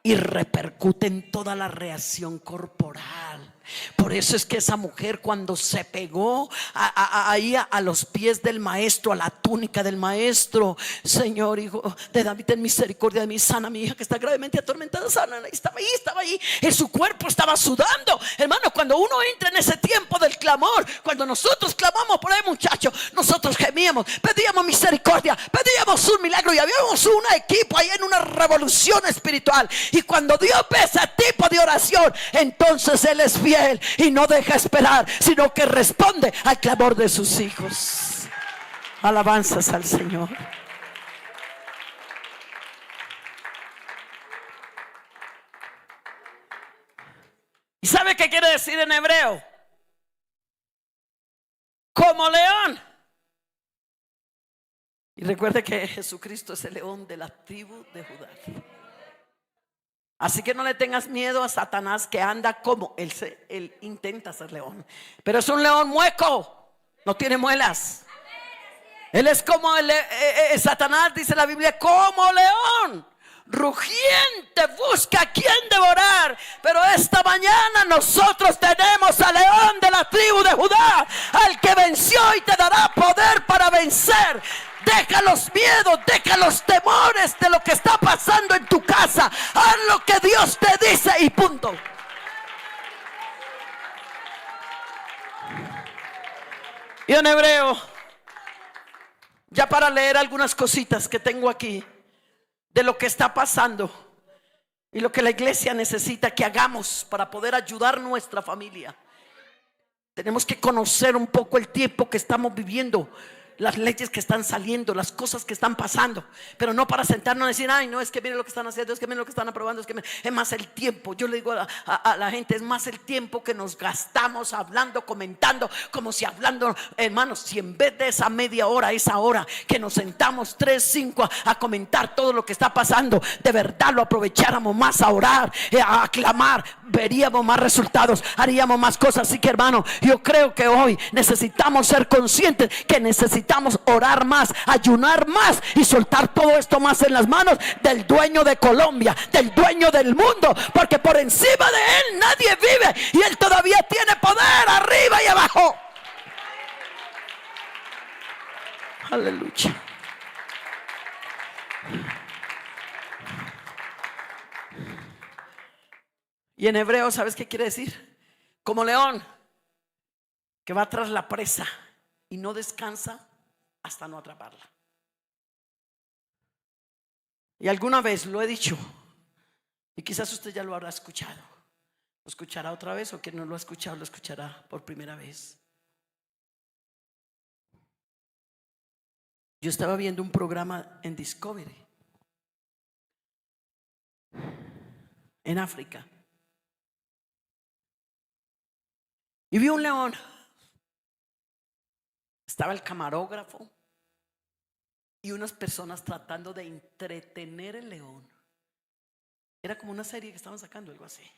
y repercute en toda la reacción corporal. Por eso es que esa mujer, cuando se pegó ahí a los pies del maestro, a la túnica del maestro, Señor, hijo de David, ten misericordia de mí, sana mi hija que está gravemente atormentada. Sana, estaba ahí, en su cuerpo estaba sudando. Hermano, cuando uno entra en ese tiempo del clamor, cuando nosotros clamamos por ahí, muchachos, nosotros gemíamos, pedíamos misericordia, pedíamos un milagro y habíamos un equipo ahí en una revolución espiritual. Y cuando Dios ve ese tipo de oración, entonces Él es fiel y no deja esperar, sino que responde al clamor de sus hijos. Alabanzas al Señor. ¿Y sabe qué quiere decir en hebreo? Como león. Y recuerde que Jesucristo es el león de la tribu de Judá. Así que no le tengas miedo a Satanás, que anda como él intenta ser león, pero es un león mueco, no tiene muelas. Él es como Satanás, dice la Biblia, como león rugiente, busca a quien devorar. Pero esta mañana nosotros tenemos al león de la tribu de Judá, al que venció y te dará poder para vencer. Deja los miedos, deja los temores de lo que está pasando en tu casa. Haz lo que Dios te dice y punto. Y en hebreo, ya para leer algunas cositas que tengo aquí de lo que está pasando y lo que la iglesia necesita que hagamos para poder ayudar a nuestra familia. Tenemos que conocer un poco el tiempo que estamos viviendo, las leyes que están saliendo, las cosas que están pasando, pero no para sentarnos a decir, ay, no, es que miren lo que están haciendo, es que miren lo que están aprobando, es más el tiempo. Yo le digo a la gente, es más el tiempo que nos gastamos hablando, comentando, como si hablando, hermanos, si en vez de esa media hora, esa hora que nos sentamos 3, 5 a comentar todo lo que está pasando, de verdad lo aprovecháramos más a orar, a clamar, veríamos más resultados, haríamos más cosas. Así que, hermano, yo creo que hoy necesitamos ser conscientes que necesitamos orar más, ayunar más y soltar todo esto más en las manos del dueño de Colombia, del dueño del mundo, porque por encima de él nadie vive y él todavía tiene poder arriba y abajo. Aleluya. Y en hebreo, ¿sabes qué quiere decir? Como león que va tras la presa y no descansa hasta no atraparla. Y alguna vez lo he dicho, y quizás usted ya lo habrá escuchado, lo escuchará otra vez, o que no lo ha escuchado, lo escuchará por primera vez. Yo estaba viendo un programa en Discovery en África y vi un león. Estaba el camarógrafo y unas personas tratando de entretener el león. Era como una serie que estaban sacando, algo así.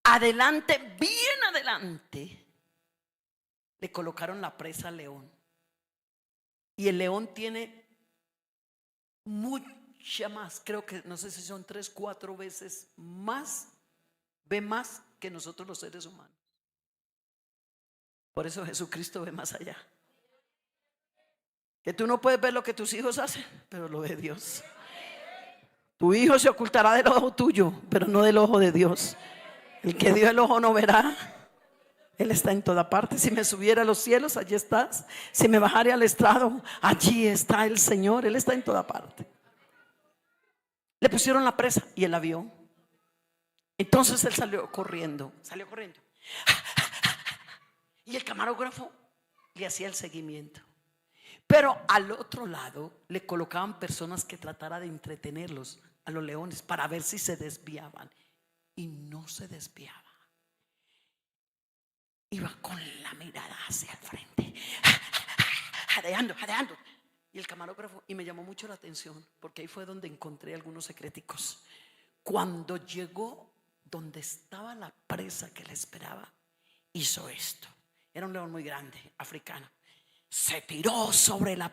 Adelante, bien adelante, le colocaron la presa al león. Y el león tiene mucha más, creo que no sé si son 3, 4 veces más, ve más que nosotros los seres humanos. Por eso Jesucristo ve más allá. Que tú no puedes ver lo que tus hijos hacen, pero lo ve Dios. Tu hijo se ocultará del ojo tuyo, pero no del ojo de Dios. El que dio el ojo no verá. Él está en toda parte. Si me subiera a los cielos, allí estás. Si me bajara al estrado, allí está el Señor. Él está en toda parte. Le pusieron la presa y él la vio. Entonces él salió corriendo. Y el camarógrafo le hacía el seguimiento. Pero al otro lado le colocaban personas que tratara de entretenerlos a los leones para ver si se desviaban. Y no se desviaba. Iba con la mirada hacia el frente, jadeando. Y el camarógrafo, y me llamó mucho la atención, porque ahí fue donde encontré algunos secreticos. Cuando llegó donde estaba la presa que le esperaba, hizo esto. Era un león muy grande, africano. Se tiró sobre la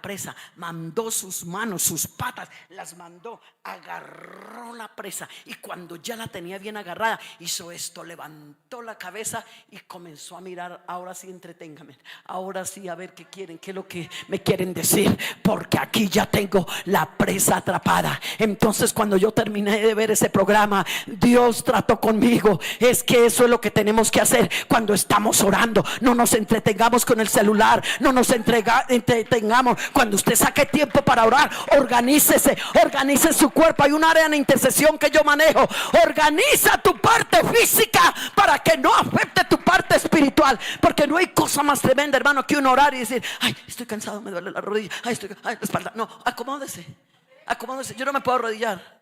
presa, mandó sus manos, sus patas, las mandó, agarró la presa, y cuando ya la tenía bien agarrada, hizo esto, levantó la cabeza y comenzó a mirar. Ahora sí, entreténgame, ahora sí, a ver qué quieren, qué es lo que me quieren decir, porque aquí ya tengo la presa atrapada. Entonces, cuando yo terminé de ver ese programa, Dios trató conmigo. Es que eso es lo que tenemos que hacer cuando estamos orando. No nos entretengamos con el celular, no nos entretengamos. Cuando usted saque tiempo para orar, organícese, organice su cuerpo. Hay un área de intercesión que yo manejo. Organiza tu parte física para que no afecte tu parte espiritual, porque no hay cosa más tremenda, hermano, que uno orar y decir, ay, estoy cansado, me duele la rodilla, ay, la espalda. No, acomódese. Yo no me puedo arrodillar.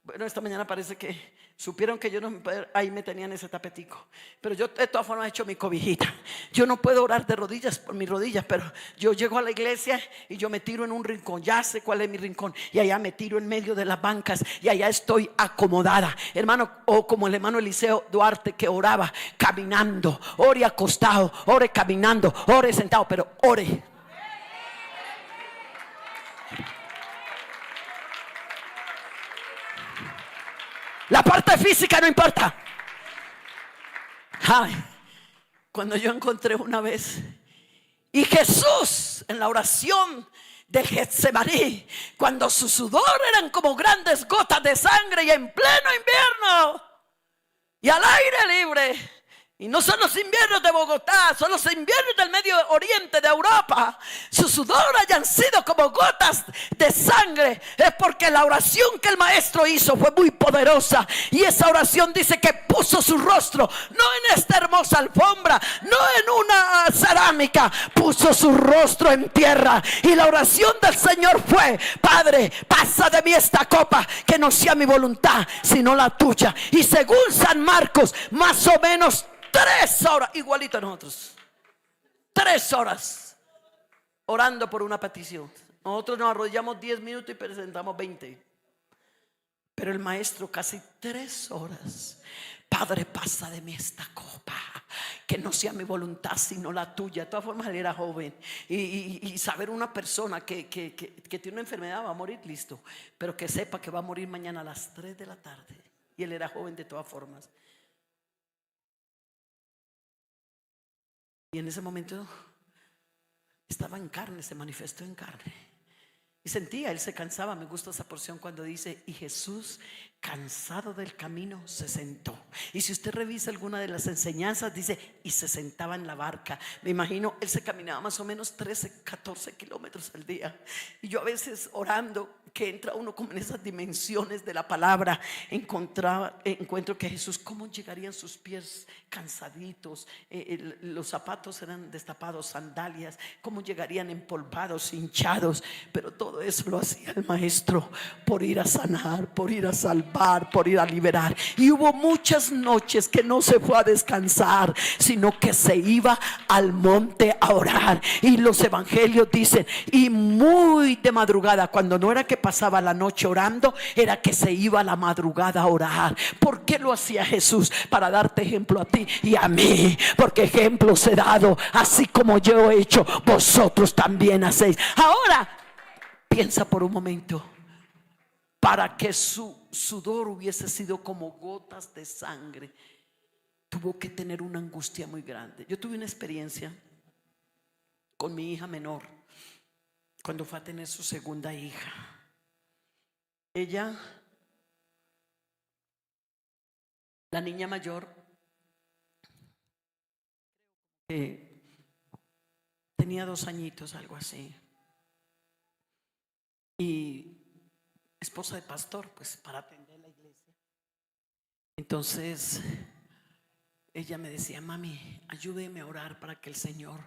Bueno, esta mañana parece que supieron que yo no, ahí me tenían ese tapetico, pero yo de todas formas he hecho mi cobijita. Yo no puedo orar de rodillas por mis rodillas, pero yo llego a la iglesia y yo me tiro en un rincón. Ya sé cuál es mi rincón, y allá me tiro en medio de las bancas y allá estoy acomodada, hermano. O como el hermano Eliseo Duarte, que oraba caminando. Ore acostado, ore caminando, ore sentado, pero ore. La parte física no importa. Ay, cuando yo encontré una vez, y Jesús en la oración del Getsemaní, cuando su sudor eran como grandes gotas de sangre, y en pleno invierno y al aire libre, Y no son los inviernos de Bogotá, son los inviernos del Medio Oriente, de Europa. Su sudor hayan sido como gotas de sangre. Es porque la oración que el maestro hizo fue muy poderosa. Y esa oración dice que puso su rostro, no en esta hermosa alfombra, no en una cerámica, puso su rostro en tierra. Y la oración del Señor fue: Padre, pasa de mí esta copa, que no sea mi voluntad sino la tuya. Y según San Marcos, más o menos 3 horas, igualito a nosotros, 3 horas orando por una petición. Nosotros nos arrodillamos 10 minutos y presentamos 20. Pero el maestro casi 3 horas. Padre, pasa de mí esta copa, que no sea mi voluntad sino la tuya. De todas formas, él era joven. Y saber una persona que tiene una enfermedad, va a morir, listo. Pero que sepa que va a morir mañana a las 3 de la tarde. Y él era joven de todas formas. Y en ese momento estaba en carne, se manifestó en carne. Y sentía, él se cansaba. Me gusta esa porción cuando dice: y Jesús, cansado del camino, se sentó. Y si usted revisa alguna de las enseñanzas, dice: y se sentaba en la barca. Me imagino, él se caminaba más o menos 13, 14 kilómetros al día. Y yo a veces orando, que entra uno como en esas dimensiones de la palabra, encuentro que Jesús, ¿cómo llegarían sus pies cansaditos? Los zapatos eran destapados, sandalias, ¿cómo llegarían empolvados, hinchados? Pero todo eso lo hacía el maestro por ir a sanar, por ir a salvar, por ir a liberar. Y hubo muchas noches que no se fue a descansar, sino que se iba al monte a orar. Y los evangelios dicen: y muy de madrugada, cuando no era que pasaba la noche orando, era que se iba a la madrugada a orar. ¿Por qué lo hacía Jesús? Para darte ejemplo a ti y a mí, porque ejemplos he dado, así como yo he hecho, vosotros también hacéis. Ahora piensa por un momento, para que su sudor hubiese sido como gotas de sangre, tuvo que tener una angustia muy grande. Yo tuve una experiencia con mi hija menor cuando fue a tener su segunda hija. Ella, la niña mayor, tenía 2 añitos, algo así, y esposa de pastor, pues para atender la iglesia. Entonces ella me decía: mami, ayúdeme a orar para que el Señor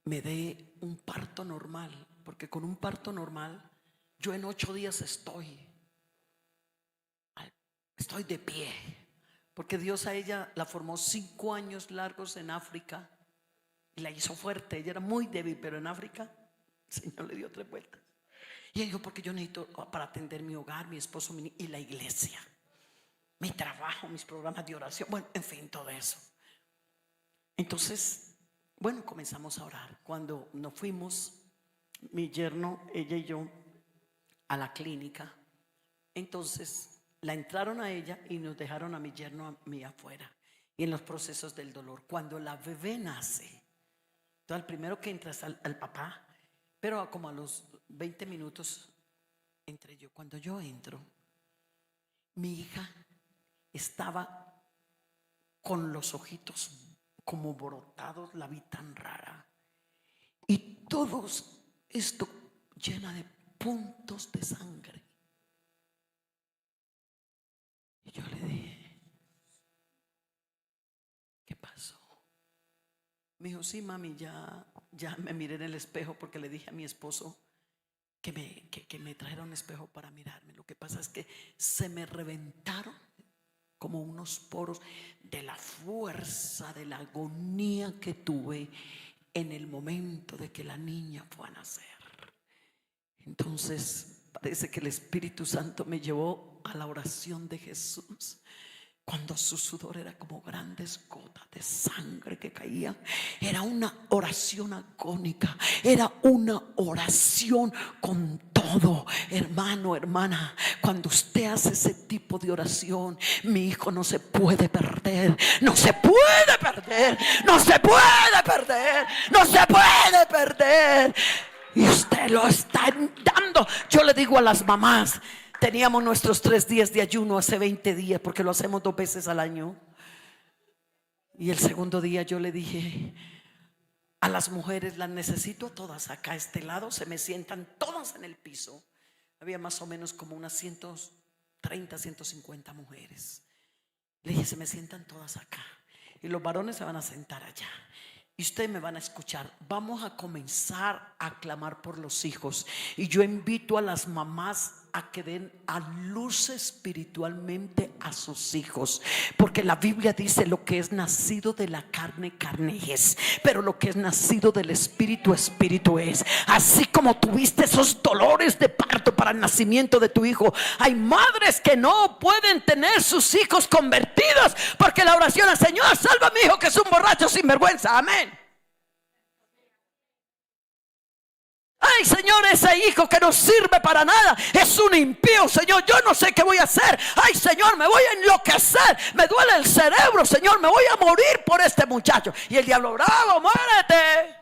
me dé un parto normal, porque con un parto normal yo en 8 días estoy de pie, porque Dios a ella la formó 5 años largos en África y la hizo fuerte. Ella era muy débil, pero en África el Señor le dio 3 vueltas. Y ella dijo: porque yo necesito para atender mi hogar, mi esposo y la iglesia, mi trabajo, mis programas de oración, bueno, en fin, todo eso. Entonces, bueno, comenzamos a orar. Cuando nos fuimos, mi yerno, ella y yo, a la clínica, entonces la entraron a ella y nos dejaron a mi yerno, a mí afuera, y en los procesos del dolor. Cuando la bebé nace, entonces el primero que entra es al papá, pero como a los 20 minutos entré yo. Cuando yo entro, mi hija estaba con los ojitos como brotados, la vi tan rara, y todos esto llena de puntos de sangre. Y yo le dije: ¿qué pasó? Me dijo: sí, mami, ya me miré en el espejo, porque le dije a mi esposo que me trajera un espejo para mirarme. Lo que pasa es que se me reventaron como unos poros de la fuerza, de la agonía que tuve en el momento de que la niña fue a nacer. Entonces parece que el Espíritu Santo me llevó a la oración de Jesús, cuando su sudor era como grandes gotas de sangre que caían. Era una oración agónica, era una oración con todo. Hermano, hermana, cuando usted hace ese tipo de oración, mi hijo no se puede perder, no se puede perder, no se puede perder, no se puede perder. Y usted lo está dando. Yo le digo a las mamás, teníamos nuestros 3 días de ayuno hace 20 días, porque lo hacemos 2 veces al año. Y el segundo día yo le dije a las mujeres, las necesito a todas acá a este lado, se me sientan todas en el piso. Había más o menos como unas 130, 150 mujeres. Le dije, se me sientan todas acá y los varones se van a sentar allá. Y ustedes me van a escuchar. Vamos a comenzar a clamar por los hijos. Y yo invito a las mamás a que den a luz espiritualmente a sus hijos, porque la Biblia dice: lo que es nacido de la carne, carne es, pero lo que es nacido del espíritu, espíritu es. Así como tuviste esos dolores de parto para el nacimiento de tu hijo, hay madres que no pueden tener sus hijos convertidos porque la oración al Señor: salva a mi hijo que es un borracho sin vergüenza. Amén. Ay, Señor, ese hijo que no sirve para nada es un impío, Señor, yo no sé qué voy a hacer. Ay, Señor, me voy a enloquecer, me duele el cerebro, Señor, me voy a morir por este muchacho. Y el diablo: bravo, muérete.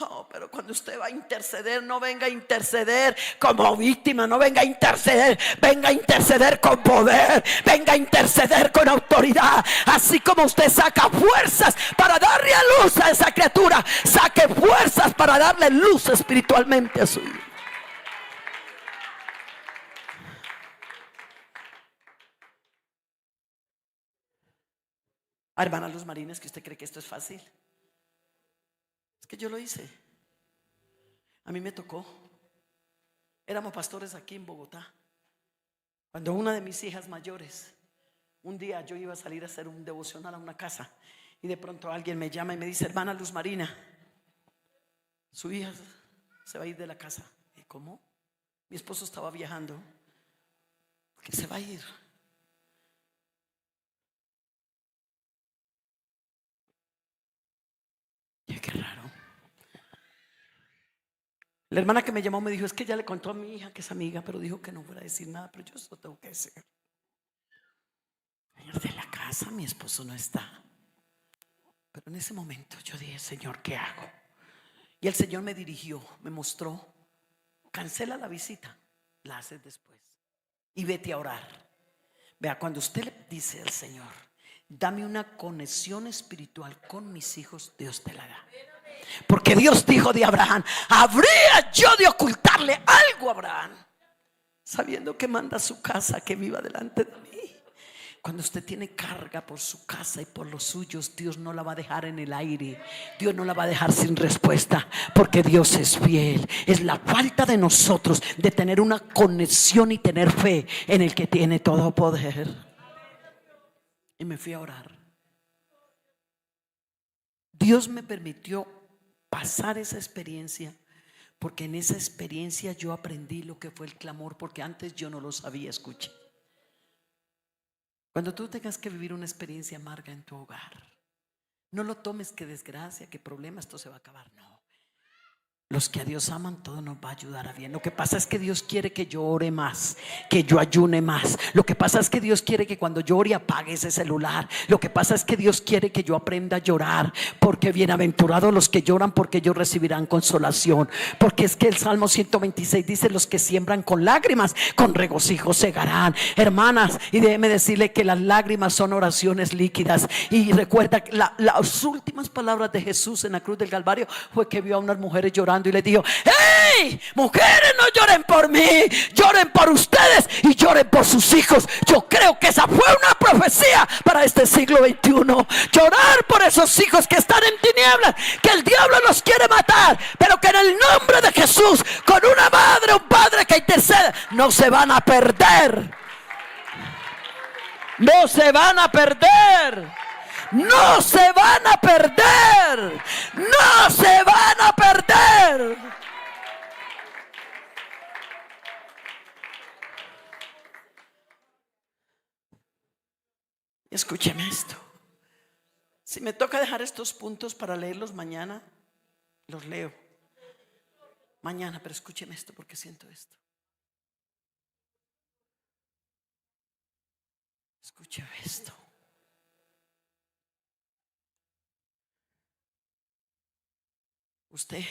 Oh, pero cuando usted va a interceder, no venga a interceder como víctima, no venga a interceder, venga a interceder con poder, venga a interceder con autoridad. Así como usted saca fuerzas para darle a luz a esa criatura, saque fuerzas para darle luz espiritualmente a su hijo. Hermana Luz Marina, ¿es que usted cree que esto es fácil? Es que yo lo hice. A mí me tocó. Éramos pastores aquí en Bogotá. Cuando una de mis hijas mayores, un día yo iba a salir a hacer un devocional a una casa, y de pronto alguien me llama y me dice: hermana Luz Marina, su hija se va a ir de la casa. ¿Y cómo? Mi esposo estaba viajando. ¿Que se va a ir? Y qué raro. La hermana que me llamó me dijo: es que ella le contó a mi hija que es amiga, pero dijo que no fuera a decir nada. Pero yo eso tengo que decir. Ir de la casa, mi esposo no está. Pero en ese momento yo dije: Señor, ¿qué hago? Y el Señor me dirigió, me mostró: cancela la visita, la haces después y vete a orar. Vea, cuando usted le dice al Señor: dame una conexión espiritual con mis hijos, Dios te la da. Porque Dios dijo de Abraham: habría yo de ocultarle algo a Abraham, sabiendo que manda a su casa que viva delante de mí. Cuando usted tiene carga por su casa y por los suyos, Dios no la va a dejar en el aire. Dios no la va a dejar sin respuesta, porque Dios es fiel. Es la falta de nosotros de tener una conexión y tener fe en el que tiene todo poder. Y me fui a orar. Dios me permitió pasar esa experiencia, porque en esa experiencia yo aprendí lo que fue el clamor, porque antes yo no lo sabía. Escuche. Cuando tú tengas que vivir una experiencia amarga en tu hogar, no lo tomes que desgracia, que problema, esto se va a acabar. No. Los que a Dios aman, todo nos va a ayudar a bien. Lo que pasa es que Dios quiere que yo ore más, que yo ayune más. Lo que pasa es que Dios quiere que cuando yo ore apague ese celular. Lo que pasa es que Dios quiere que yo aprenda a llorar, porque bienaventurados los que lloran, porque ellos recibirán consolación. Porque es que el Salmo 126 dice: los que siembran con lágrimas, con regocijo segarán. Hermanas, y déjeme decirle que las lágrimas son oraciones líquidas. Y recuerda que las últimas palabras de Jesús en la cruz del Calvario fue que vio a unas mujeres llorando y le dijo: ¡hey, mujeres, no lloren por mí, lloren por ustedes y lloren por sus hijos! Yo creo que esa fue una profecía para este siglo XXI. Llorar por esos hijos que están en tinieblas, que el diablo los quiere matar, pero que en el nombre de Jesús, con una madre, un padre que intercede, no se van a perder. No se van a perder. No se van a perder. No se van a perder. Escúcheme esto. Si me toca dejar estos puntos para leerlos mañana, los leo mañana, pero escúcheme esto, porque siento esto. Escúcheme esto. Usted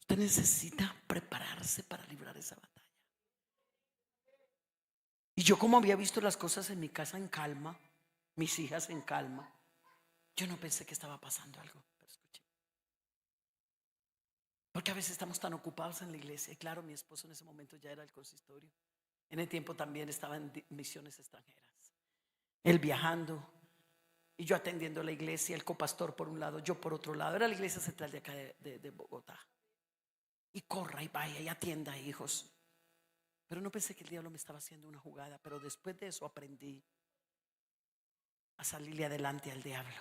necesita prepararse para librar esa batalla. Y yo, como había visto las cosas en mi casa en calma, mis hijas en calma, yo no pensé que estaba pasando algo. Pero escuché. Porque a veces estamos tan ocupados en la iglesia. Y claro, mi esposo en ese momento ya era el consistorio. En el tiempo también estaba en misiones extranjeras. Él viajando y yo atendiendo la iglesia, el copastor por un lado, yo por otro lado. Era la iglesia central de acá de Bogotá. Y corra y vaya y atienda, hijos. Pero no pensé que el diablo me estaba haciendo una jugada. Pero después de eso aprendí a salirle adelante al diablo.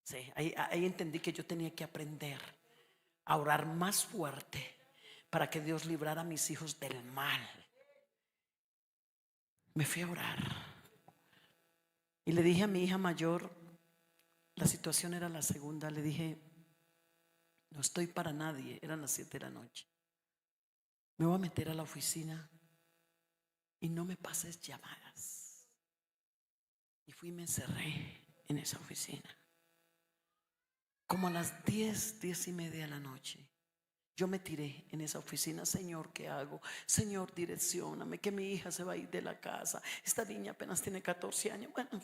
Sí, ahí entendí que yo tenía que aprender a orar más fuerte para que Dios librara a mis hijos del mal. Me fui a orar y le dije a mi hija mayor, la situación era la segunda, le dije: no estoy para nadie, eran las 7 de la noche. Me voy a meter a la oficina y no me pases llamadas. Y fui y me encerré en esa oficina. Como a las 10:30 de la noche, yo me tiré en esa oficina. Señor, ¿qué hago? Señor, direccióname, que mi hija se va a ir de la casa. Esta niña apenas tiene 14 años. Bueno,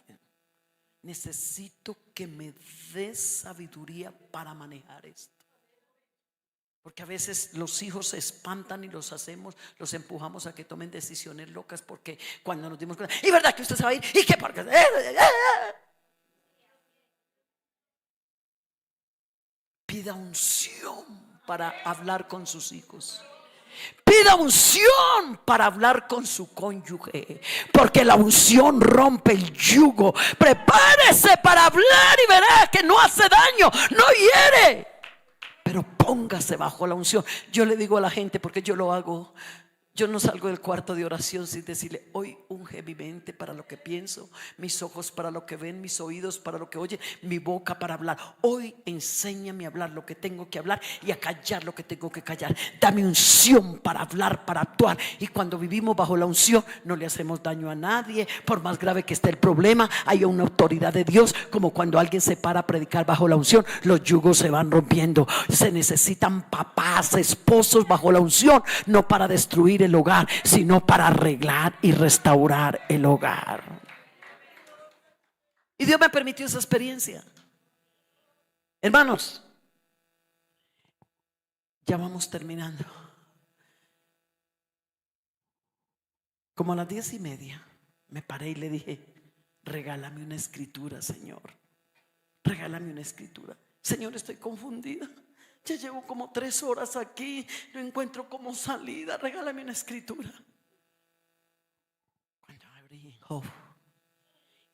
necesito que me des sabiduría para manejar esto. Porque a veces los hijos se espantan y los empujamos a que tomen decisiones locas. Porque cuando nos dimos cuenta, ¿y verdad que usted se va a ir? ¿Y qué? Porque pida unción para hablar con sus hijos. Pida unción para hablar con su cónyuge, porque la unción rompe el yugo. Prepárese para hablar y verá que no hace daño, no hiere, pero póngase bajo la unción. Yo le digo a la gente, porque yo lo hago, yo no salgo del cuarto de oración sin decirle: hoy unge mi mente para lo que pienso, mis ojos para lo que ven, mis oídos para lo que oyen, mi boca para hablar. Hoy enséñame a hablar lo que tengo que hablar y a callar lo que tengo que callar. Dame unción para hablar, para actuar. Y cuando vivimos bajo la unción, no le hacemos daño a nadie. Por más grave que esté el problema, hay una autoridad de Dios. Como cuando alguien se para a predicar bajo la unción, los yugos se van rompiendo. Se necesitan papás, esposos bajo la unción, no para destruir el hogar, sino para arreglar y restaurar el hogar. Y Dios me permitió esa experiencia. Hermanos, ya vamos terminando. Como a las 10:30 me paré y le dije: regálame una escritura, Señor. Regálame una escritura. Señor, estoy confundida. Ya llevo como 3 horas aquí, no encuentro como salida. Regálame una escritura. Cuando abrí,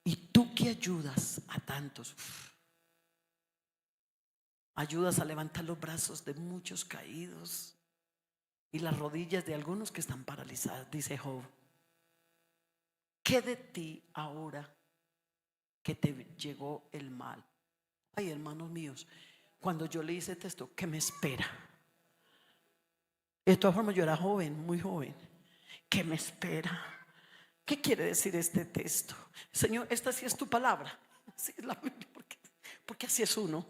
y tú que ayudas a tantos, ayudas a levantar los brazos de muchos caídos y las rodillas de algunos que están paralizadas. Dice Job: ¿qué de ti ahora que te llegó el mal? Ay, hermanos míos, cuando yo leí ese texto, ¿qué me espera? De todas formas, yo era joven, muy joven. ¿Qué me espera? ¿Qué quiere decir este texto? Señor, esta sí es tu palabra. Sí es la Biblia, porque así es uno.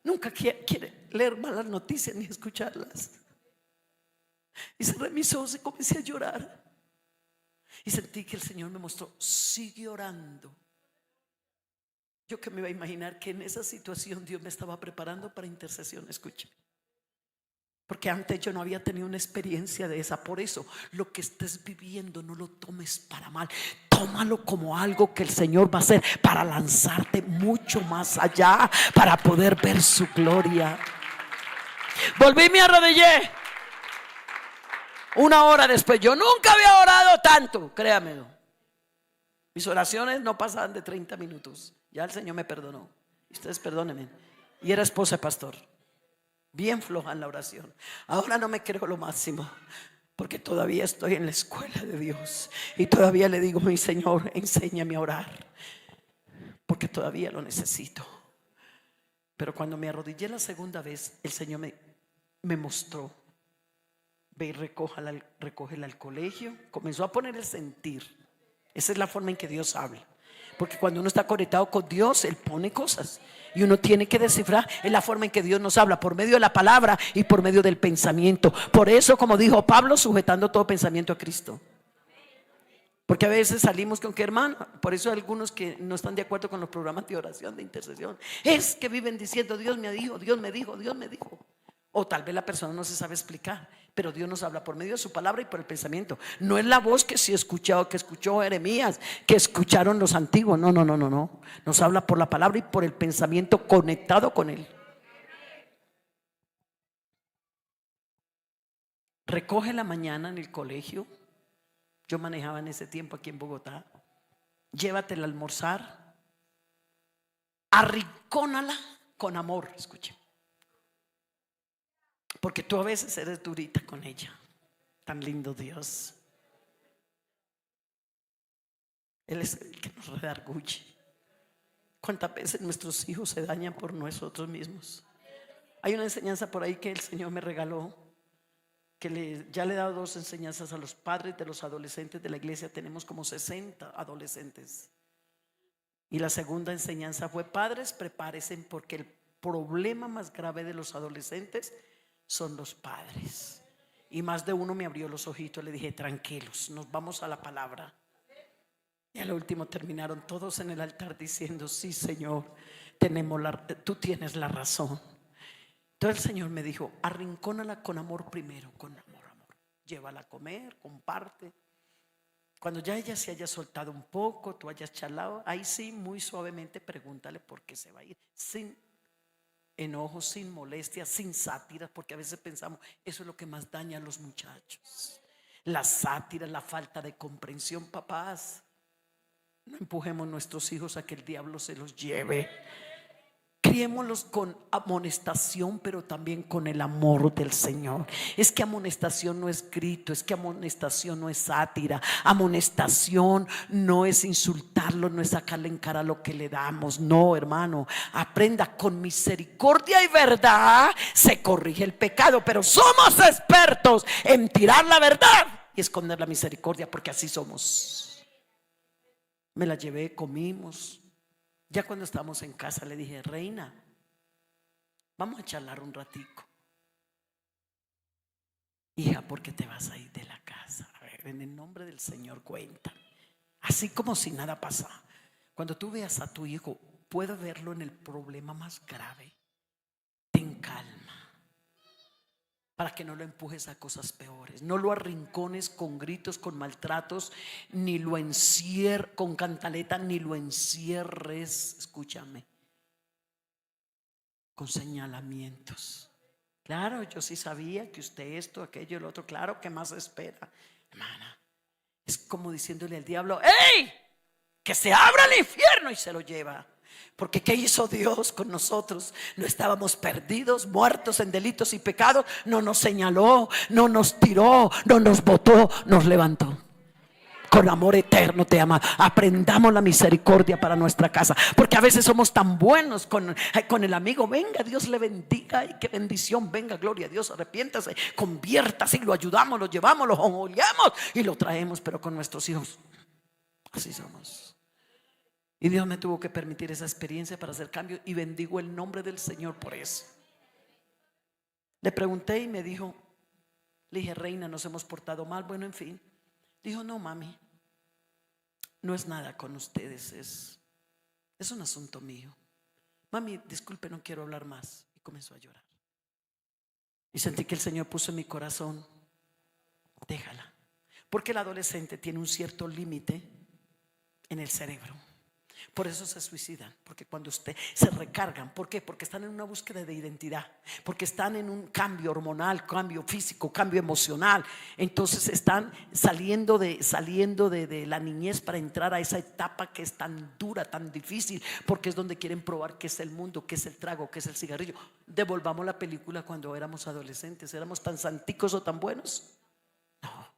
Nunca quiere leer malas noticias ni escucharlas. Y cerré mis ojos y comencé a llorar. Y sentí que el Señor me mostró: sigue orando. Yo que me iba a imaginar que en esa situación Dios me estaba preparando para intercesión. Escuche, porque antes yo no había tenido una experiencia de esa. Por eso, lo que estés viviendo no lo tomes para mal. Tómalo como algo que el Señor va a hacer para lanzarte mucho más allá, para poder ver su gloria. Volví, me arrodillé. 1 hora después, yo nunca había orado tanto, créamelo. Mis oraciones no pasaban de 30 minutos. Ya el Señor me perdonó. Ustedes perdónenme. Y era esposa de pastor, bien floja en la oración. Ahora no me creo lo máximo, porque todavía estoy en la escuela de Dios. Y todavía le digo: mi Señor, enséñame a orar, porque todavía lo necesito. Pero cuando me arrodillé la segunda vez, el Señor me mostró: ve y recógela al colegio. Comenzó a poner el sentir. Esa es la forma en que Dios habla. Porque cuando uno está conectado con Dios, Él pone cosas y uno tiene que descifrar. Es la forma en que Dios nos habla, por medio de la palabra y por medio del pensamiento. Por eso, como dijo Pablo, sujetando todo pensamiento a Cristo. Porque a veces salimos con que, hermano, por eso hay algunos que no están de acuerdo con los programas de oración, de intercesión, es que viven diciendo Dios me dijo, Dios me dijo, Dios me dijo. O tal vez la persona no se sabe explicar, pero Dios nos habla por medio de su palabra y por el pensamiento. No es la voz que sí escuchado, que escuchó Jeremías, que escucharon los antiguos. No, no, no, no, no. Nos habla por la palabra y por el pensamiento conectado con él. Recoge la mañana en el colegio. Yo manejaba en ese tiempo aquí en Bogotá. Llévatela a almorzar. Arrincónala con amor, escuche. Porque tú a veces eres durita con ella. Tan lindo Dios. Él es el que nos redarguye. ¿Cuántas veces nuestros hijos se dañan por nosotros mismos? Hay una enseñanza por ahí que el Señor me regaló, que ya le he dado 2 enseñanzas a los padres de los adolescentes de la iglesia. Tenemos como 60 adolescentes. Y la segunda enseñanza fue: padres, prepárense, porque el problema más grave de los adolescentes son los padres. Y más de uno me abrió los ojitos. Le dije: tranquilos, nos vamos a la palabra. Y al último terminaron todos en el altar diciendo: sí, Señor, tú tienes la razón. Entonces el Señor me dijo: arrincónala con amor primero, con amor, amor. Llévala a comer, comparte. Cuando ya ella se haya soltado un poco, tú hayas charlado, ahí sí, muy suavemente pregúntale por qué se va a ir, sin enojo, sin molestia, sin sátiras, porque a veces pensamos eso es lo que más daña a los muchachos, la sátira, la falta de comprensión. Papás, no empujemos a nuestros hijos a que el diablo se los lleve. Criémoslos con amonestación, pero también con el amor del Señor. Es que amonestación no es grito, es que amonestación no es sátira, amonestación no es insultarlo, no es sacarle en cara lo que le damos. No, hermano, aprenda: con misericordia y verdad se corrige el pecado. Pero somos expertos en tirar la verdad y esconder la misericordia, porque así somos. Me la llevé, comimos. Ya cuando estábamos en casa le dije: reina, vamos a charlar un ratico. Hija, ¿por qué te vas a ir de la casa? A ver, en el nombre del Señor, cuenta. Así como si nada pasara. Cuando tú veas a tu hijo, puedo verlo en el problema más grave, ten calma, para que no lo empujes a cosas peores. No lo arrincones con gritos, con maltratos, ni lo encierres con cantaleta, ni lo encierres, escúchame, con señalamientos. Claro, yo sí sabía que usted esto, aquello, lo otro. Claro, ¿qué más espera? Hermana, es como diciéndole al diablo: ¡ey! Que se abra el infierno, y se lo lleva. Porque ¿qué hizo Dios con nosotros? No estábamos perdidos, muertos en delitos y pecados. No nos señaló, no nos tiró, no nos botó, nos levantó. Con amor eterno te ama. Aprendamos la misericordia para nuestra casa, porque a veces somos tan buenos con el amigo. Venga, Dios le bendiga, y qué bendición, venga, gloria a Dios, arrepiéntase, conviértase, y lo ayudamos, lo llevamos, lo jongoleamos y lo traemos. Pero con nuestros hijos así somos. Y Dios me tuvo que permitir esa experiencia para hacer cambio, y bendigo el nombre del Señor por eso. Le pregunté y me dijo, le dije: reina, nos hemos portado mal. Bueno, en fin. Dijo: no, mami, no es nada con ustedes, es un asunto mío. Mami, disculpe, no quiero hablar más. Y comenzó a llorar. Y sentí que el Señor puso en mi corazón: déjala. Porque el adolescente tiene un cierto límite en el cerebro. Por eso se suicidan, porque cuando se recargan. ¿Por qué? Porque están en una búsqueda de identidad, porque están en un cambio hormonal, cambio físico, cambio emocional. Entonces están saliendo de la niñez para entrar a esa etapa que es tan dura, tan difícil, porque es donde quieren probar qué es el mundo, qué es el trago, qué es el cigarrillo. Devolvamos la película cuando éramos adolescentes. ¿Éramos tan santicos o tan buenos? No.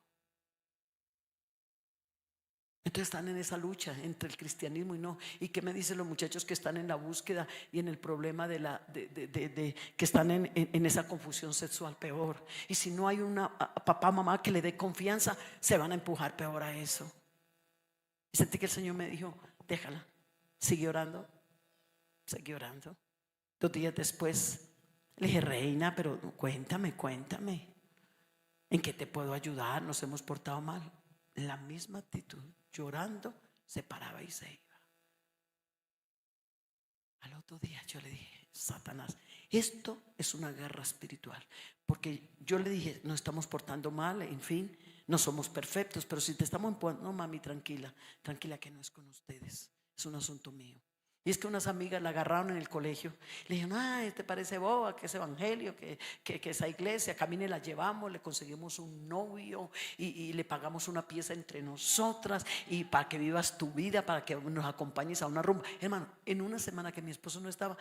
Entonces están en esa lucha entre el cristianismo y no. ¿Y qué me dicen los muchachos que están en la búsqueda y en el problema que están en esa confusión sexual? Peor. Y si no hay una papá, mamá que le dé confianza, se van a empujar peor a eso. Y sentí que el Señor me dijo: déjala. Sigue orando. Seguí orando. 2 días después le dije: reina, pero cuéntame, ¿en qué te puedo ayudar? Nos hemos portado mal. La misma actitud. llorando, se paraba y se iba. Al otro día yo le dije: Satanás, esto es una guerra espiritual. Porque yo le dije: no estamos portando mal, en fin, no somos perfectos, pero si te estamos empujando, no mami, tranquila, tranquila, que no es con ustedes, es un asunto mío. Y es que unas amigas la agarraron en el colegio. Le dijeron: ay, te parece boba, que es evangelio, que esa iglesia, camine, la llevamos, le conseguimos un novio y le pagamos una pieza entre nosotras, y para que vivas tu vida, para que nos acompañes a una rumba. Hermano, en una semana que mi esposo no estaba,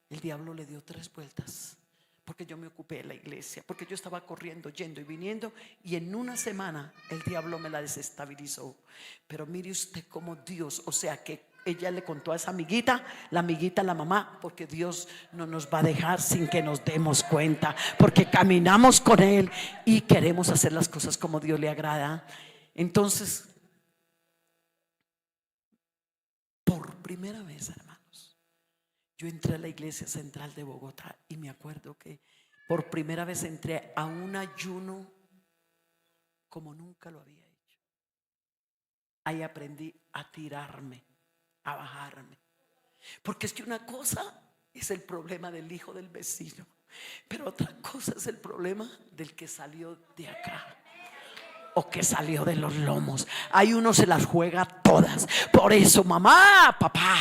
el diablo le dio 3 vueltas. Porque yo me ocupé de la iglesia, porque yo estaba corriendo, yendo y viniendo, y en una semana el diablo me la desestabilizó. Pero mire usted cómo Dios, o sea que ella le contó a esa amiguita, la mamá, porque Dios no nos va a dejar sin que nos demos cuenta, porque caminamos con Él y queremos hacer las cosas como Dios le agrada. Entonces, por primera vez, hermanos, yo entré a la iglesia central de Bogotá y me acuerdo que por primera vez entré a un ayuno como nunca lo había hecho. Ahí aprendí a tirarme, a bajarme. Porque es que una cosa es el problema del hijo del vecino, pero otra cosa es el problema del que salió de acá o que salió de los lomos. Ahí uno se las juega todas. Por eso, mamá, papá,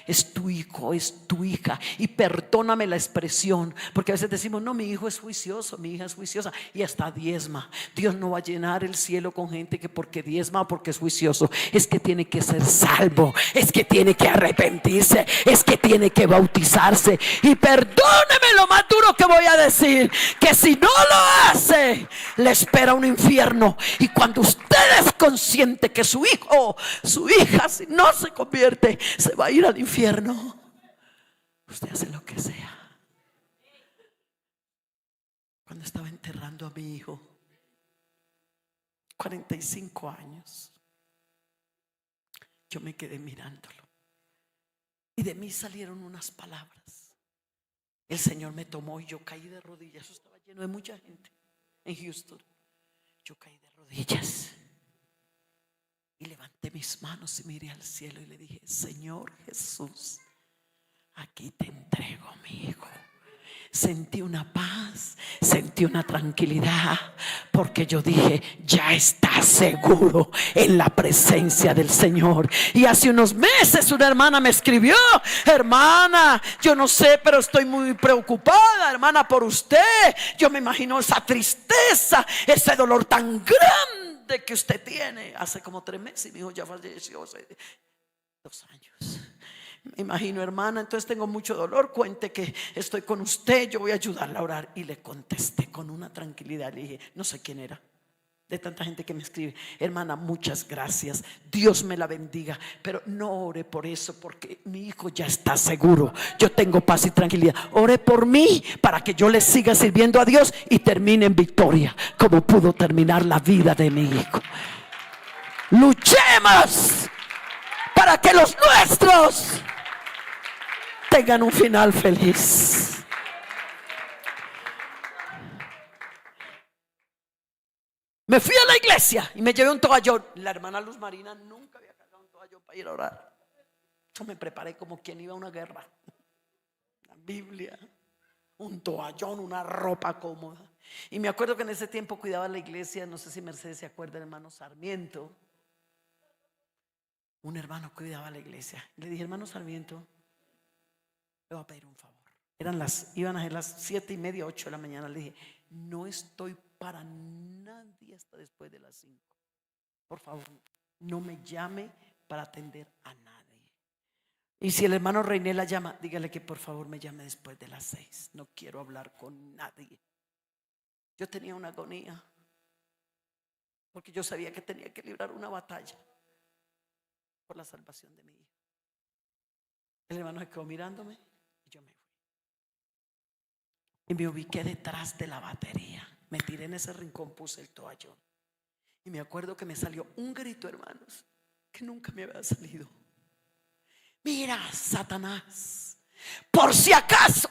es tu hijo, es tu hija. Y perdóname la expresión, porque a veces decimos: no, mi hijo es juicioso, mi hija es juiciosa, y hasta diezma. Dios no va a llenar el cielo con gente que porque diezma o porque es juicioso. Es que tiene que ser salvo, es que tiene que arrepentirse, es que tiene que bautizarse. Y perdóneme lo más duro que voy a decir, que si no lo hace, le espera un infierno. Y cuando usted es consciente que su hijo, su hija, si no se convierte, se va a ir al infierno, usted hace lo que sea. Cuando estaba enterrando a mi hijo, 45 años, yo me quedé mirándolo y de mí salieron unas palabras. El Señor me tomó y yo caí de rodillas. Eso estaba lleno de mucha gente en Houston. Yo caí de rodillas y levanté mis manos y miré al cielo y le dije: Señor Jesús, aquí te entrego a mi hijo. Sentí una paz, sentí una tranquilidad, porque yo dije: ya está seguro en la presencia del Señor. Y hace unos meses una hermana me escribió: hermana, yo no sé, pero estoy muy preocupada, hermana, por usted. Yo me imagino esa tristeza, ese dolor tan grande que usted tiene. Hace como 3 meses y mi hijo ya falleció hace 2 años. Me imagino, hermana, entonces tengo mucho dolor, cuente que estoy con usted, yo voy a ayudarla a orar. Y le contesté con una tranquilidad, le dije: no sé quién era, de tanta gente que me escribe: hermana, muchas gracias, Dios me la bendiga, pero no ore por eso, porque mi hijo ya está seguro, yo tengo paz y tranquilidad. Ore por mí para que yo le siga sirviendo a Dios y termine en victoria, como pudo terminar la vida de mi hijo. Luchemos para que los nuestros tengan un final feliz. Me fui a la iglesia y me llevé un toallón. La hermana Luz Marina nunca había cargado un toallón para ir a orar. Yo me preparé como quien iba a una guerra. La Biblia, un toallón, una ropa cómoda. Y me acuerdo que en ese tiempo cuidaba la iglesia, no sé si Mercedes se acuerda, el hermano Sarmiento. Un hermano cuidaba la iglesia. Le dije: hermano Sarmiento, le voy a pedir un favor. Iban a ser las 7:30, 8 de la mañana. Le dije: no estoy para nadie hasta después de las 5. Por favor, no me llame para atender a nadie. Y si el hermano René la llama, dígale que por favor me llame después de las 6. No quiero hablar con nadie. Yo tenía una agonía, porque yo sabía que tenía que librar una batalla por la salvación de mi hijo. El hermano se quedó mirándome y yo me fui. Y me ubiqué detrás de la batería. Me tiré en ese rincón, puse el toallón. Y me acuerdo que me salió un grito, hermanos, que nunca me había salido. Mira, Satanás, por si acaso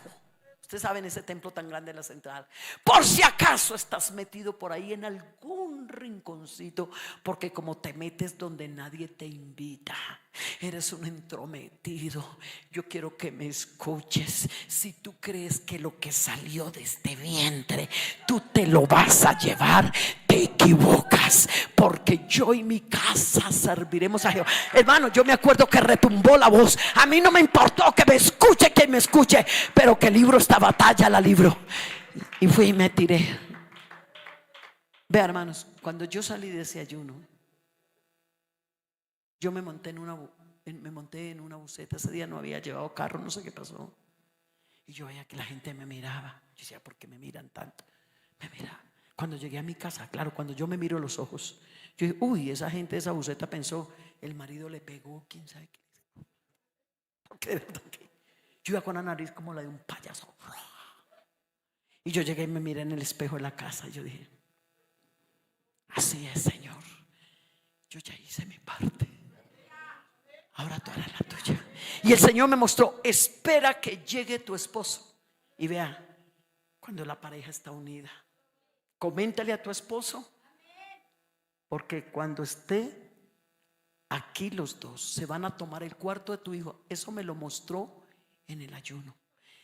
Ustedes saben ese templo tan grande de la central. Por si acaso estás metido por ahí en algún rinconcito, porque como te metes donde nadie te invita, eres un entrometido. Yo quiero que me escuches. Si tú crees que lo que salió de este vientre tú te lo vas a llevar, te equivocas, porque yo y mi casa serviremos a Jehová. Hermano, yo me acuerdo que retumbó la voz. A mí no me importó que me escuche quien me escuche, pero que libro esta batalla la libro. Y fui y me tiré. Vea, hermanos, cuando yo salí de ese ayuno, yo me monté en una buseta. Ese día no había llevado carro, no sé qué pasó. Y yo veía que la gente me miraba. Yo decía, ¿por qué me miran tanto? Me miraba. Cuando llegué a mi casa, claro, cuando yo me miro a los ojos, yo dije, uy, esa gente de esa buseta pensó, el marido le pegó, quién sabe qué. Porque de verdad que yo iba con la nariz como la de un payaso. Y yo llegué y me miré en el espejo de la casa y yo dije, así es, Señor, yo ya hice mi parte, ahora tú harás la tuya. Y el Señor me mostró, espera que llegue tu esposo. Y vea, cuando la pareja está unida, coméntale a tu esposo, porque cuando esté aquí los dos se van a tomar el cuarto de tu hijo. Eso me lo mostró en el ayuno.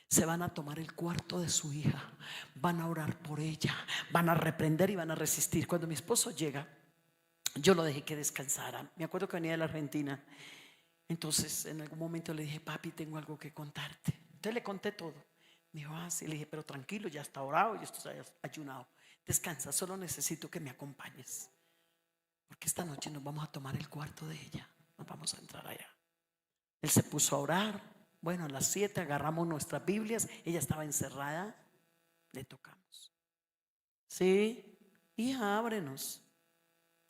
Se van a tomar el cuarto de su hija, van a orar por ella, van a reprender y van a resistir. Cuando mi esposo llega, yo lo dejé que descansara. Me acuerdo que venía de la Argentina. Entonces en algún momento le dije, papi, tengo algo que contarte. Entonces le conté todo. Me dijo, ah, sí. Le dije, pero tranquilo, ya está orado y esto está ayunado. Descansa, solo necesito que me acompañes, porque esta noche nos vamos a tomar el cuarto de ella. Nos vamos a entrar allá. Él se puso a orar. Bueno, a las 7 agarramos nuestras Biblias. Ella estaba encerrada. Le tocamos. Sí, hija, ábrenos.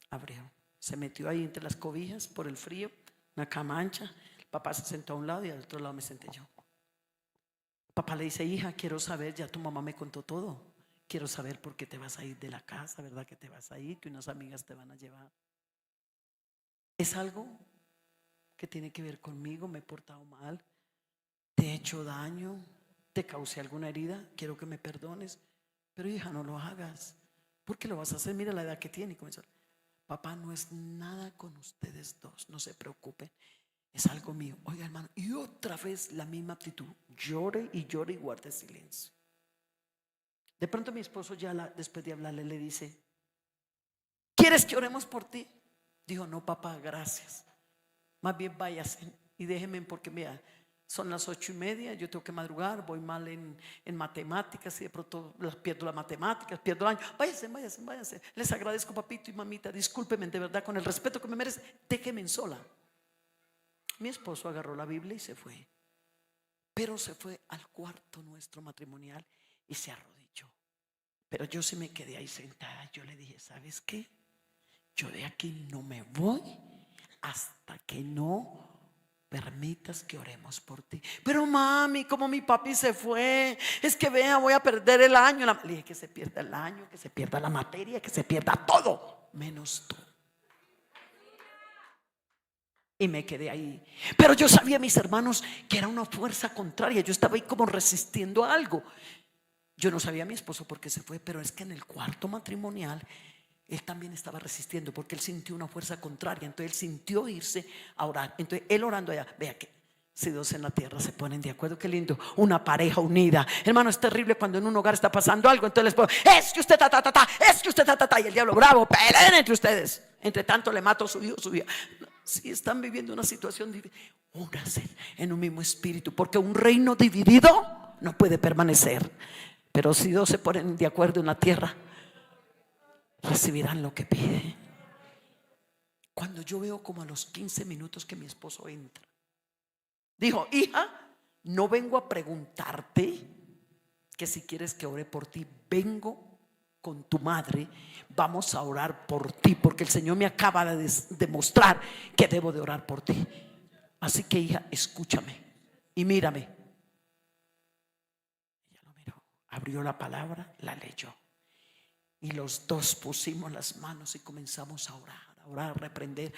Abrió. Se metió ahí entre las cobijas por el frío, una cama ancha. El papá se sentó a un lado y al otro lado me senté yo. Papá le dice, hija, quiero saber, ya tu mamá me contó todo. Quiero saber por qué te vas a ir de la casa, ¿verdad que te vas a ir? Que unas amigas te van a llevar. ¿Es algo que tiene que ver conmigo? ¿Me he portado mal? ¿Te he hecho daño? ¿Te causé alguna herida? Quiero que me perdones. Pero hija, no lo hagas. ¿Por qué lo vas a hacer? Mira la edad que tiene. Comenzó. Papá, no es nada con ustedes dos, no se preocupen, es algo mío. Oiga, hermano, y otra vez la misma actitud. Llore y llore y guarde silencio. De pronto mi esposo ya después de hablarle le dice, ¿quieres que oremos por ti? Dijo, no, papá, gracias. Más bien váyase y déjenme, porque mira, son las 8:30, yo tengo que madrugar, voy mal en matemáticas y de pronto pierdo las matemáticas, pierdo el año. Váyanse. Les agradezco, papito y mamita, discúlpenme de verdad, con el respeto que me merece, déjenme en sola. Mi esposo agarró la Biblia y se fue. Pero se fue al cuarto nuestro matrimonial y se arrodilló. Pero yo sí me quedé ahí sentada. Yo le dije, ¿sabes qué? Yo de aquí no me voy hasta que no permitas que oremos por ti. Pero mami, como mi papi se fue, es que vea, voy a perder el año. Le dije que se pierda el año, que se pierda la materia, que se pierda todo, menos tú. Y me quedé ahí. Pero yo sabía, mis hermanos, que era una fuerza contraria. Yo estaba ahí como resistiendo a algo. Yo no sabía a mi esposo por qué se fue, pero es que en el cuarto matrimonial él también estaba resistiendo, porque él sintió una fuerza contraria. Entonces él sintió irse a orar. Entonces él orando allá, vea que si dos en la tierra se ponen de acuerdo, qué lindo, una pareja unida. Hermano, es terrible cuando en un hogar está pasando algo. Entonces les puedo, es que usted es que usted y el diablo bravo, peleen entre ustedes. Entre tanto le mato a su hijo, su hija. Si están viviendo una situación dividida, únanse en un mismo espíritu, porque un reino dividido no puede permanecer. Pero si dos se ponen de acuerdo en la tierra, recibirán lo que pide. Cuando yo veo como a los 15 minutos que mi esposo entra, dijo, hija, no vengo a preguntarte que si quieres que ore por ti, vengo con tu madre, vamos a orar por ti, porque el Señor me acaba de demostrar que debo de orar por ti. Así que hija, escúchame y mírame. Ella lo miró, abrió la palabra, la leyó. Y los dos pusimos las manos y comenzamos a orar, a reprender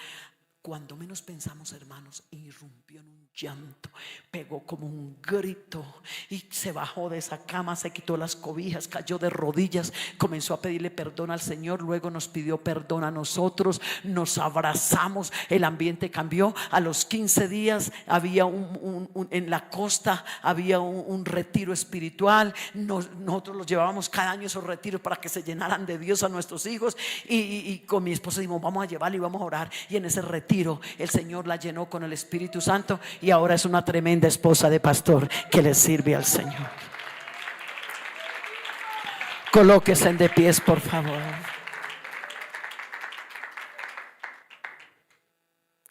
cuando menos pensamos, hermanos, irrumpió en un llanto, pegó como un grito y se bajó de esa cama, se quitó las cobijas, cayó de rodillas, comenzó a pedirle perdón al Señor, luego nos pidió perdón a nosotros, nos abrazamos, el ambiente cambió. A los 15 días había en la costa había un retiro espiritual. Nosotros los llevábamos cada año esos retiros para que se llenaran de Dios a nuestros hijos, y con mi esposa dijimos, vamos a llevarla y vamos a orar. Y en ese retiro el Señor la llenó con el Espíritu Santo y ahora es una tremenda esposa de pastor que le sirve al Señor. Colóquese de pies, por favor.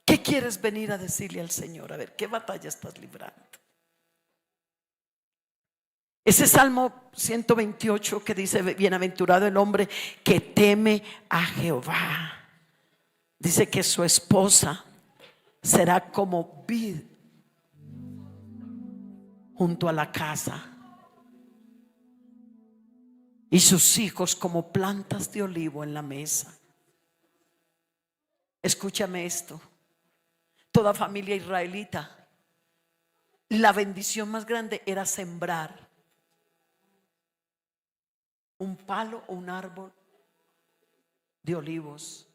¿Qué quieres venir a decirle al Señor? A ver, ¿qué batalla estás librando? Ese Salmo 128 que dice, bienaventurado el hombre que teme a Jehová. Dice que su esposa será como vid junto a la casa, y sus hijos como plantas de olivo en la mesa. Escúchame esto. Toda familia israelita, la bendición más grande era sembrar un palo o un árbol de olivos,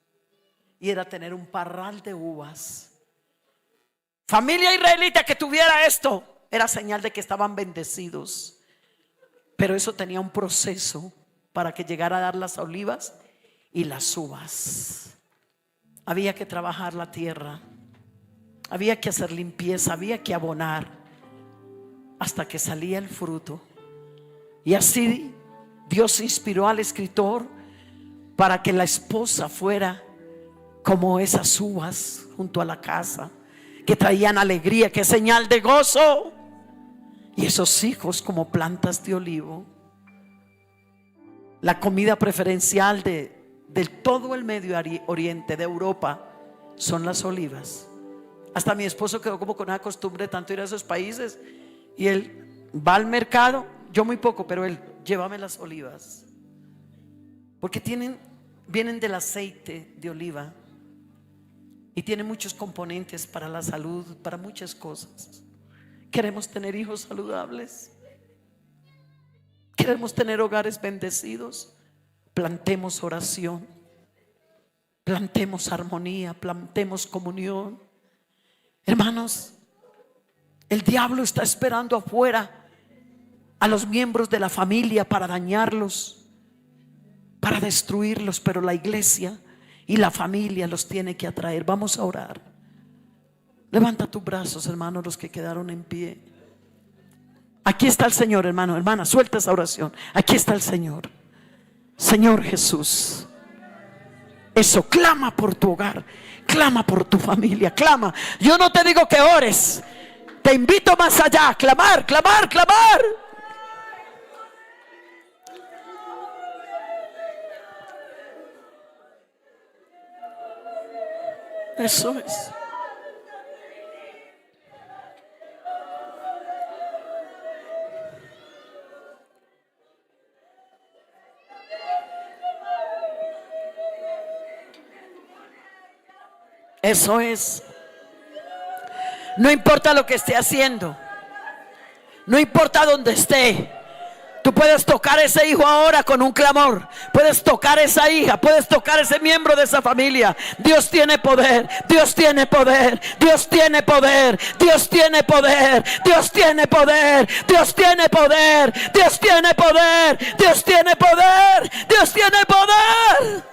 y era tener un parral de uvas. Familia israelita que tuviera esto era señal de que estaban bendecidos. Pero eso tenía un proceso para que llegara a dar las olivas y las uvas. Había que trabajar la tierra, había que hacer limpieza, había que abonar hasta que salía el fruto. Y así Dios inspiró al escritor para que la esposa fuera como esas uvas junto a la casa, que traían alegría, que es señal de gozo. Y esos hijos como plantas de olivo. La comida preferencial de todo el Medio Oriente, de Europa, son las olivas. Hasta mi esposo quedó como con una costumbre de tanto ir a esos países, y él va al mercado, yo muy poco, pero él, llévame las olivas, porque vienen del aceite de oliva y tienen muchos componentes para la salud, para muchas cosas. Queremos tener hijos saludables, queremos tener hogares bendecidos. Plantemos oración, plantemos armonía, plantemos comunión. Hermanos, el diablo está esperando afuera a los miembros de la familia para dañarlos, para destruirlos, pero la iglesia y la familia los tiene que atraer. Vamos a orar. Levanta tus brazos, hermanos, los que quedaron en pie. Aquí está el Señor, hermano, hermana, suelta esa oración. Aquí está el Señor. Señor Jesús, eso, clama por tu hogar, clama por tu familia, clama. Yo no te digo que ores, te invito más allá, clamar, clamar, clamar. Eso es. Eso es. No importa lo que esté haciendo, no importa dónde esté, tú puedes tocar a ese hijo ahora con un clamor, puedes tocar a esa hija, puedes tocar a ese miembro de esa familia. Dios tiene poder, Dios tiene poder, Dios tiene poder, Dios tiene poder, Dios tiene poder, Dios tiene poder, Dios tiene poder, Dios tiene poder, Dios tiene poder.